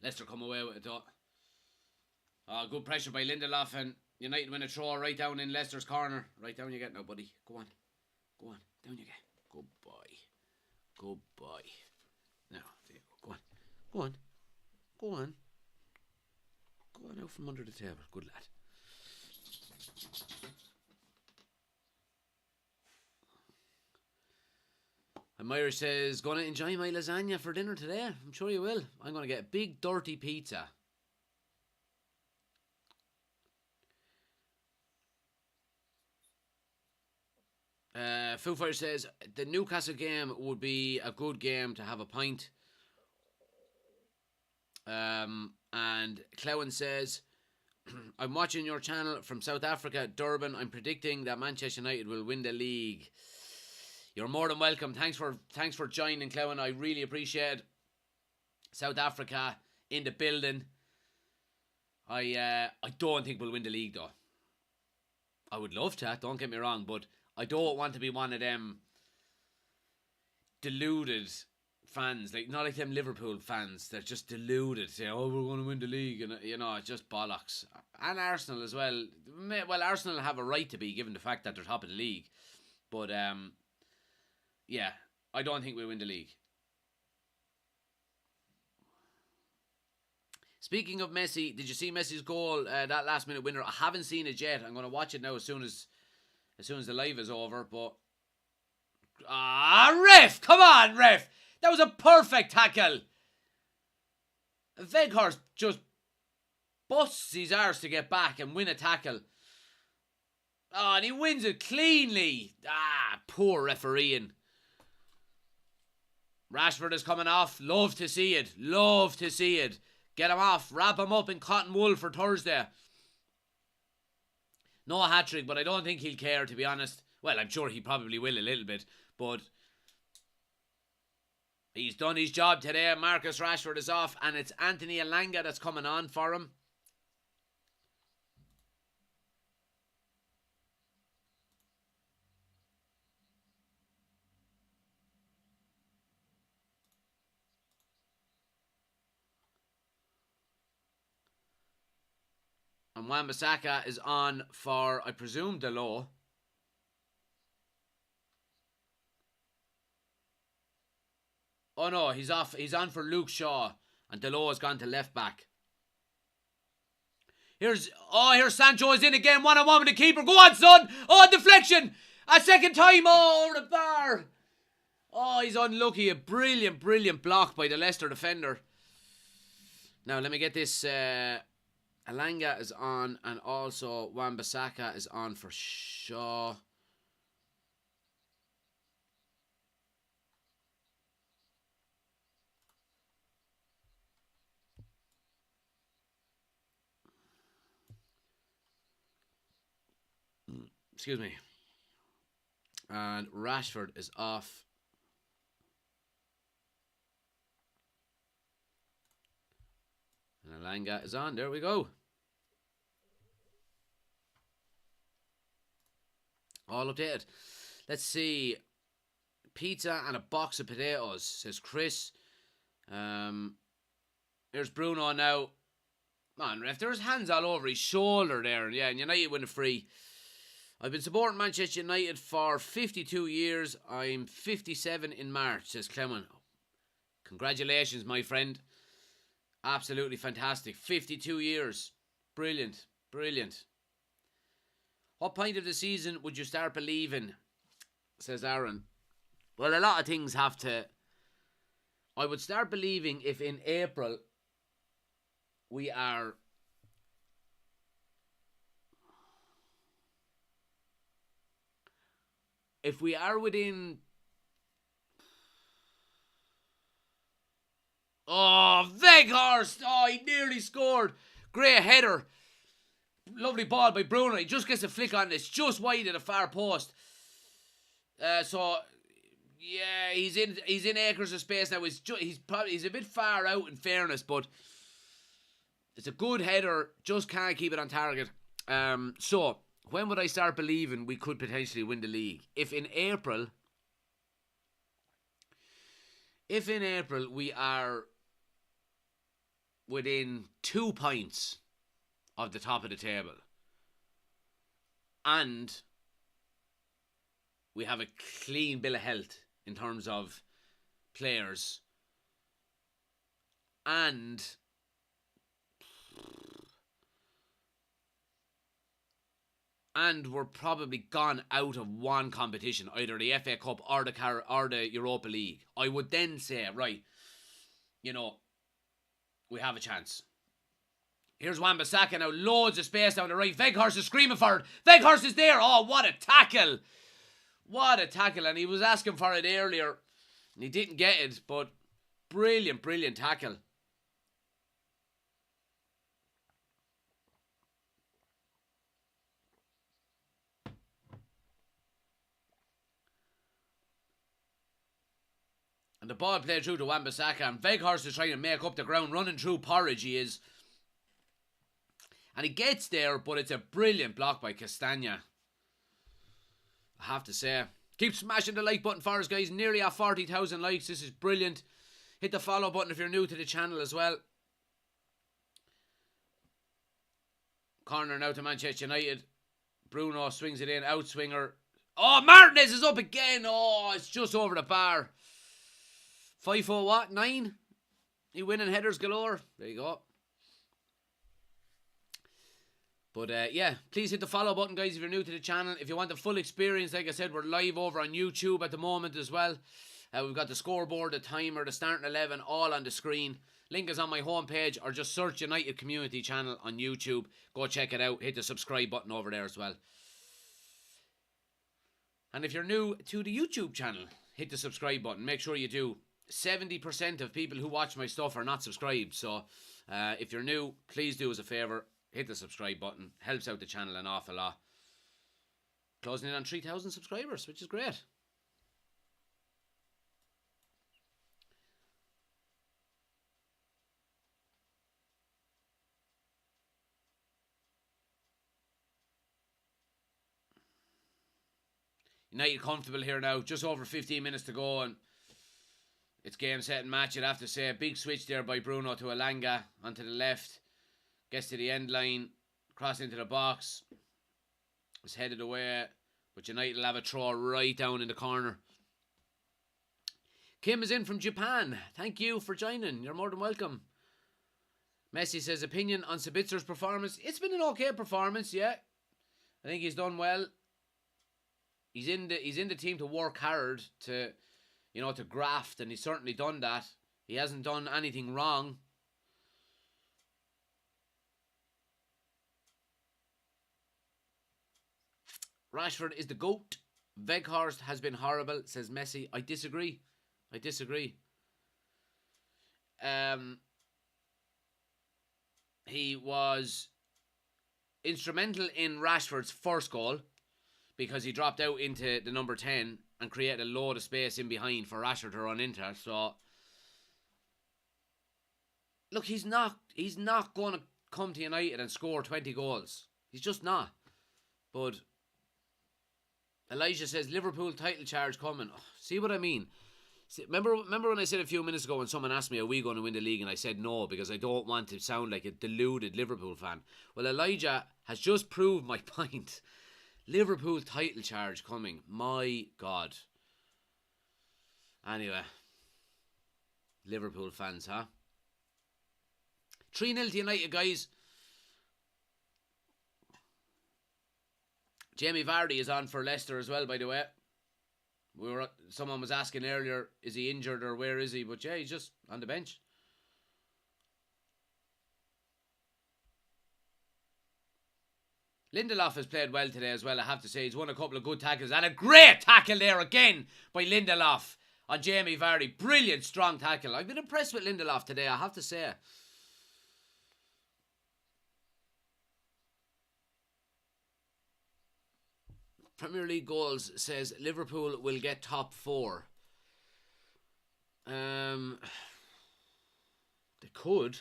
Leicester come away with it though. Good pressure by Lindelof, and United win a throw right down in Leicester's corner. Right down you get now, buddy. Go on. Go on. Down you get. Good boy. Good boy. Now, there you go. Go on. Go on. Go on. Go on out from under the table. Good lad. And Myra says, gonna enjoy my lasagna for dinner today. I'm sure you will. I'm gonna get a big dirty pizza. Foo Fighter says, the Newcastle game would be a good game to have a pint. And Clowen says, I'm watching your channel from South Africa, Durban. I'm predicting that Manchester United will win the league. You're more than welcome. Thanks for joining, Clowen. I really appreciate it. South Africa in the building. I don't think we'll win the league though. I would love to, don't get me wrong, but I don't want to be one of them deluded fans, like not like them Liverpool fans. They're just deluded. Say, oh, we're going to win the league, and it's just bollocks. And Arsenal as well. Well, Arsenal have a right to be, given the fact that they're top of the league. But yeah, I don't think we'll win the league. Speaking of Messi, did you see Messi's goal? That last minute winner. I haven't seen it yet. I'm going to watch it now as soon as the live is over. But ref! Come on, ref! That was a perfect tackle. Weghorst just busts his arse to get back and win a tackle. Oh, and he wins it cleanly. Poor refereeing. Rashford is coming off. Love to see it. Love to see it. Get him off. Wrap him up in cotton wool for Thursday. No hat-trick, but I don't think he'll care, to be honest. Well, I'm sure he probably will a little bit, but he's done his job today. Marcus Rashford is off, and it's Anthony Elanga that's coming on for him. And Wan-Bissaka is on for, I presume, Dalot. Oh no, he's off. He's on for Luke Shaw. And Dalot has gone to left back. Here's Sancho is in again. 1-on-1 with the keeper. Go on, son. Oh, deflection. A second time. Oh, over the bar. Oh, he's unlucky. A brilliant, brilliant block by the Leicester defender. Now, let me get this. Elanga is on, and also Wan-Bissaka is on for Shaw. Excuse me. And Rashford is off. And Elanga is on. There we go. All updated. Let's see. Pizza and a box of potatoes, says Chris. Here's Bruno now. Man, ref, there's hands all over his shoulder there. Yeah, and United win a free. I've been supporting Manchester United for 52 years. I'm 57 in March, says Clement. Congratulations, my friend. Absolutely fantastic. 52 years. Brilliant. Brilliant. What point of the season would you start believing, says Aaron? Well, a lot of things have to... I would start believing if in April we are... If we are within... Oh, Weghorst! Oh, he nearly scored. Great header. Lovely ball by Bruno. He just gets a flick on this, just wide of the far post. So yeah, he's in acres of space now. He's a bit far out in fairness, but it's a good header. Just can't keep it on target. So when would I start believing we could potentially win the league? If in April we are within 2 points of the top of the table, and we have a clean bill of health in terms of players, and we're probably gone out of one competition, either the FA Cup or the Europa League, I would then say, right, we have a chance. Here's Wan-Bissaka now, loads of space down the right. Weghorst is screaming for it. Weghorst is there. Oh, what a tackle. What a tackle. And he was asking for it earlier. And he didn't get it. But brilliant, brilliant tackle. And the ball played through to Wan-Bissaka. And Weghorst is trying to make up the ground. Running through Porridge he is. And he gets there, but it's a brilliant block by Castagna. I have to say. Keep smashing the like button for us, guys. Nearly at 40,000 likes. This is brilliant. Hit the follow button if you're new to the channel as well. Corner now to Manchester United. Bruno swings it in. Outswinger. Oh, Martinez is up again. Oh, it's just over the bar. 5-4 what? 9? You winning headers galore. There you go. But yeah, please hit the follow button, guys, if you're new to the channel. If you want the full experience, like I said, we're live over on YouTube at the moment as well. We've got the scoreboard, the timer, the starting 11, all on the screen. Link is on my homepage, or just search United Community Channel on YouTube. Go check it out. Hit the subscribe button over there as well. And if you're new to the YouTube channel, hit the subscribe button. Make sure you do. 70% of people who watch my stuff are not subscribed. So if you're new, please do us a favour. Hit the subscribe button. Helps out the channel an awful lot. Closing in on 3,000 subscribers, which is great. United comfortable here now. Just over 15 minutes to go, and it's game, set and match, I'd have to say. Big switch there by Bruno to Elanga onto the left. Gets to the end line, cross into the box. It's headed away, but United will have a throw right down in the corner. Kim is in from Japan. Thank you for joining. You're more than welcome. Messi says, opinion on Sabitzer's performance. It's been an okay performance, yeah. I think he's done well. He's in the team to work hard, to, you know, to graft, and he's certainly done that. He hasn't done anything wrong. Rashford is the GOAT. Weghorst has been horrible, says Messi. I disagree. He was instrumental in Rashford's first goal because he dropped out into the number 10 and created a load of space in behind for Rashford to run into. So, look, he's not going to come to United and score 20 goals. He's just not. But Elijah says, Liverpool title charge coming. Oh, see what I mean? See, remember when I said a few minutes ago when someone asked me, are we going to win the league? And I said no, because I don't want to sound like a deluded Liverpool fan. Well, Elijah has just proved my point. Liverpool title charge coming. My God. Anyway. Liverpool fans, huh? 3-0 to United, guys. Jamie Vardy is on for Leicester as well, by the way. Someone was asking earlier, is he injured or where is he? But yeah, he's just on the bench. Lindelof has played well today as well, I have to say. He's won a couple of good tackles. And a great tackle there again by Lindelof on Jamie Vardy. Brilliant, strong tackle. I've been impressed with Lindelof today, I have to say. Premier League goals says Liverpool will get top 4. They could.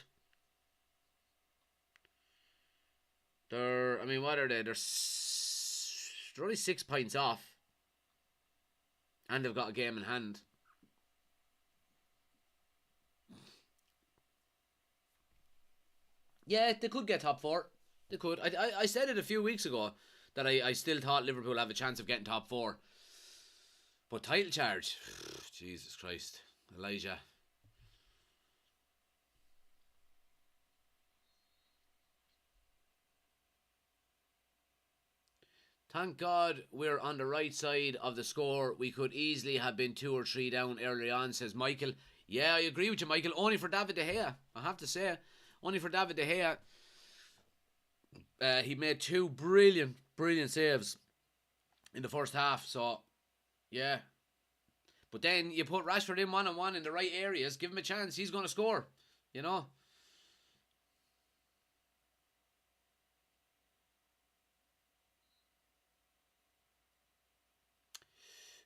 What are they? They're only 6 points off. And they've got a game in hand. Yeah, they could get top 4. They could. I said it a few weeks ago that I still thought Liverpool have a chance of getting top 4. But title charge, Jesus Christ, Elijah. Thank God we're on the right side of the score. We could easily have been 2 or 3 down early on, says Michael. Yeah, I agree with you, Michael. Only for David De Gea, I have to say. Only for David De Gea. He made 2 brilliant saves in the first half. So, Yeah. But then you put Rashford in one-on-one in the right areas, give him a chance, he's going to score. You know?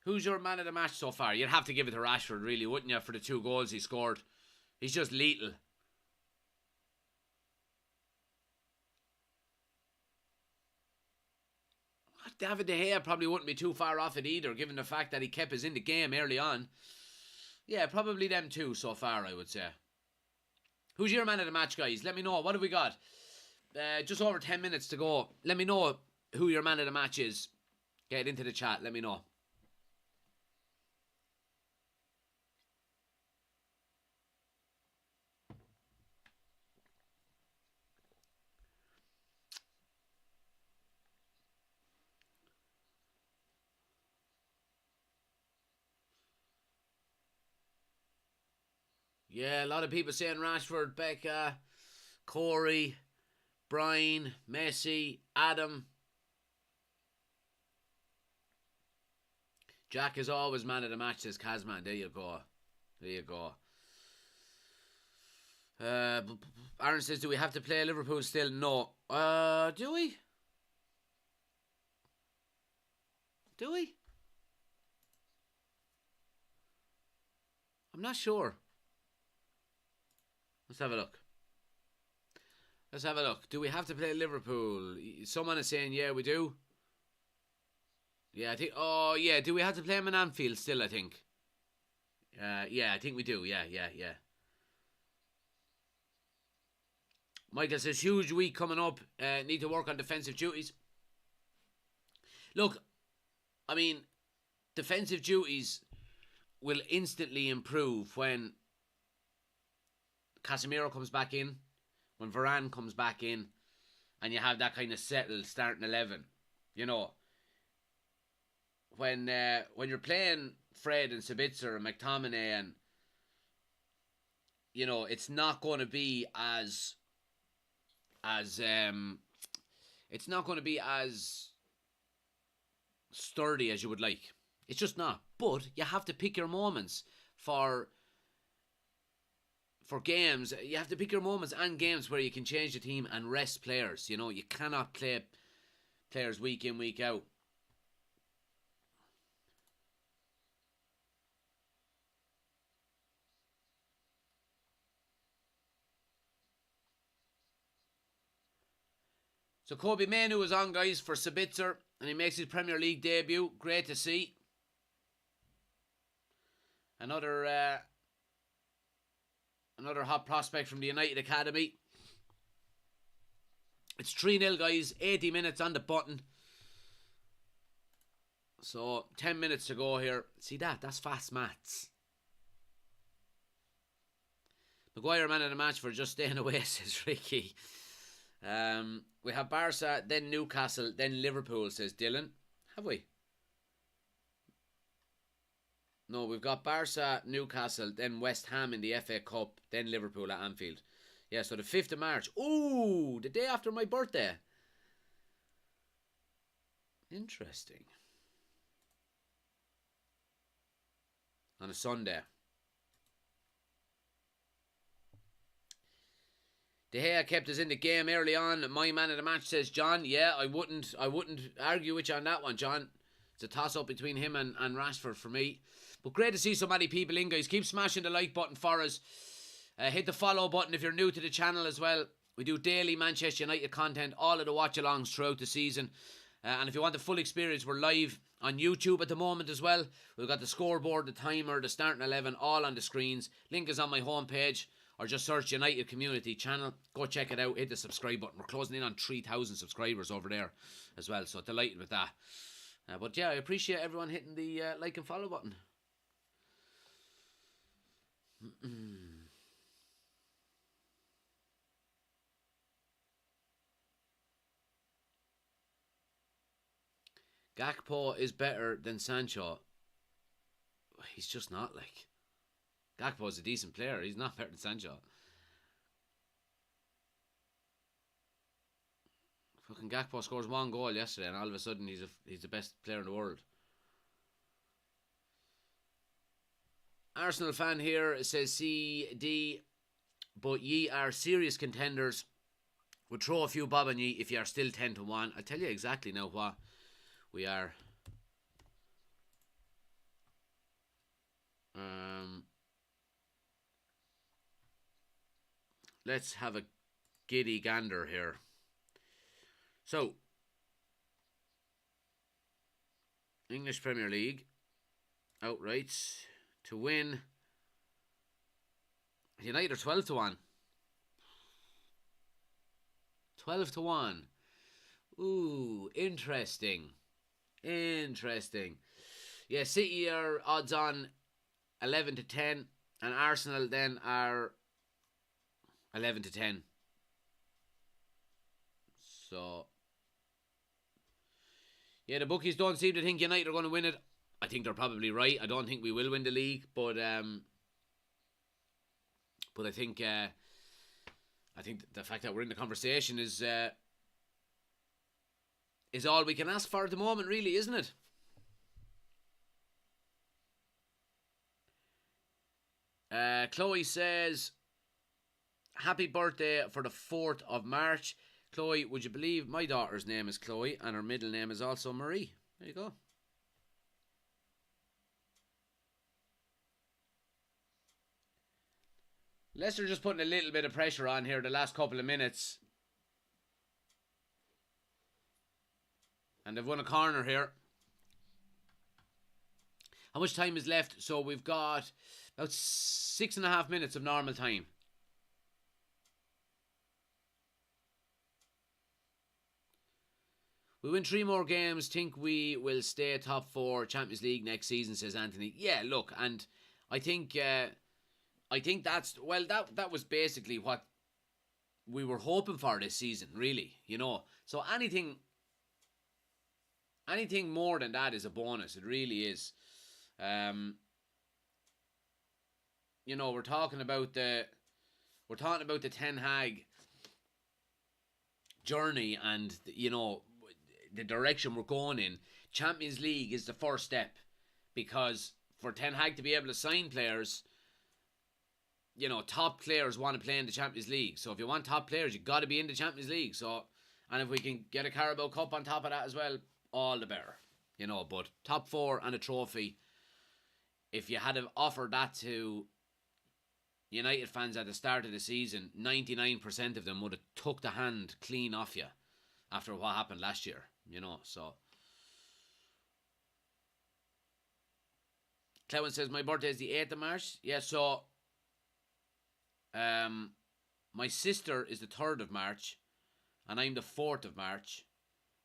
Who's your man of the match so far? You'd have to give it to Rashford, really, wouldn't you, for the 2 goals he scored? He's just lethal. David De Gea probably wouldn't be too far off it either, given the fact that he kept us in the game early on. Yeah, probably them two so far, I would say. Who's your man of the match, guys? Let me know. What have we got? Just over 10 minutes to go. Let me know who your man of the match is. Get into the chat. Let me know. Yeah, a lot of people saying Rashford, Becca, Corey, Brian, Messi, Adam. Jack is always man of the match, says Kazman. There you go. There you go. Aaron says, do we have to play Liverpool still? No. Do we? Do we? I'm not sure. Let's have a look. Let's have a look. Do we have to play Liverpool? Someone is saying, yeah, we do. Yeah, I think... Oh, yeah. Do we have to play them in Anfield still, I think? Yeah, I think we do. Yeah. Michael says, huge week coming up. Need to work on defensive duties. Look, I mean, defensive duties will instantly improve when Casemiro comes back in, when Varane comes back in, and you have that kind of settled starting 11. You know, when you're playing Fred and Sabitzer and McTominay, and you know, it's not going to be as it's not going to be as sturdy as you would like. It's just not. But you have to pick your moments for games. You have to pick your moments and games where you can change the team and rest players. You know, you cannot play players week in, week out. So Kobe Manu is on, guys, for Sabitzer, and he makes his Premier League debut. Great to see. Another hot prospect from the United Academy. It's 3-0, guys. 80 minutes on the button. So, 10 minutes to go here. See that? That's fast maths. Maguire man of the match for just staying away, says Ricky. We have Barca, then Newcastle, then Liverpool, says Dylan. Have we? No, we've got Barca, Newcastle, then West Ham in the FA Cup, then Liverpool at Anfield. Yeah, so the 5th of March. Ooh, the day after my birthday. Interesting. On a Sunday. De Gea kept us in the game early on. My man of the match, says John. Yeah, I wouldn't argue with you on that one, John. It's a toss-up between him and Rashford for me. But great to see so many people in, guys. Keep smashing the like button for us. Hit the follow button if you're new to the channel as well. We do daily Manchester United content, all of the watch-alongs throughout the season. And if you want the full experience, we're live on YouTube at the moment as well. We've got the scoreboard, the timer, the starting 11, all on the screens. Link is on my homepage. Or just search United Community Channel. Go check it out. Hit the subscribe button. We're closing in on 3,000 subscribers over there as well. So delighted with that. But yeah, I appreciate everyone hitting the like and follow button. Gakpo is better than Sancho. He's just not, like. Gakpo's a decent player. He's not better than Sancho. Fucking Gakpo scores 1 goal yesterday, and all of a sudden he's the best player in the world. Arsenal fan here says CD, but ye are serious contenders. Would throw a few bob on ye if you are still 10-1. I tell you exactly now what we are. Let's have a giddy gander here. So, English Premier League outright to win. United are 12-1. 12-1. Ooh, interesting. Interesting. Yeah, City are odds on 11-10, and Arsenal then are 11-10. So, yeah, the bookies don't seem to think United are going to win it. I think they're probably right. I don't think we will win the league, but I think the fact that we're in the conversation is all we can ask for at the moment, really, isn't it? Chloe says, happy birthday for the 4th of March. Chloe, would you believe my daughter's name is Chloe and her middle name is also Marie? There you go. Leicester just putting a little bit of pressure on here the last couple of minutes. And they've won a corner here. How much time is left? So we've got about 6.5 minutes of normal time. We win 3 more games. Think we will stay top 4 Champions League next season, says Anthony. Yeah, look, and I think that's, well, that was basically what we were hoping for this season, really, you know. So anything more than that is a bonus. It really is. You know, we're talking about the Ten Hag journey, and you know the direction we're going in. Champions League is the first step, because for Ten Hag to be able to sign players, you know, top players want to play in the Champions League. So if you want top players, you've got to be in the Champions League. So, and if we can get a Carabao Cup on top of that as well, all the better. You know, but top 4 and a trophy. If you had offered that to United fans at the start of the season, 99% of them would have took the hand clean off you after what happened last year. You know, so. Clewin says, my birthday is the 8th of March. Yeah, so my sister is the 3rd of March, and I'm the 4th of March,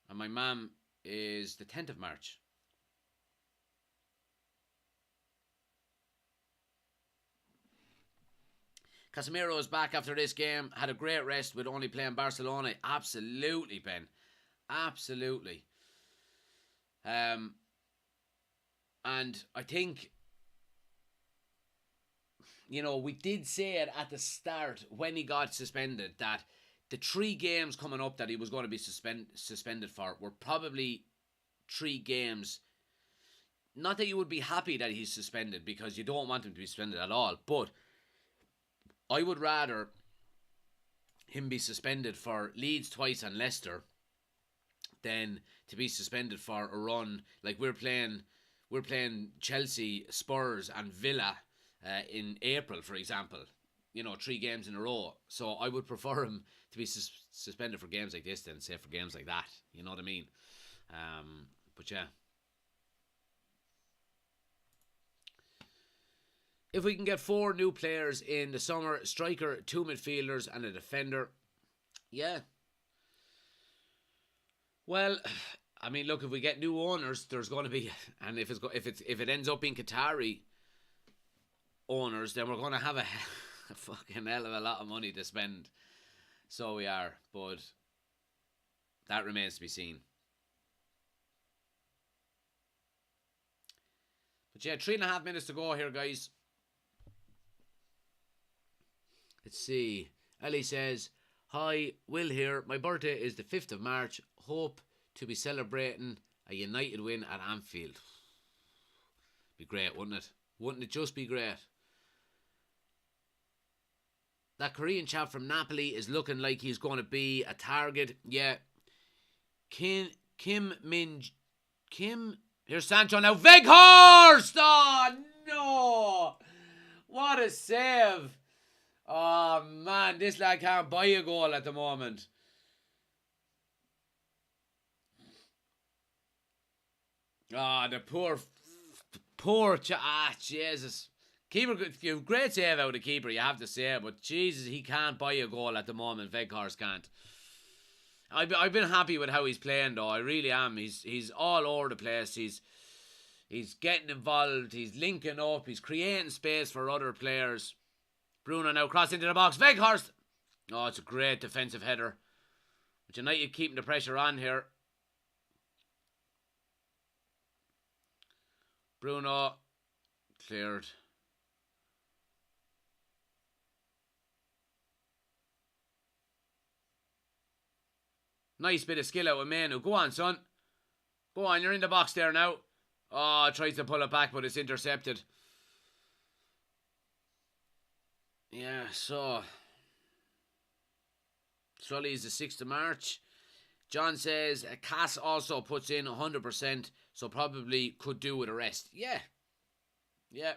and my mum is the 10th of March. Casemiro is back after this game. Had a great rest with only playing Barcelona. Absolutely, Ben. Absolutely. And I think, you know, we did say it at the start when he got suspended that the 3 games coming up that he was going to be suspended for were probably 3 games. Not that you would be happy that he's suspended, because you don't want him to be suspended at all, but I would rather him be suspended for Leeds twice and Leicester than to be suspended for a run like we're playing Chelsea, Spurs and Villa in April, for example. You know, 3 games in a row. So I would prefer him to be suspended for games like this than say for games like that. You know what I mean? But yeah. If we can get 4 new players in the summer, striker, 2 midfielders and a defender, yeah. Well, I mean, look, if we get new owners, there's going to be, and if it ends up being Qatari owners, then we're going to have a fucking hell of a lot of money to spend. So we are, but that remains to be seen. But yeah, 3.5 minutes to go here, guys. Let's see. Ellie says, hi, Will here. My birthday is the 5th of March. Hope to be celebrating a United win at Anfield. Be great, wouldn't it? Wouldn't it just be great? That Korean chap from Napoli is looking like he's going to be a target. Yeah. Kim Min Kim. Here's Sancho now. Weghorst! Oh, no! What a save! Oh, man. This lad can't buy a goal at the moment. Ah, the poor, Jesus. Keeper, great save out of the keeper, you have to say, but Jesus, he can't buy a goal at the moment. Weghorst can't. I've been happy with how he's playing, though. I really am. He's all over the place. He's getting involved. He's linking up. He's creating space for other players. Bruno now cross into the box. Weghorst. Oh, it's a great defensive header. But United keeping the pressure on here. Bruno cleared. Nice bit of skill out of Manu. Go on, son. Go on, you're in the box there now. Oh, tries to pull it back, but it's intercepted. Yeah, so Sully's the 6th of March. John says Cass also puts in 100%, so probably could do with a rest. Yeah. Yeah.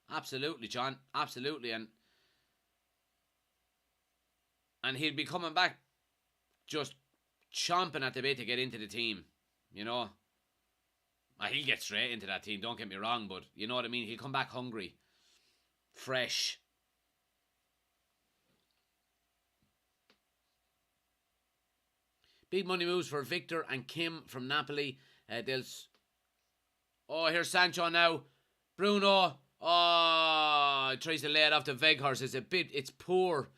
Absolutely, John. Absolutely. And he'll be coming back just chomping at the bit to get into the team. You know? He'll get straight into that team, don't get me wrong, but you know what I mean? He'll come back hungry. Fresh. Big money moves for Victor and Kim from Napoli. Oh, here's Sancho now. Bruno. Oh, tries to lay it off to Weghorst. It's poor.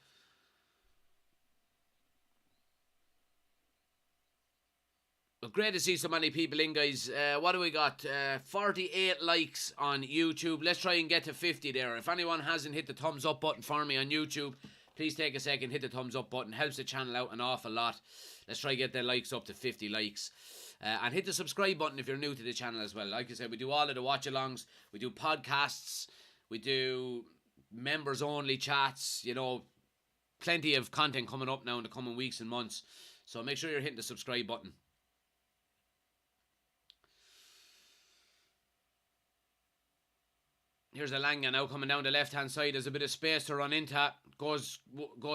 But great to see so many people in, guys. What do we got? 48 likes on YouTube. Let's try and get to 50 there. If anyone hasn't hit the thumbs up button for me on YouTube, please take a second, hit the thumbs up button. Helps the channel out an awful lot. Let's try and get the likes up to 50 likes. And hit the subscribe button if you're new to the channel as well. Like I said, we do all of the watch-alongs. We do podcasts. We do members-only chats. You know, plenty of content coming up now in the coming weeks and months. So make sure you're hitting the subscribe button. Here's Alanga now coming down the left-hand side. There's a bit of space to run into. Goes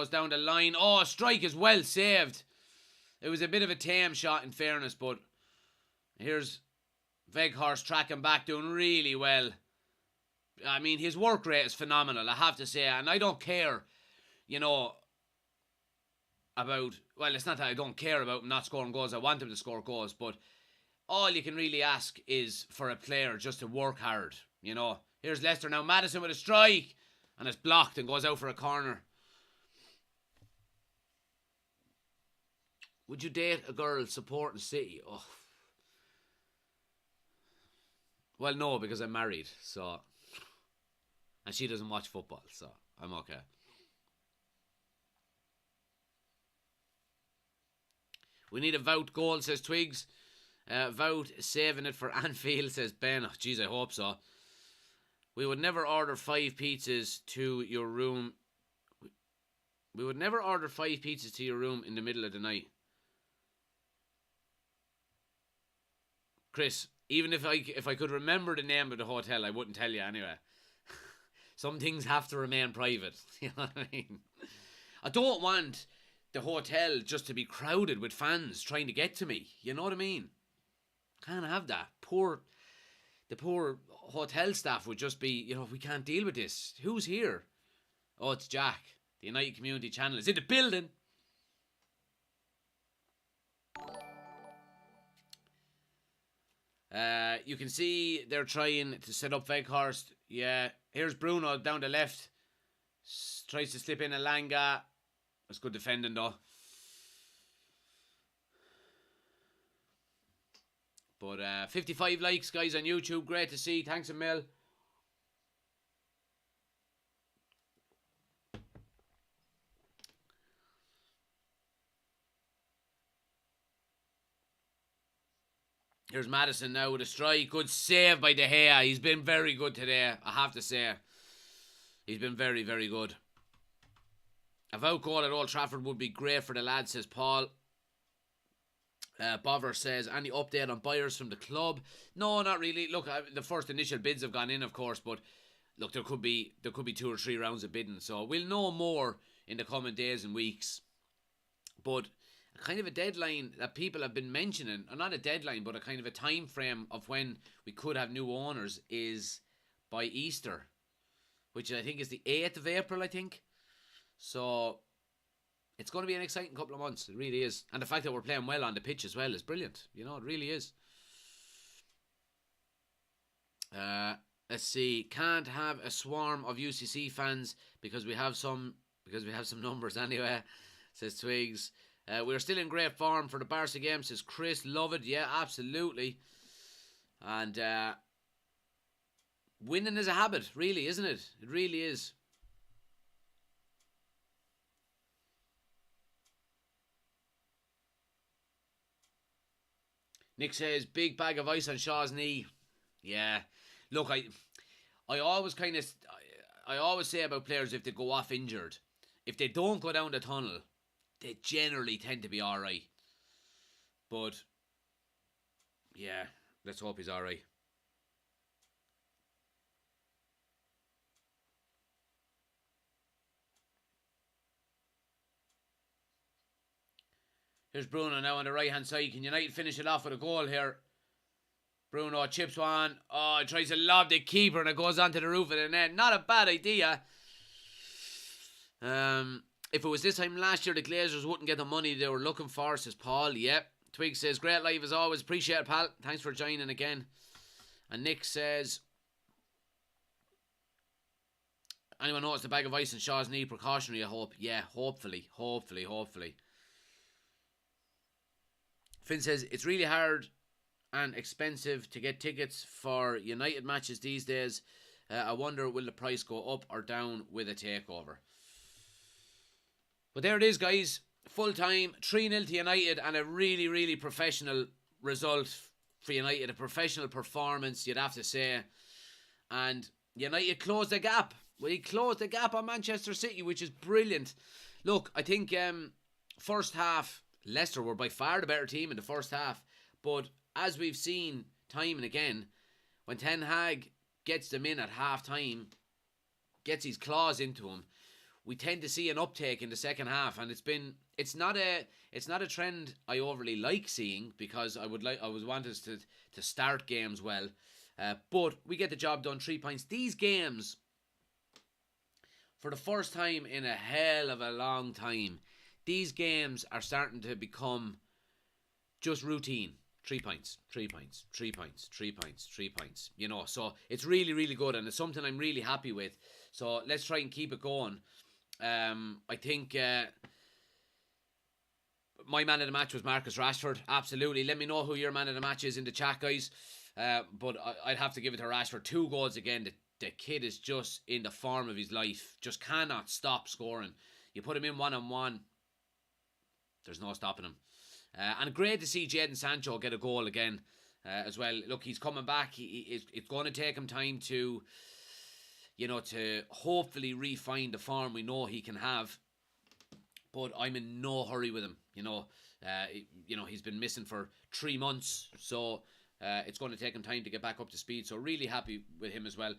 down the line. Oh, strike is well saved. It was a bit of a tame shot in fairness, but here's Weghorst tracking back, doing really well. I mean, his work rate is phenomenal, I have to say. And I don't care, you know, about... Well, it's not that I don't care about him not scoring goals. I want him to score goals. But all you can really ask is for a player just to work hard, you know. Here's Leicester now. Maddison with a strike. And it's blocked and goes out for a corner. Would you date a girl supporting City? Oh. Well, no, because I'm married, so... And she doesn't watch football, so I'm okay. We need a Vout goal, says Twigs. Vout saving it for Anfield, says Ben. Oh, jeez, I hope so. We would never order 5 pizzas to your room. We would never order 5 pizzas to your room in the middle of the night. Chris, even if I could remember the name of the hotel, I wouldn't tell you anyway. Some things have to remain private. You know what I mean? I don't want the hotel just to be crowded with fans trying to get to me. You know what I mean? Can't have that. The poor hotel staff would just be, you know, we can't deal with this. Who's here? Oh, it's Jack. The United Community Channel is in the building. You can see they're trying to set up Weghorst. Yeah, here's Bruno down the left. Tries to slip in Alanga. That's good defending though. But 55 likes, guys, on YouTube. Great to see. Thanks a mil. Here's Madison now with a strike. Good save by De Gea. He's been very good today, I have to say. He's been very, very good. A vote goal at Old Trafford would be great for the lad, says Paul. Bover says, any update on buyers from the club? No, not really. Look, the first initial bids have gone in, of course, but look, there could be 2 or 3 rounds of bidding, so we'll know more in the coming days and weeks. But kind of a deadline that people have been mentioning, or not a deadline, but a kind of a time frame of when we could have new owners is by Easter, which I think is the 8th of April, I think. So it's going to be an exciting couple of months. It really is. And the fact that we're playing well on the pitch as well is brilliant. You know, it really is. Let's see. Can't have a swarm of UCC fans because we have some numbers anyway, says Twigs. We're still in great form for the Barca game, says Chris. Love it. Yeah, absolutely. And winning is a habit, really, isn't it? It really is. Nick says, big bag of ice on Shaw's knee. Yeah. Look, I always I always say about players, if they go off injured, if they don't go down the tunnel, they generally tend to be alright. But, yeah, let's hope he's alright. Here's Bruno now on the right hand side. Can United finish it off with a goal here? Bruno chips one. Oh, he tries to lob the keeper and it goes onto the roof of the net. Not a bad idea. If it was this time last year, the Glazers wouldn't get the money they were looking for, says Paul. Yep. Twig says, great live as always. Appreciate it, pal. Thanks for joining again. And Nick says, anyone notice the bag of ice in Shaw's knee? Precautionary, I hope. Yeah, hopefully. Finn says, it's really hard and expensive to get tickets for United matches these days. I wonder, will the price go up or down with a takeover? But there it is, guys. Full time, 3-0 to United, and a really, really professional result for United. A professional performance, you'd have to say. And United closed the gap. We closed the gap on Manchester City, which is brilliant. Look, I think first half, Leicester were by far the better team in the first half. But as we've seen time and again, when Ten Hag gets them in at half time, gets his claws into them, we tend to see an uptake in the second half, and it's not a trend I overly like seeing, because I would want us to start games well, but we get the job done. 3 points. These games, for the first time in a hell of a long time, these games are starting to become just routine. 3 points, 3 points, 3 points, 3 points, 3 points. You know, so it's really, really good, and it's something I'm really happy with. So let's try and keep it going. I think my man of the match was Marcus Rashford. Absolutely. Let me know who your man of the match is in the chat, guys. But I'd have to give it to Rashford. 2 goals again. The kid is just in the form of his life. Just cannot stop scoring. You put him in one-on-one, there's no stopping him. And great to see Jadon Sancho get a goal again as well. Look, he's coming back. It's going to take him time to, to hopefully refine the form we know he can have. But I'm in no hurry with him. He's been missing for 3 months, so it's going to take him time to get back up to speed. So really happy with him as well.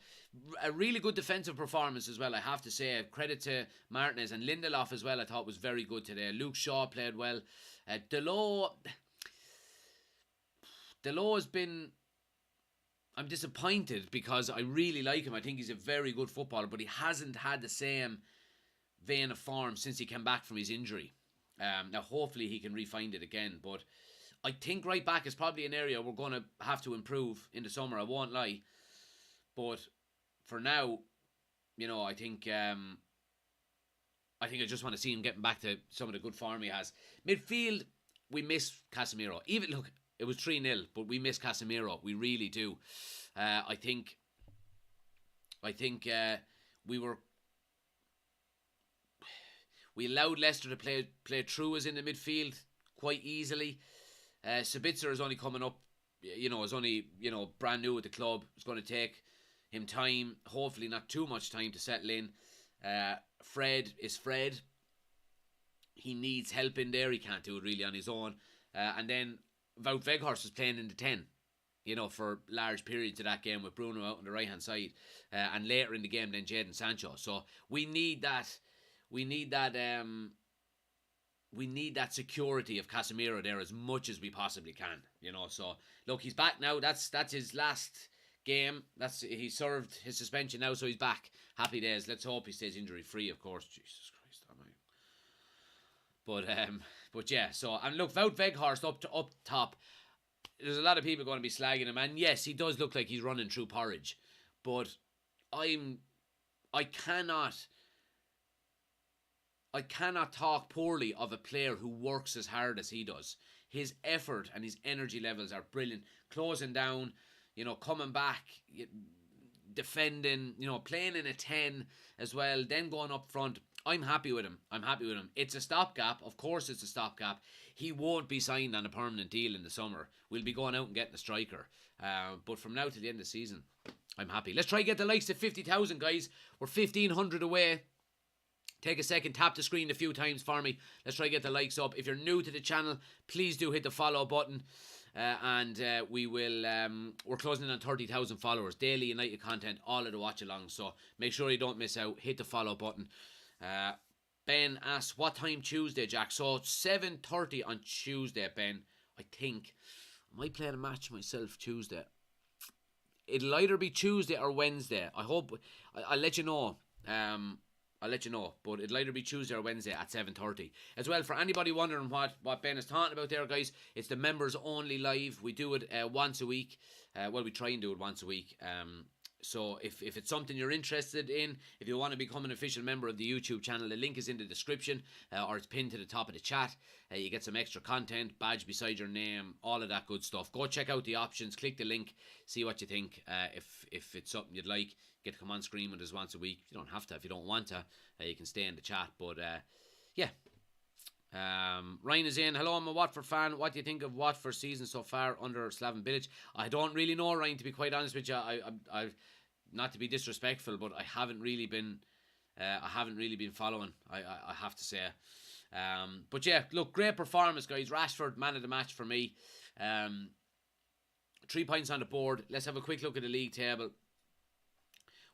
A really good defensive performance as well, I have to say. Credit to Martinez, and Lindelof as well, I thought was very good today. Luke Shaw played well. Delors has been... I'm disappointed because I really like him. I think he's a very good footballer, but he hasn't had the same vein of form since he came back from his injury. Now, hopefully he can re-find it again, but I think right back is probably an area we're going to have to improve in the summer, I won't lie. But for now, I think I just want to see him getting back to some of the good form he has. Midfield, we miss Casemiro. Look, it was 3-0, but we miss Casemiro. We really do. I think we allowed Leicester to play through us in the midfield quite easily. Sabitzer is only coming up is only, brand new at the club. It's going to take him time, hopefully not too much time to settle in. Fred is Fred. He needs help in there. He can't do it really on his own. And then Wout Weghorst was playing in the 10, for large periods of that game with Bruno out on the right-hand side. And later in the game, then Jadon Sancho. So we need that. We need that security of Casemiro there as much as we possibly can. So look, he's back now. That's his last game. He served his suspension now, so he's back. Happy days. Let's hope he stays injury free, of course. Jesus Christ, but yeah. So, and look, Wout Weghorst up top. There's a lot of people going to be slagging him, and yes, he does look like he's running through porridge. But I cannot talk poorly of a player who works as hard as he does. His effort and his energy levels are brilliant. Closing down, coming back, defending, playing in a 10 as well, then going up front. I'm happy with him. It's a stopgap. Of course it's a stopgap. He won't be signed on a permanent deal in the summer. We'll be going out and getting a striker. But from now to the end of the season, I'm happy. Let's try to get the likes of 50,000, guys. We're 1,500 away. Take a second, tap the screen a few times for me. Let's try to get the likes up. If you're new to the channel, please do hit the follow button. We will. We're closing in on 30,000 followers. Daily United content, all of the watch along. So make sure you don't miss out. Hit the follow button. Ben asks, what time Tuesday, Jack? So 7:30 on Tuesday, Ben. I think I might play a match myself Tuesday. It'll either be Tuesday or Wednesday. I hope. I'll let you know. I'll let you know, but it'll either be Tuesday or Wednesday at 7:30. As well, for anybody wondering what Ben is talking about there, guys, it's the members only live. We do it once a week. We try and do it once a week. So if it's something you're interested in, if you want to become an official member of the YouTube channel, the link is in the description, or it's pinned to the top of the chat. You get some extra content, badge beside your name, all of that good stuff. Go check out the options, click the link, see what you think. If it's something you'd like, get to come on screen with us once a week. You don't have to if you don't want to. You can stay in the chat. But yeah. Ryan is in. Hello, I'm a Watford fan. What do you think of Watford's season so far under Slaven Bilic? I don't really know, Ryan, to be quite honest with you. I not to be disrespectful, but I haven't really been following. I have to say. But yeah, look, great performance, guys. Rashford, man of the match for me. 3 points on the board. Let's have a quick look at the league table.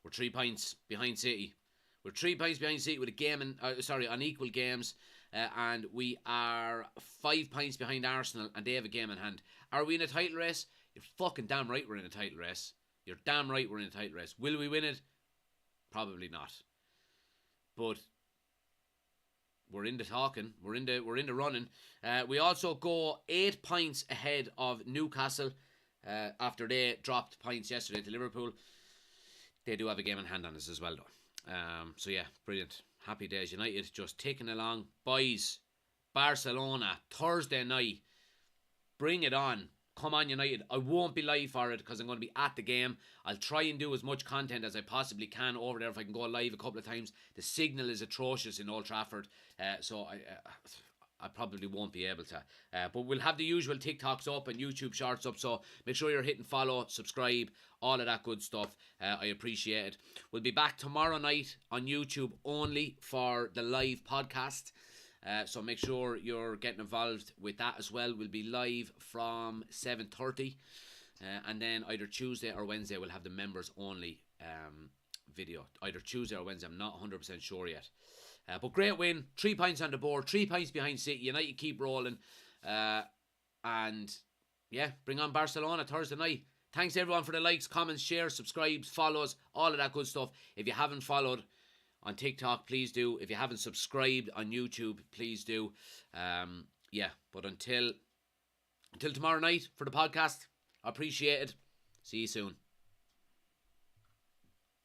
We're 3 points behind City. We're 3 points behind City with a game on equal games. And we are 5 points behind Arsenal, and they have a game in hand. Are we in a title race? You're fucking damn right we're in a title race. You're damn right we're in a title race. Will we win it? Probably not. But we're in the talking. We're in the running. We also go 8 points ahead of Newcastle after they dropped points yesterday to Liverpool. They do have a game in hand on us as well, though. So yeah, brilliant. Happy days. United just ticking along. Boys, Barcelona, Thursday night. Bring it on. Come on, United. I won't be live for it because I'm going to be at the game. I'll try and do as much content as I possibly can over there if I can go live a couple of times. The signal is atrocious in Old Trafford, so I probably won't be able to. But we'll have the usual TikToks up and YouTube shorts up, so make sure you're hitting follow, subscribe, all of that good stuff. I appreciate it. We'll be back tomorrow night on YouTube only for the live podcast. So make sure you're getting involved with that as well. We'll be live from 7:30. And then either Tuesday or Wednesday we'll have the members only video. Either Tuesday or Wednesday. I'm not 100% sure yet. But great win. 3 points on the board. 3 points behind City. United keep rolling. And yeah, bring on Barcelona Thursday night. Thanks everyone for the likes, comments, shares, subscribes, follows, all of that good stuff. If you haven't followed on TikTok, please do. If you haven't subscribed on YouTube, please do. Yeah, but until tomorrow night for the podcast, I appreciate it. See you soon.